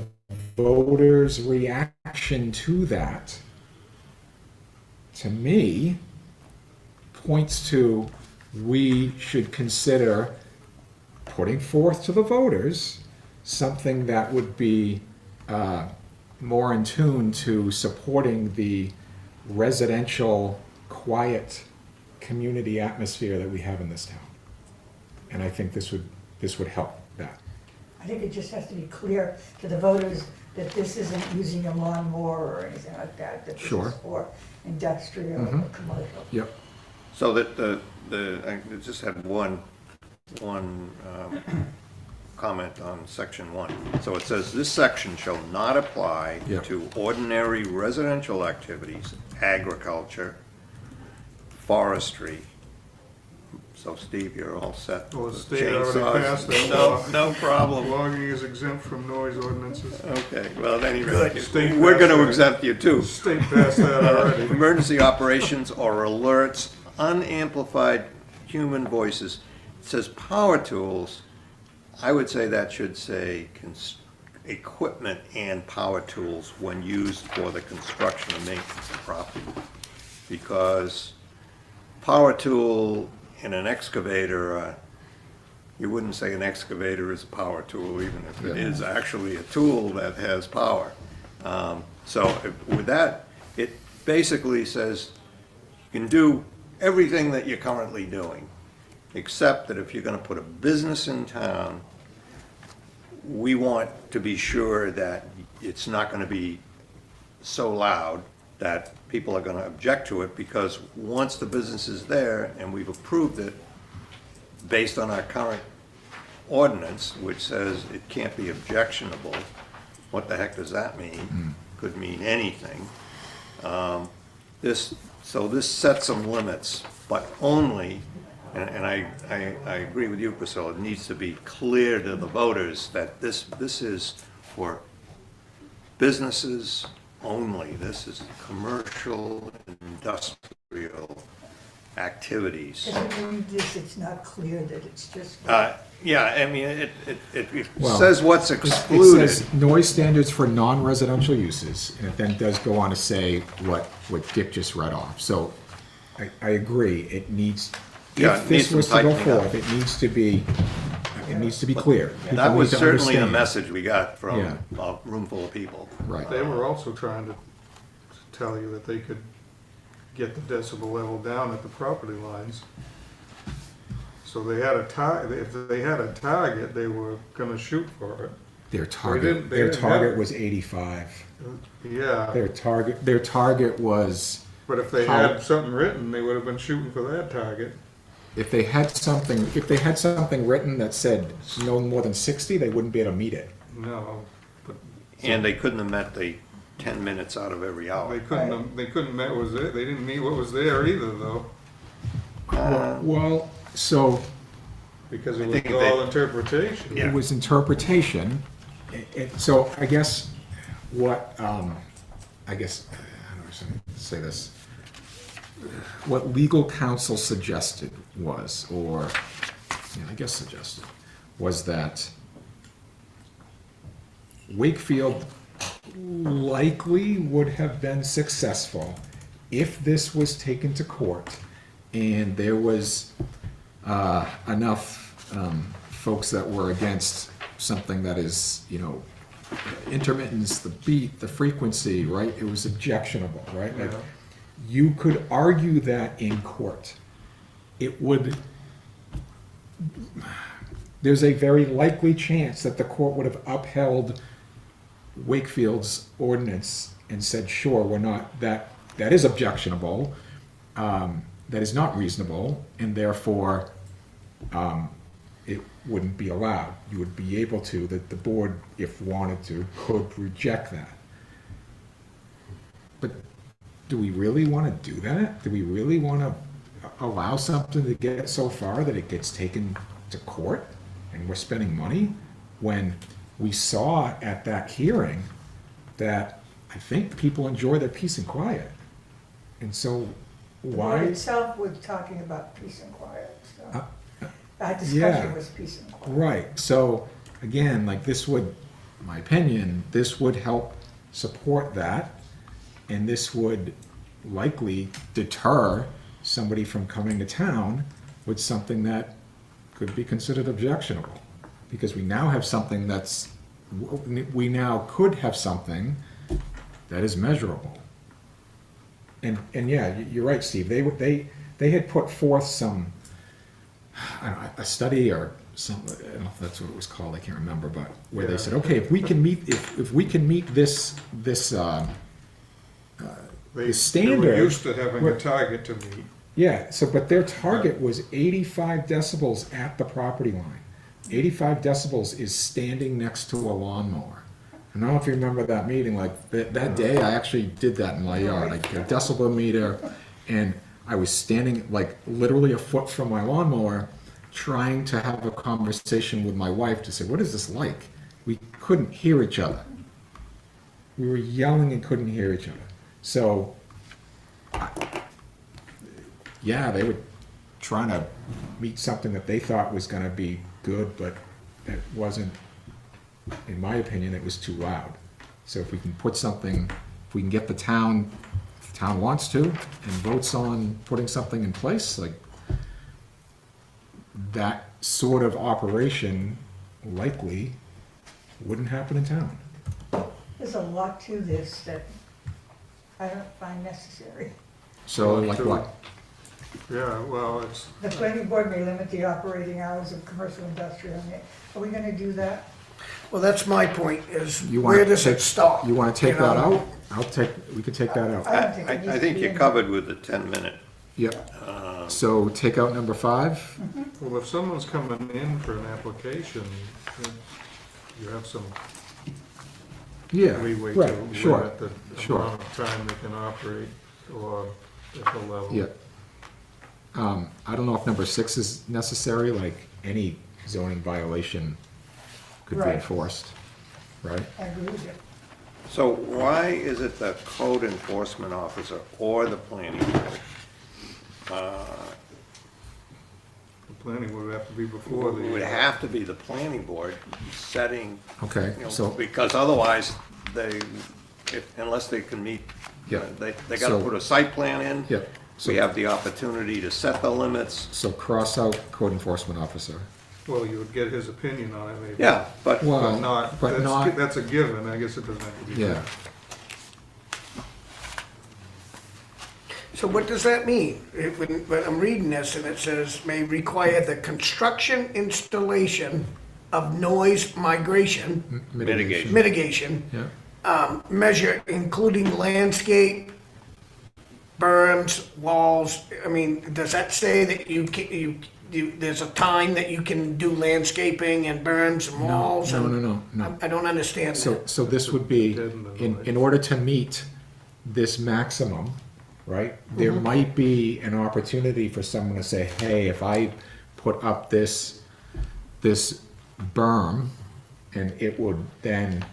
voters' reaction to that, to me, points to we should consider putting forth to the voters something that would be more in tune to supporting the residential, quiet community atmosphere that we have in this town. And I think this would help that. I think it just has to be clear to the voters that this isn't using a lawnmower or anything like that. That this Sure. is for industrial or Mhm. commercial. Yep. so that I just had one comment on section 1. So it says, this section shall not apply Yep. to ordinary residential activities, agriculture, forestry. So Steve, you're all set. Well, the with state already chainsaws? passed that law. No problem. Logging is exempt from noise ordinances. Okay, well, anyway, Good. State we're passed gonna that. exempt you too. State passed that already. Emergency operations or alerts, unamplified human voices. It says power tools. I would say that should say equipment and power tools when used for the construction and maintenance of property. Because power tool in an excavator, you wouldn't say an excavator is a power tool, even if it is actually a tool that has power. With that, it basically says you can do everything that you're currently doing, except that if you're gonna put a business in town, we want to be sure that it's not gonna be so loud that people are gonna object to it, because once the business is there and we've approved it, based on our current ordinance, which says it can't be objectionable, what the heck does that mean? Could mean anything. This sets some limits, but only, and I agree with you, Priscilla, it needs to be clear to the voters that this is for businesses only. This is commercial, industrial activities. If you read this, it's not clear that it's just. Yeah, I mean, it Well, says what's It excluded. says noise standards for non-residential uses, and it then does go on to say what Dick just read off. So I agree, it needs, Yeah, if it this needs some was to go tightening up. forth, it needs to be clear. People That was need to certainly the understand. message we got from Yeah. a room full of people. Right. They were also trying to tell you that they could get the decibel level down at the property lines. So they had a if they had a target, they were gonna shoot for it. Their didn't- they their didn't target have- was 85. Yeah, Their target was, but if they How- had something written, they would have been shooting for that target. if they had something written that said no more than 60, they wouldn't be able to meet it. No, but And they couldn't have met the 10 minutes out of every hour. they couldn't met was it, they didn't meet what was there either, though, Well, so because it I was think all they- interpretation. Yeah. it was interpretation. So I guess what, I guess, how do I say this? What legal counsel suggested was, or, yeah, I guess suggested, was that Wakefield likely would have been successful if this was taken to court and there was enough folks that were against something that is, intermittence, the beat, the frequency, right? It was objectionable, right? Like, you could argue that in court. It would, there's a very likely chance that the court would have upheld Wakefield's ordinance and said, sure, we're not, that is objectionable, that is not reasonable, and therefore, it wouldn't be allowed. You would be able to, that the board, if wanted to, could reject that. But do we really want to do that? Do we really want to allow something to get so far that it gets taken to court and we're spending money when we saw at that hearing that I think people enjoy their peace and quiet? And so The board why? itself was talking about peace and quiet, so. That yeah. discussion was peace and quiet. Right, so again, like this would, in my opinion, this would help support that, and this would likely deter somebody from coming to town with something that could be considered objectionable. Because we now have something we now could have something that is measurable. And yeah, you're right, Steve, they had put forth some, I don't know, a study or something, I don't know if that's what it was called, I can't remember, but where they said, okay, if we can meet this standard. They were used to having a target to meet. Yeah, so, but their target was 85 decibels at the property line. 85 decibels is standing next to a lawnmower. I don't know if you remember that meeting, like, that day, I actually did that in my yard, I got a decibel meter, and I was standing, like, literally a foot from my lawnmower, trying to have a conversation with my wife to say, what is this like? We couldn't hear each other. We were yelling and couldn't hear each other. So, yeah, they were trying to meet something that they thought was gonna be good, but it wasn't, in my opinion, it was too loud. So if we can put something, if we can get the town, if the town wants to, and votes on putting something in place, like, that sort of operation likely wouldn't happen in town. There's a lot to this that I don't find necessary. So, like what? Yeah, well, it's, The planning board may limit the operating hours of commercial industrial. Are we gonna do that? Well, that's my point, is You wanna where does take- it stop? You wanna take know? that out? We could take that out. I don't think it needs I to think be you're in covered with the 10-minute. Yep. So take out number 5. well, if someone's coming in for an application, then you have some Yeah, leeway right, to sure, limit the sure. amount of time they can operate or at the level. Yeah. I don't know if number 6 is necessary, like any zoning violation could be Right. enforced, right? I agree with you. So why is it the code enforcement officer or the planning board? The planning would have to be before the. It would have to be the planning board setting. Okay, so- Because otherwise, unless they can meet, Yeah. they gotta So- put a site plan in. Yeah. So- We have the opportunity to set the limits. So cross out code enforcement officer. Well, you would get his opinion on it maybe. Yeah, but. Well, But not, but not- that's a given, I guess it doesn't have to be. Yeah. So what does that mean? When I'm reading this and it says may require the construction, installation of noise migration, mitigation, measure including landscape, berms, walls. I mean, does that say that there's a time that you can do landscaping and berms and walls? No. I don't understand that. So this would be, in order to meet this maximum, right? There might be an opportunity for someone to say, hey, if I put up this berm, and it would then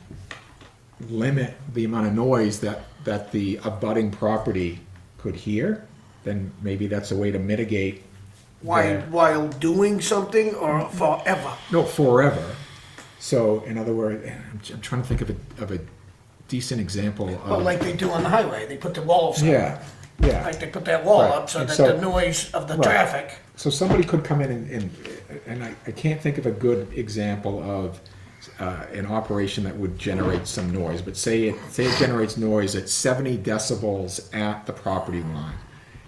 limit the amount of noise that the abutting property could hear, then maybe that's a way to mitigate. While doing something or forever? No, forever. So, in other words, I'm trying to think of a decent example of. Well, like they do on the highway, they put the walls up. Yeah. Like they put that wall Right. up so And that so- the noise of the Right. traffic. So somebody could come in and I can't think of a good example of an operation that would generate some noise, but say it generates noise at 70 decibels at the property line.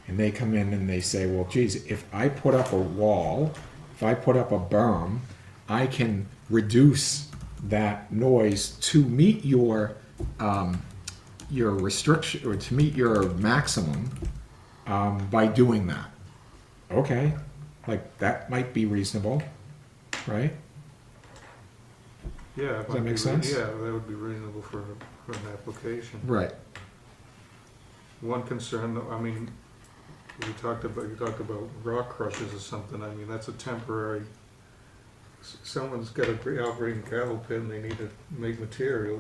And they come in and they say, well, geez, if I put up a wall, if I put up a berm, I can reduce that noise to meet your restriction, or to meet your maximum by doing that. Okay, like that might be reasonable, right? Yeah. Does that make sense? Yeah, that would be reasonable for an application. Right. One concern, though, I mean, you talked about rock crushers or something. I mean, that's a temporary. Someone's got a operating gravel pit and they need to make material.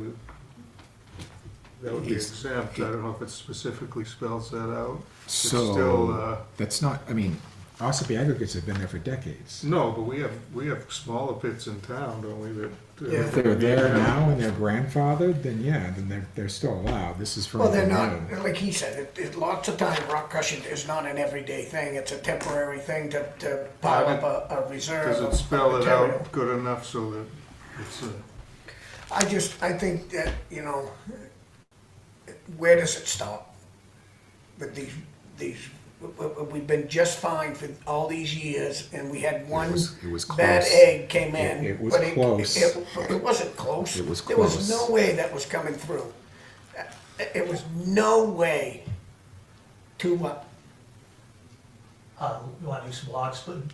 That would be exempt. I don't know if it specifically spells that out. It's So still, that's not. I mean, Ossipee aggregates have been there for decades. no, but we have smaller pits in town, don't we? If they're there now and they're grandfathered, then yeah, then they're still allowed. This is from. Well, they're not, like he said, lots of time rock crushing is not an everyday thing. It's a temporary thing to pile up a reserve. Does it of spell it material. out good enough so that it's I think that, where does it stop? With these, we've been just fine for all these years, and we had one It was bad close. egg came in. It was but close. It wasn't close. It was There was close. no way that was coming through. It was no way to, You want to do some log splitting?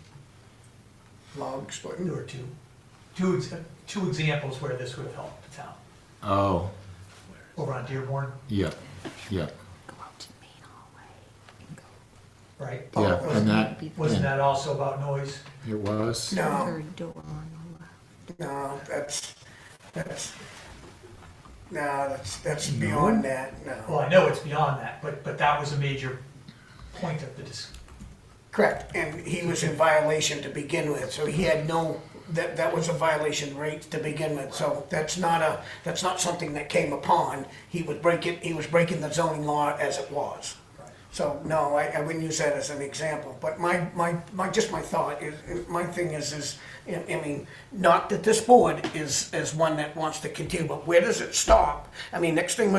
log splitting? Or two examples where this would have helped the town. Oh, Over on Dearborn, yeah. right? Yeah, and that. Wasn't that also about noise? It was. No. No, that's beyond that, no. Well, I know it's beyond that, but that was a major point of the Correct, and he was in violation to begin with, so he had that was a violation rate to begin with, so that's not something that came upon. He was breaking the zoning law as it was. So, no, I wouldn't use that as an example, but my thought is, my thing is, I mean, not that this board is one that wants to continue, but where does it stop? I mean, next thing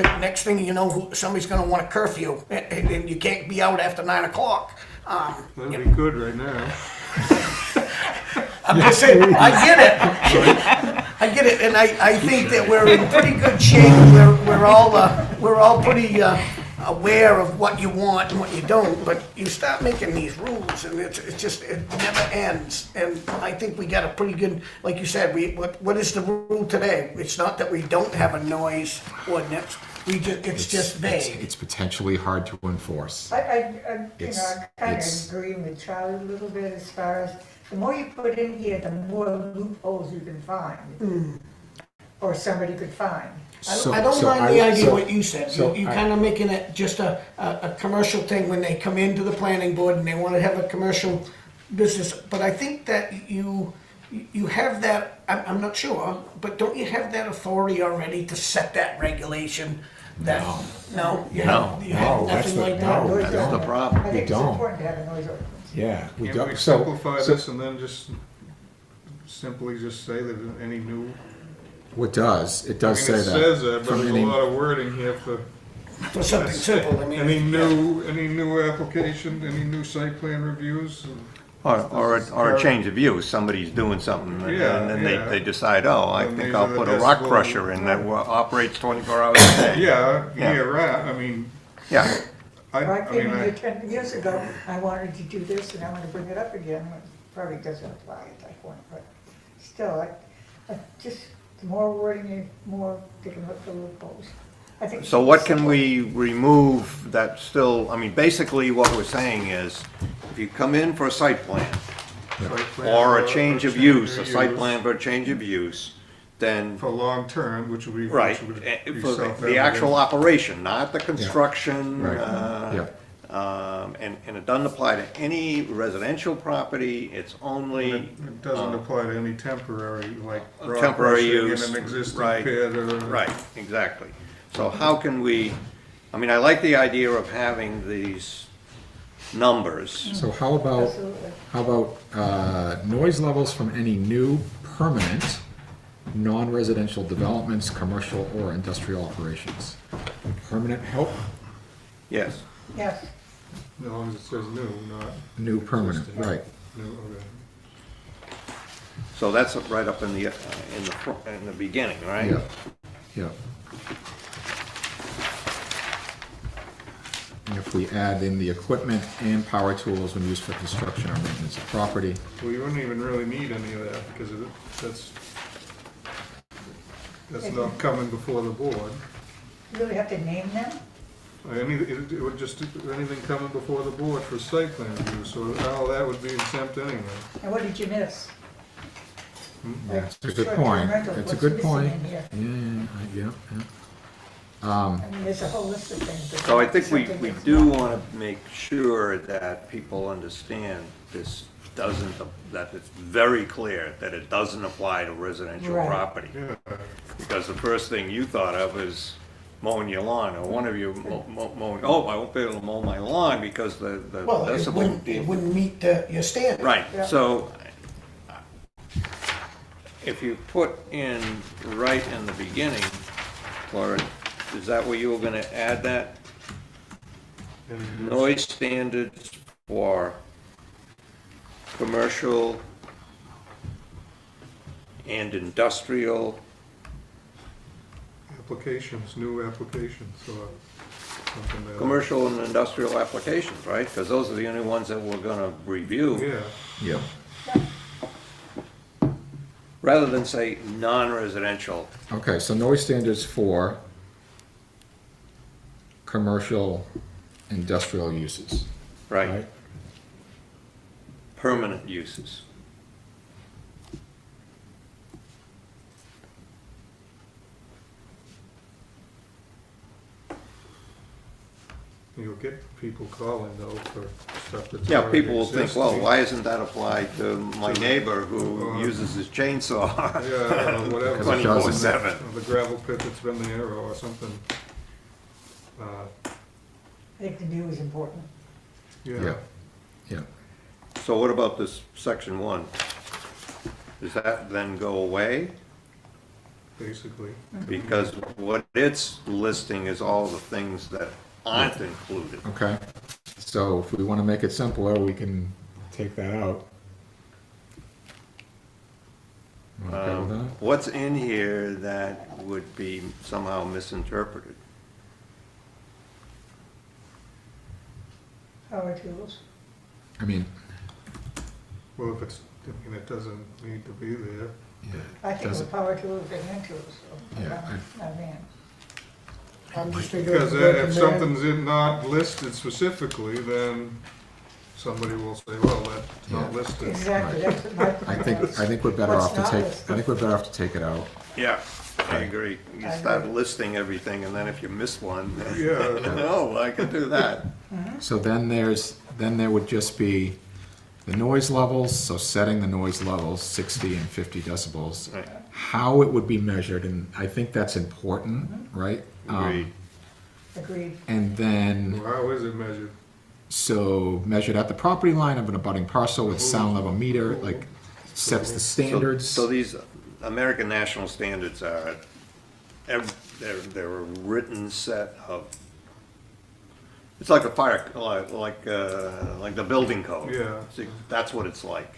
you know, somebody's gonna want a curfew, and you can't be out after 9 o'clock. that'd be good right now. I'm just saying, I get it, and I think that we're in pretty good shape. We're all pretty aware of what you want and what you don't. But you start making these rules, and it never ends. And I think we got a pretty good, like you said. What is the rule today? It's not that we don't have a noise ordinance. It's just vague. It's potentially hard to enforce. I kind It's- of agree with Charlie a little bit as far as, the more you put in here, the more loopholes you can find, or somebody could find. I don't mind the idea what you said. so You're I- kind of making it just a commercial thing when they come into the planning board and they want to have a commercial business. But I think that you have that, I'm not sure, but don't you have that authority already to set that regulation? No, you have that's nothing the- like that? no, we That's the don't. problem. I We think it's don't. important to have a noise ordinance. Yeah, we Can't don't. we So, simplify this and then just simply just say that any new? what does, it does say I that. mean, it says that, but from there's a any- lot of wording here for. For something simple, I mean. Any new application, any new site plan reviews? Or a change of use, somebody's doing something, and Yeah, then yeah. they decide, oh, I And think these I'll are the put a rock decibel- crusher in that operates 24 hours a day. Yeah, Yeah. year round, I mean, Yeah, I I came mean, in here 10 years ago, I wanted to do this, and I want to bring it up again, it probably doesn't apply at that point, but still, I just, the more wording, the more they can look for loopholes. I think. so what can we remove that still, I mean, basically what we're saying is, if you come in for a site plan, site plan or for a change of use, a site plan for a change of use, then, For long-term, which would be. right, which would be for the self-evident. actual operation, not the construction. Right. And it doesn't apply to any residential property, it's only. It doesn't apply to any temporary, like rock Temporary crushing use. in an existing Right. pit or. Right, exactly. So how can we, I mean, I like the idea of having these numbers. So how about, noise levels from any new permanent, non-residential developments, commercial or industrial operations? Permanent help, Yes. Yes, As long as it says new, not. new permanent, existing. right. New, okay. So that's right up in the beginning, right? Yeah, yeah. And if we add in the equipment and power tools when used for construction or maintenance of property, Well, you wouldn't even really need any of that, because that's not coming before the board. you really have to name them? It would just, anything coming before the board for site plan review, so all that would be exempt anyway. And what did you miss? that's a good Short-term point. rental, It's a what's good missing point. in here? Yeah. I mean, there's a whole list of things. but So I think we something that's do not- want to make sure that people understand this doesn't, that it's very clear that it doesn't apply to residential Right. property. Because the first thing you thought of is mowing your lawn, or one of you mowing, oh, I won't be able to mow my lawn because the Well, it decibel. wouldn't meet your standard. Right, Yeah. so if you put in right in the beginning, Laura, is that where you were gonna add that? Noise standards for commercial and industrial, Applications, new applications, or something like that. commercial and industrial applications, right? Because those are the only ones that we're gonna review. Yeah, Yeah. Rather than say non-residential. Okay, so noise standards for commercial, industrial uses. Right. Permanent uses. you'll get people calling though for stuff that's Yeah, already people will think, well, existing. why isn't that applied to my neighbor who uses his chainsaw? Yeah, or whatever. 24/7. Or the gravel pit that's been there or something. I think the new is important. Yeah, yeah. So what about this section 1? Does that then go away? Basically. Because what it's listing is all the things that aren't included. Okay, so if we want to make it simpler, we can take that out. You okay with that? What's in here that would be somehow misinterpreted? Power tools. I mean, Well, if it's, I mean, it doesn't need to be there. yeah. I think does with it- power tools, they're hand tools, so, Yeah, not hand. I'm just thinking. Because of if recommend- something's not listed specifically, then somebody will say, well, that's not Yeah. listed. Exactly, that's what my point I think we're better What's off to not take, listed? I think we're better off to take it out. Yeah, I agree. You I start agree. listing everything, and then if you miss one, then, Yeah. oh, I can do that. So then there would just be the noise levels, so setting the noise levels, 60 and 50 decibels. Right. How it would be measured, and I think that's important, right? Agreed. Agreed. And then, Well, how is it measured? so measured at the property line of an abutting parcel with sound level meter, like sets the standards. So these American National Standards are, they're a written set of It's like a fire, like the building code. Yeah. That's what it's like.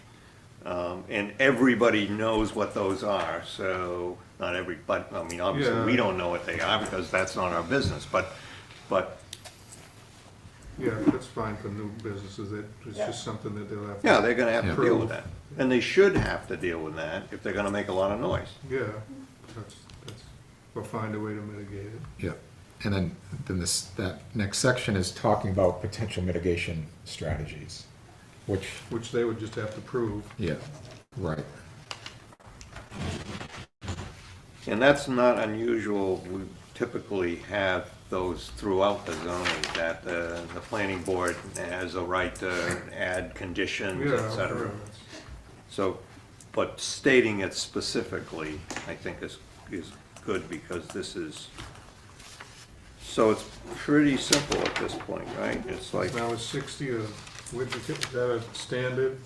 And everybody knows what those are, so not everybody, I mean, obviously, Yeah. we don't know what they are because that's not our business, but Yeah, that's fine for new businesses, it's just something that they'll have to. yeah, they're gonna have to deal with prove. that. And they should have to deal with that if they're gonna make a lot of noise. Yeah, that's, we'll find a way to mitigate it. Yeah, and then that next section is talking about potential mitigation strategies, Which they would just have to prove. yeah, right. And that's not unusual, we typically have those throughout the zoning, that the planning board has a right to add conditions, Yeah, et cetera. yeah. So, but stating it specifically, I think is good, because this is, so it's pretty simple at this point, right? It's like, Now it's 60, is that a standard?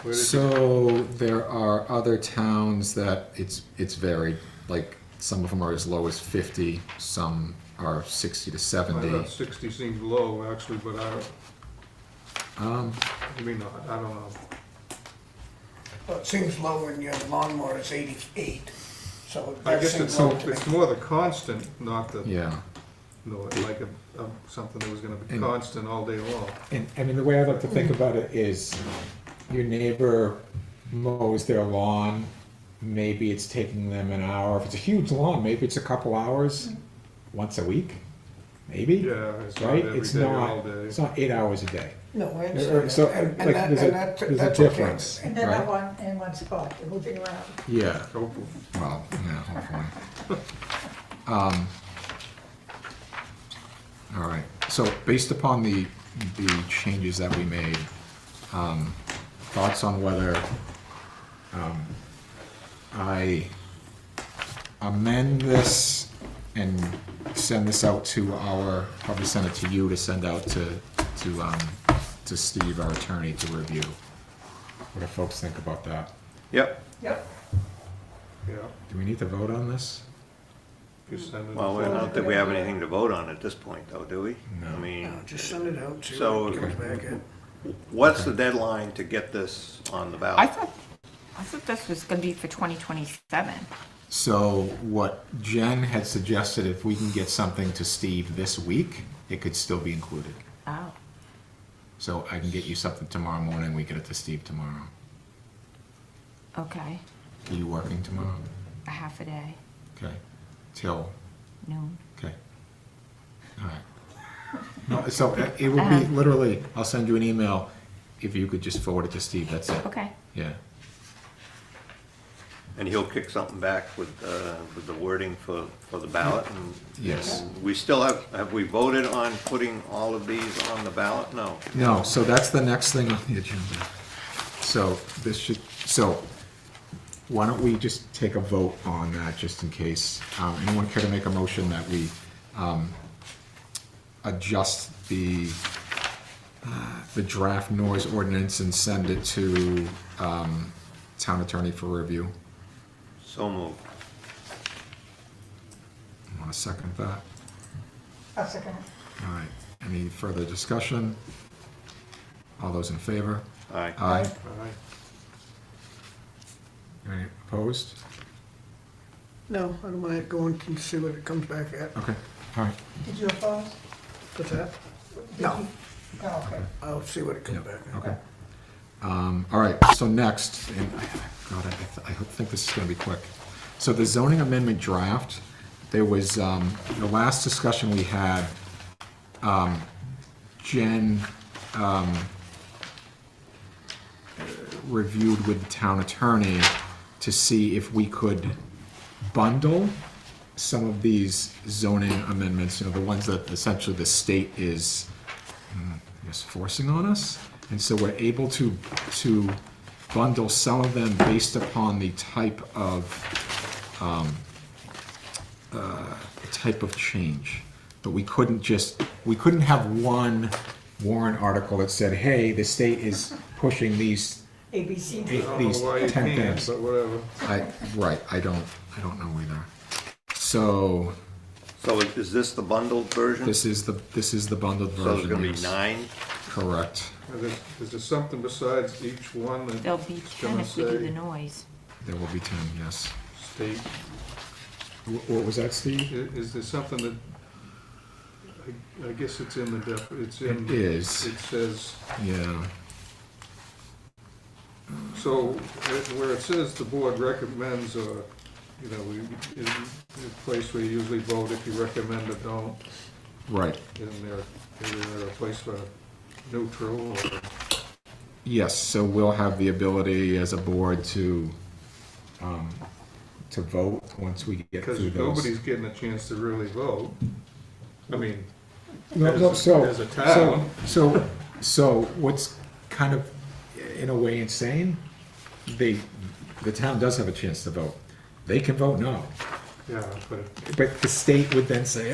Where did you- So there are other towns that it's varied, like some of them are as low as 50, some are 60 to I 70. thought 60 seemed low, actually, but maybe not, I don't know. Well, it seems low when your lawnmower is 88, so I that guess seems it's, low to me. it's more the constant, not the, Yeah. no, like something that was gonna be And- constant all day long. And I mean, the way I like to think about it is your neighbor mows their lawn, maybe it's taking them an hour. If it's a huge lawn, maybe it's a couple hours once a week, maybe. Yeah, it's not Right? every It's day, not, all day. it's not 8 hours a day. No, I Or- understand. so, And like, that- there's and a, that- there's a that's okay. difference, And they're right? not in one spot, they're moving around. Yeah. Well, yeah, hopefully. All right, so based upon the changes that we made, thoughts on whether I amend this and send this out to probably send it to you to send out to Steve, our attorney, to review. What do folks think about that? yep, Yep. Yeah. Do we need to vote on this? Just send it. well, I don't think we have anything to vote on at this point, though, do we? No. I mean, No, just send it out, see So- what it comes back at. what's the deadline to get this on the I ballot? thought this was gonna be for 2027. So what Jen had suggested, if we can get something to Steve this week, it could still be included. Oh. So I can get you something tomorrow morning, we get it to Steve tomorrow. Okay, Are you working tomorrow? a half a day, Okay. Till, noon. okay. All right. No, so it will be literally, I'll send you an email, if you could just forward it to Steve, that's it. Okay. Yeah. And he'll kick something back with the wording for the ballot, and Yes. we still have we voted on putting all of these on the ballot? No. No, so that's the next thing on the agenda. So why don't we just take a vote on that, just in case? Anyone care to make a motion that we adjust the draft noise ordinance and send it to town attorney for review? So moved. Want to second that? I'll second it. All right. Any further discussion? All those in favor? Aye. Aye. All right. Any opposed? No, I don't mind going and see what it comes back at. Okay, all right. Did you oppose? What's that? Did No. you- Oh, okay. I'll see what it comes back at. Okay. All right, so next, and God, I think this is gonna be quick. So the zoning amendment draft, there was, the last discussion we had, Jen, reviewed with the town attorney to see if we could bundle some of these zoning amendments, the ones that essentially the state is, I guess, forcing on us. And so we're able to bundle some of them based upon the type of change. But we couldn't have one warrant article that said, hey, the state is pushing these ABC. I don't these know why you 10 can't, things. but whatever. Right, I don't know either. So So is this the bundled version? This is the bundled version. So there's gonna be yes. 9? Correct. Is there something besides each one that There'll be it's 10 gonna if we do the say noise. There will be 10, yes. state? What was that, Steve? Is there something that, I guess it's in the it's in. It is. It says, Yeah. so where it says the board recommends, or, you know, in a place where you usually vote if you recommend or don't. Right. And they're a place for neutral or. Yes, so we'll have the ability as a board to vote once we get Because through those. nobody's getting a chance to really vote. I mean, So as a town. So what's kind of, in a way, insane, the town does have a chance to vote. They can vote no. Yeah, But the state would then say,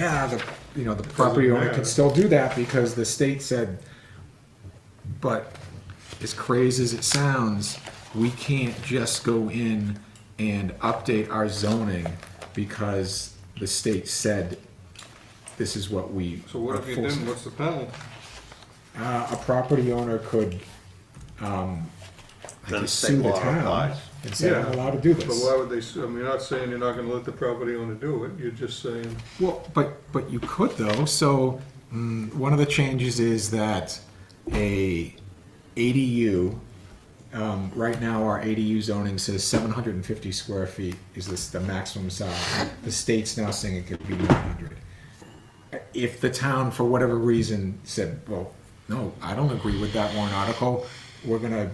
the property owner can still do that because the state said, but as crazy as it sounds, we can't just go in and update our zoning because the state said this is what we So what are if you forcing. didn't, what's the penalty? A property owner could I Then guess, state sue the law town applies. and say, I'm allowed to do this. But why would they, I mean, you're not saying you're not gonna let the property owner do it, you're just saying, Well, but you could though. So one of the changes is that a ADU, right now our ADU zoning says 750 square feet is the maximum size. The state's now saying it could be 900. If the town, for whatever reason, said, well, no, I don't agree with that warrant article, and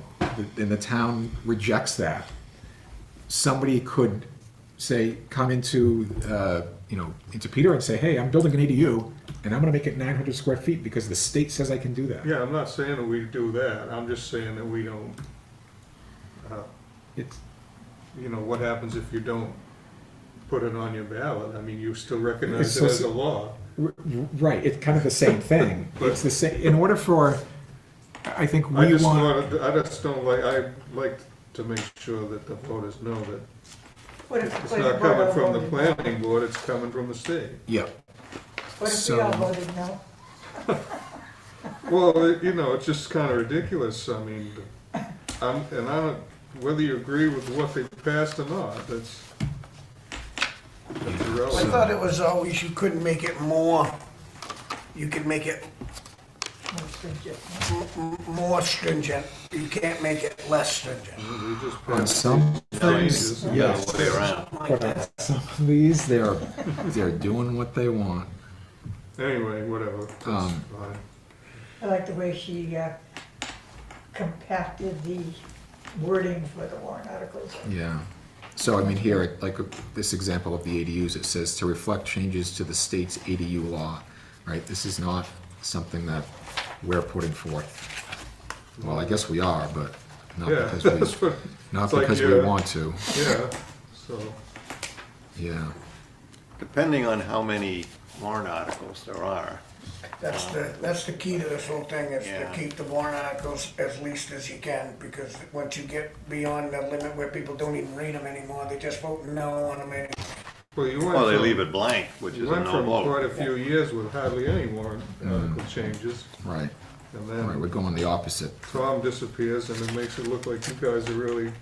the town rejects that, somebody could say, come into Peter and say, hey, I'm building an ADU and I'm gonna make it 900 square feet because the state says I can do that. yeah, I'm not saying that we do that, I'm just saying that we don't, It's, what happens if you don't put it on your ballot? I mean, you still recognize It's it so- as a law. right, it's kind of the same thing. But- It's the same, in order for, I think I we just want. I just don't like, I like to make sure that the voters know that What if it's the not planning coming board from the voted? planning board, it's coming from the state. Yeah. What if So- we all voted no? Well, it's just kind of ridiculous, I mean, whether you agree with what they passed or not, that's I irrelevant. thought it was always, you couldn't make it more, you could make it More stringent. more stringent. You can't make it less stringent. We just On passed some changes. things, yes. Way around. But on some of these, they're doing what they want. Anyway, whatever, that's Um, fine. I like the way she compacted the wording for the warrant articles. Yeah. So I mean, here, like this example of the ADUs, it says to reflect changes to the state's ADU law, right? This is not something that we're putting forth. Well, I guess we are, but not Yeah, because that's we, what- not it's like, because we want to. Yeah, so, Yeah. Depending on how many warrant articles there are. That's the key to this whole thing, is to Yeah. keep the warrant articles as least as you can, because once you get beyond the limit where people don't even read them anymore, they just vote no on them anyway. well, They leave it blank, which is a went no from vote. quite a few years with hardly any warrant article changes, Right. and Right, we're then going the opposite. Tom disappears, and it makes it look like you guys are really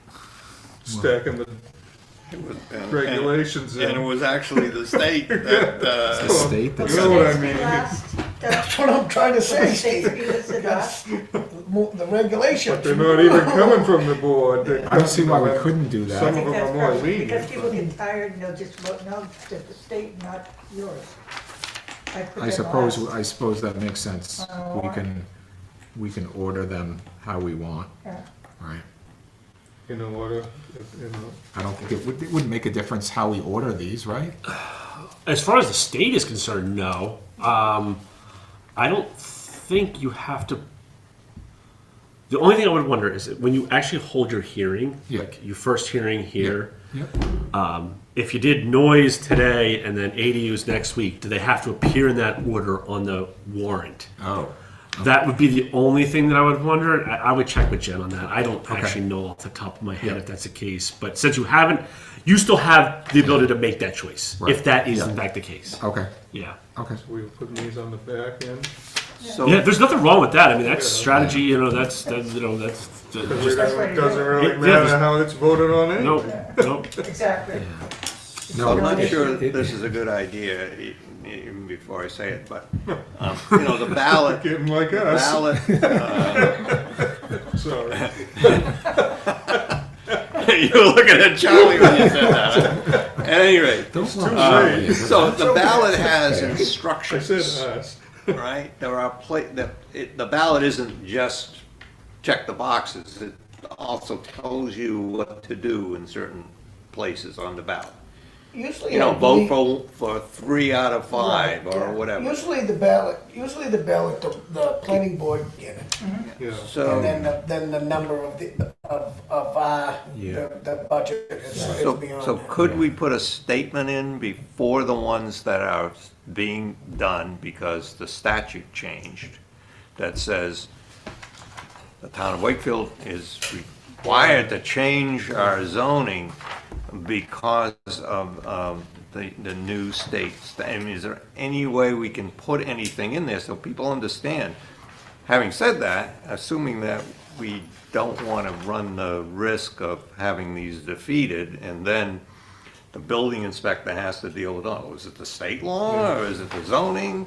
stacking the regulations in. And it was actually the state that, It's the state You that's. know what I mean? That's what I'm trying to say, States Steve. give us a That's the regulations. But they're not even coming from the board. They're I don't see why we coming- couldn't do that. Some I of think them that's are more perfect, lenient. because people get tired and they'll just vote no to the state, not yours. I suppose that makes sense. We can order them how we want, Yeah. right? In order, I don't think it wouldn't make a difference how we order these, right? As far as the state is concerned, no. I don't think you have to. The only thing I would wonder is that when you actually hold your hearing, Yeah. like your first hearing here, Yep. if you did noise today and then ADUs next week, do they have to appear in that order on the warrant? Oh. That would be the only thing that I would wonder. I would check with Jen on that. I don't actually know off the top of my head if that's the case. But since you haven't, you still have the ability to make that choice Right. if that is in fact the case. Okay. Yeah. Okay. So we were putting these on the back end. So Yeah, there's nothing wrong with that. I mean, that's strategy. You know, that's Because it just, doesn't really matter how it's voted on anyway. Nope. Exactly. So I'm not sure that this is a good idea, even before I say it, but, you know, the ballot. Getting like us. Sorry. You were looking at Charlie when you said that. At any rate, so the ballot has instructions. I said us. Right? There are the ballot isn't just check the boxes. It also tells you what to do in certain places on the ballot. Usually, You know, I believe- vote for 3 out of 5 Right, or yeah. whatever. Usually the ballot, the planning board get it. Yeah. So- And then the number of the budget is beyond So that. could we put a statement in before the ones that are being done because the statute changed that says the town of Wakefield is required to change our zoning because of the new states? I mean, is there any way we can put anything in there so people understand? Having said that, assuming that we don't want to run the risk of having these defeated and then the building inspector has to deal with, oh, is it the state law or is it the zoning?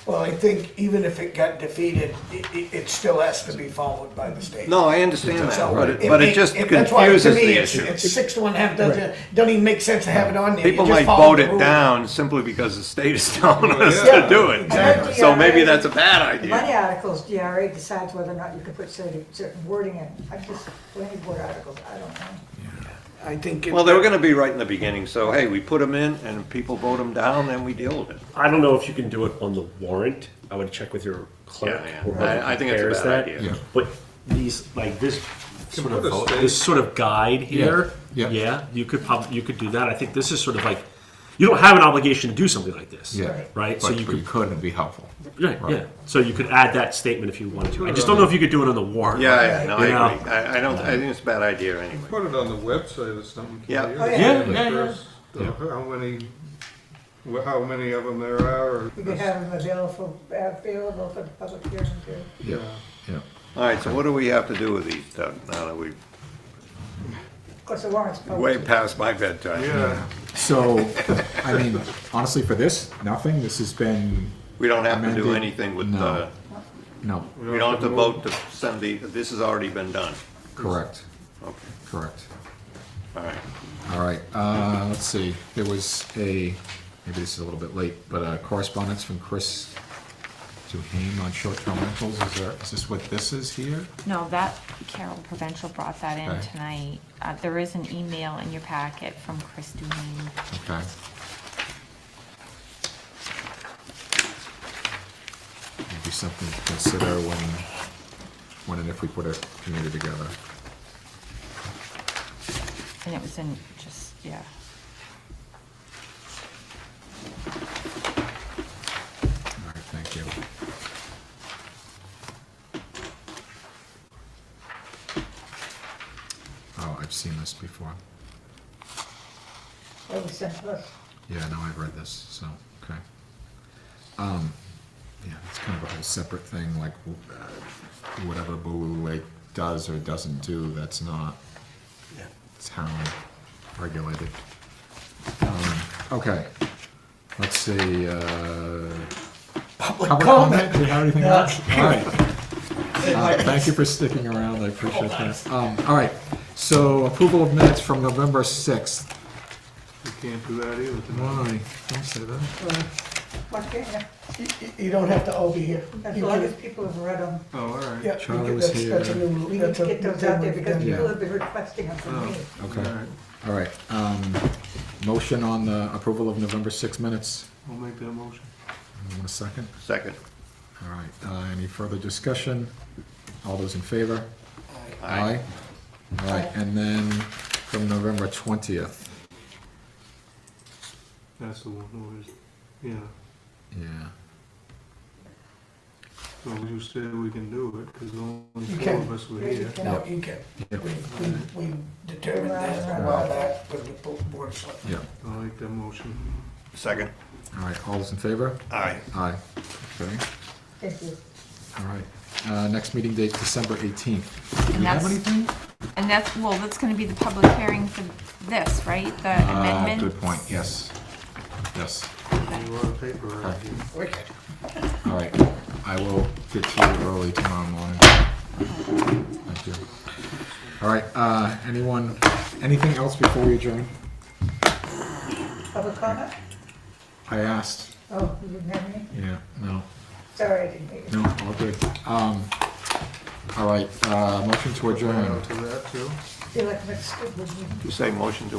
Well, I think even if it got defeated, it still has to be followed by the state. No, I understand that, So but it just that's why, to confuses me, the it's- issue. It's 6 to 1, half dozen, doesn't even make sense to have it on there. You People just might follow vote the it rules. down simply because the state is telling us Yeah, to do it. exactly. So maybe that's a bad The money idea. articles, DRA decides whether or not you can put certain wording in. I just, planning board articles, I don't know. I think. Well, they were gonna be right in the beginning, so hey, we put them in and people vote them down, then we deal with it. I don't know if you can do it on the warrant. I would check with your clerk. Yeah, or whoever I think it's a prepares bad that. idea. Yeah. But these, like this sort put a of state- this sort of guide here, Yeah. you could do that. I think this is sort of like you don't have an obligation to do something like this, Yeah. right? But you could and be helpful. Right, yeah. So you could add that statement if you wanted to. I just don't know if you could do it on the warrant. Yeah, no, You know? I agree. I think it's a bad idea anyway. Put it on the website or something. Yeah. can't you? Oh, yeah. First, how many of them there are. Or You could have them available for the public hearing too. Yeah. Yeah. All right, so what do we have to do with these, Doug, now that we've Of course, the warrant's posted. way past my bedtime? Yeah. So, I mean, honestly, for this, nothing. This has been. We don't have to do amended. anything with No. No. we don't have to vote to send this has already been done. Correct. Okay, Correct. all right. All right. Let's see. There was maybe this is a little bit late, but correspondence from Chris to Haim on short-term rentals. Is this what this is here? No, that, Carol Provincial brought that in Okay. tonight. There is an email in your packet from Chris Duhane. Okay. Maybe something to consider when and if we put a committee together. And it was in just, yeah. All right, thank you. Oh, I've seen this before. That was sent to us. Yeah, no, I've read this, so, okay. Yeah, it's kind of a whole separate thing, like, whatever Boo Lake does or doesn't do, that's not town regulated. Okay, let's see, public comment? Do you have anything else? All right. Thank you for sticking around, I appreciate that. All right, so approval of minutes from November 6th. You can't do that either. Why? Don't say that. Why can't you? You don't have to all be here. As You long can- as people have read them. Oh, all right. Yeah, Charlie was that's a here. new. We need to get those out there because Yeah. people have been requesting them from me. Okay, all right. Motion on the approval of November 6 minutes. I'll make that motion. Want a second? Second. All right, any further discussion? All those in favor? Aye. All right, and then from November 20th. That's the one who is, yeah. Yeah. So you say we can do it, because only You 4 can. of us were here. No, you can. We determined that a while back with the board of selectmen. Yeah. I like that motion. Second. All right, all those in favor? Aye. Aye. Okay, Thank you. all right. Next meeting date, December 18th. Do And we have that's- anything? And that's gonna be the public hearing for this, right? The amendment? Good point, yes. Yes. You want a paper right Okay. here. Wicked. All right, I will get to you early tomorrow morning. Thank you. All right, anything else before we adjourn? Public comment? I asked. Oh, you didn't have any? Yeah, no, Sorry, I didn't hear you. no, all good. All right, motion to adjourn. To that too. Feel like it's good with you. You say motion to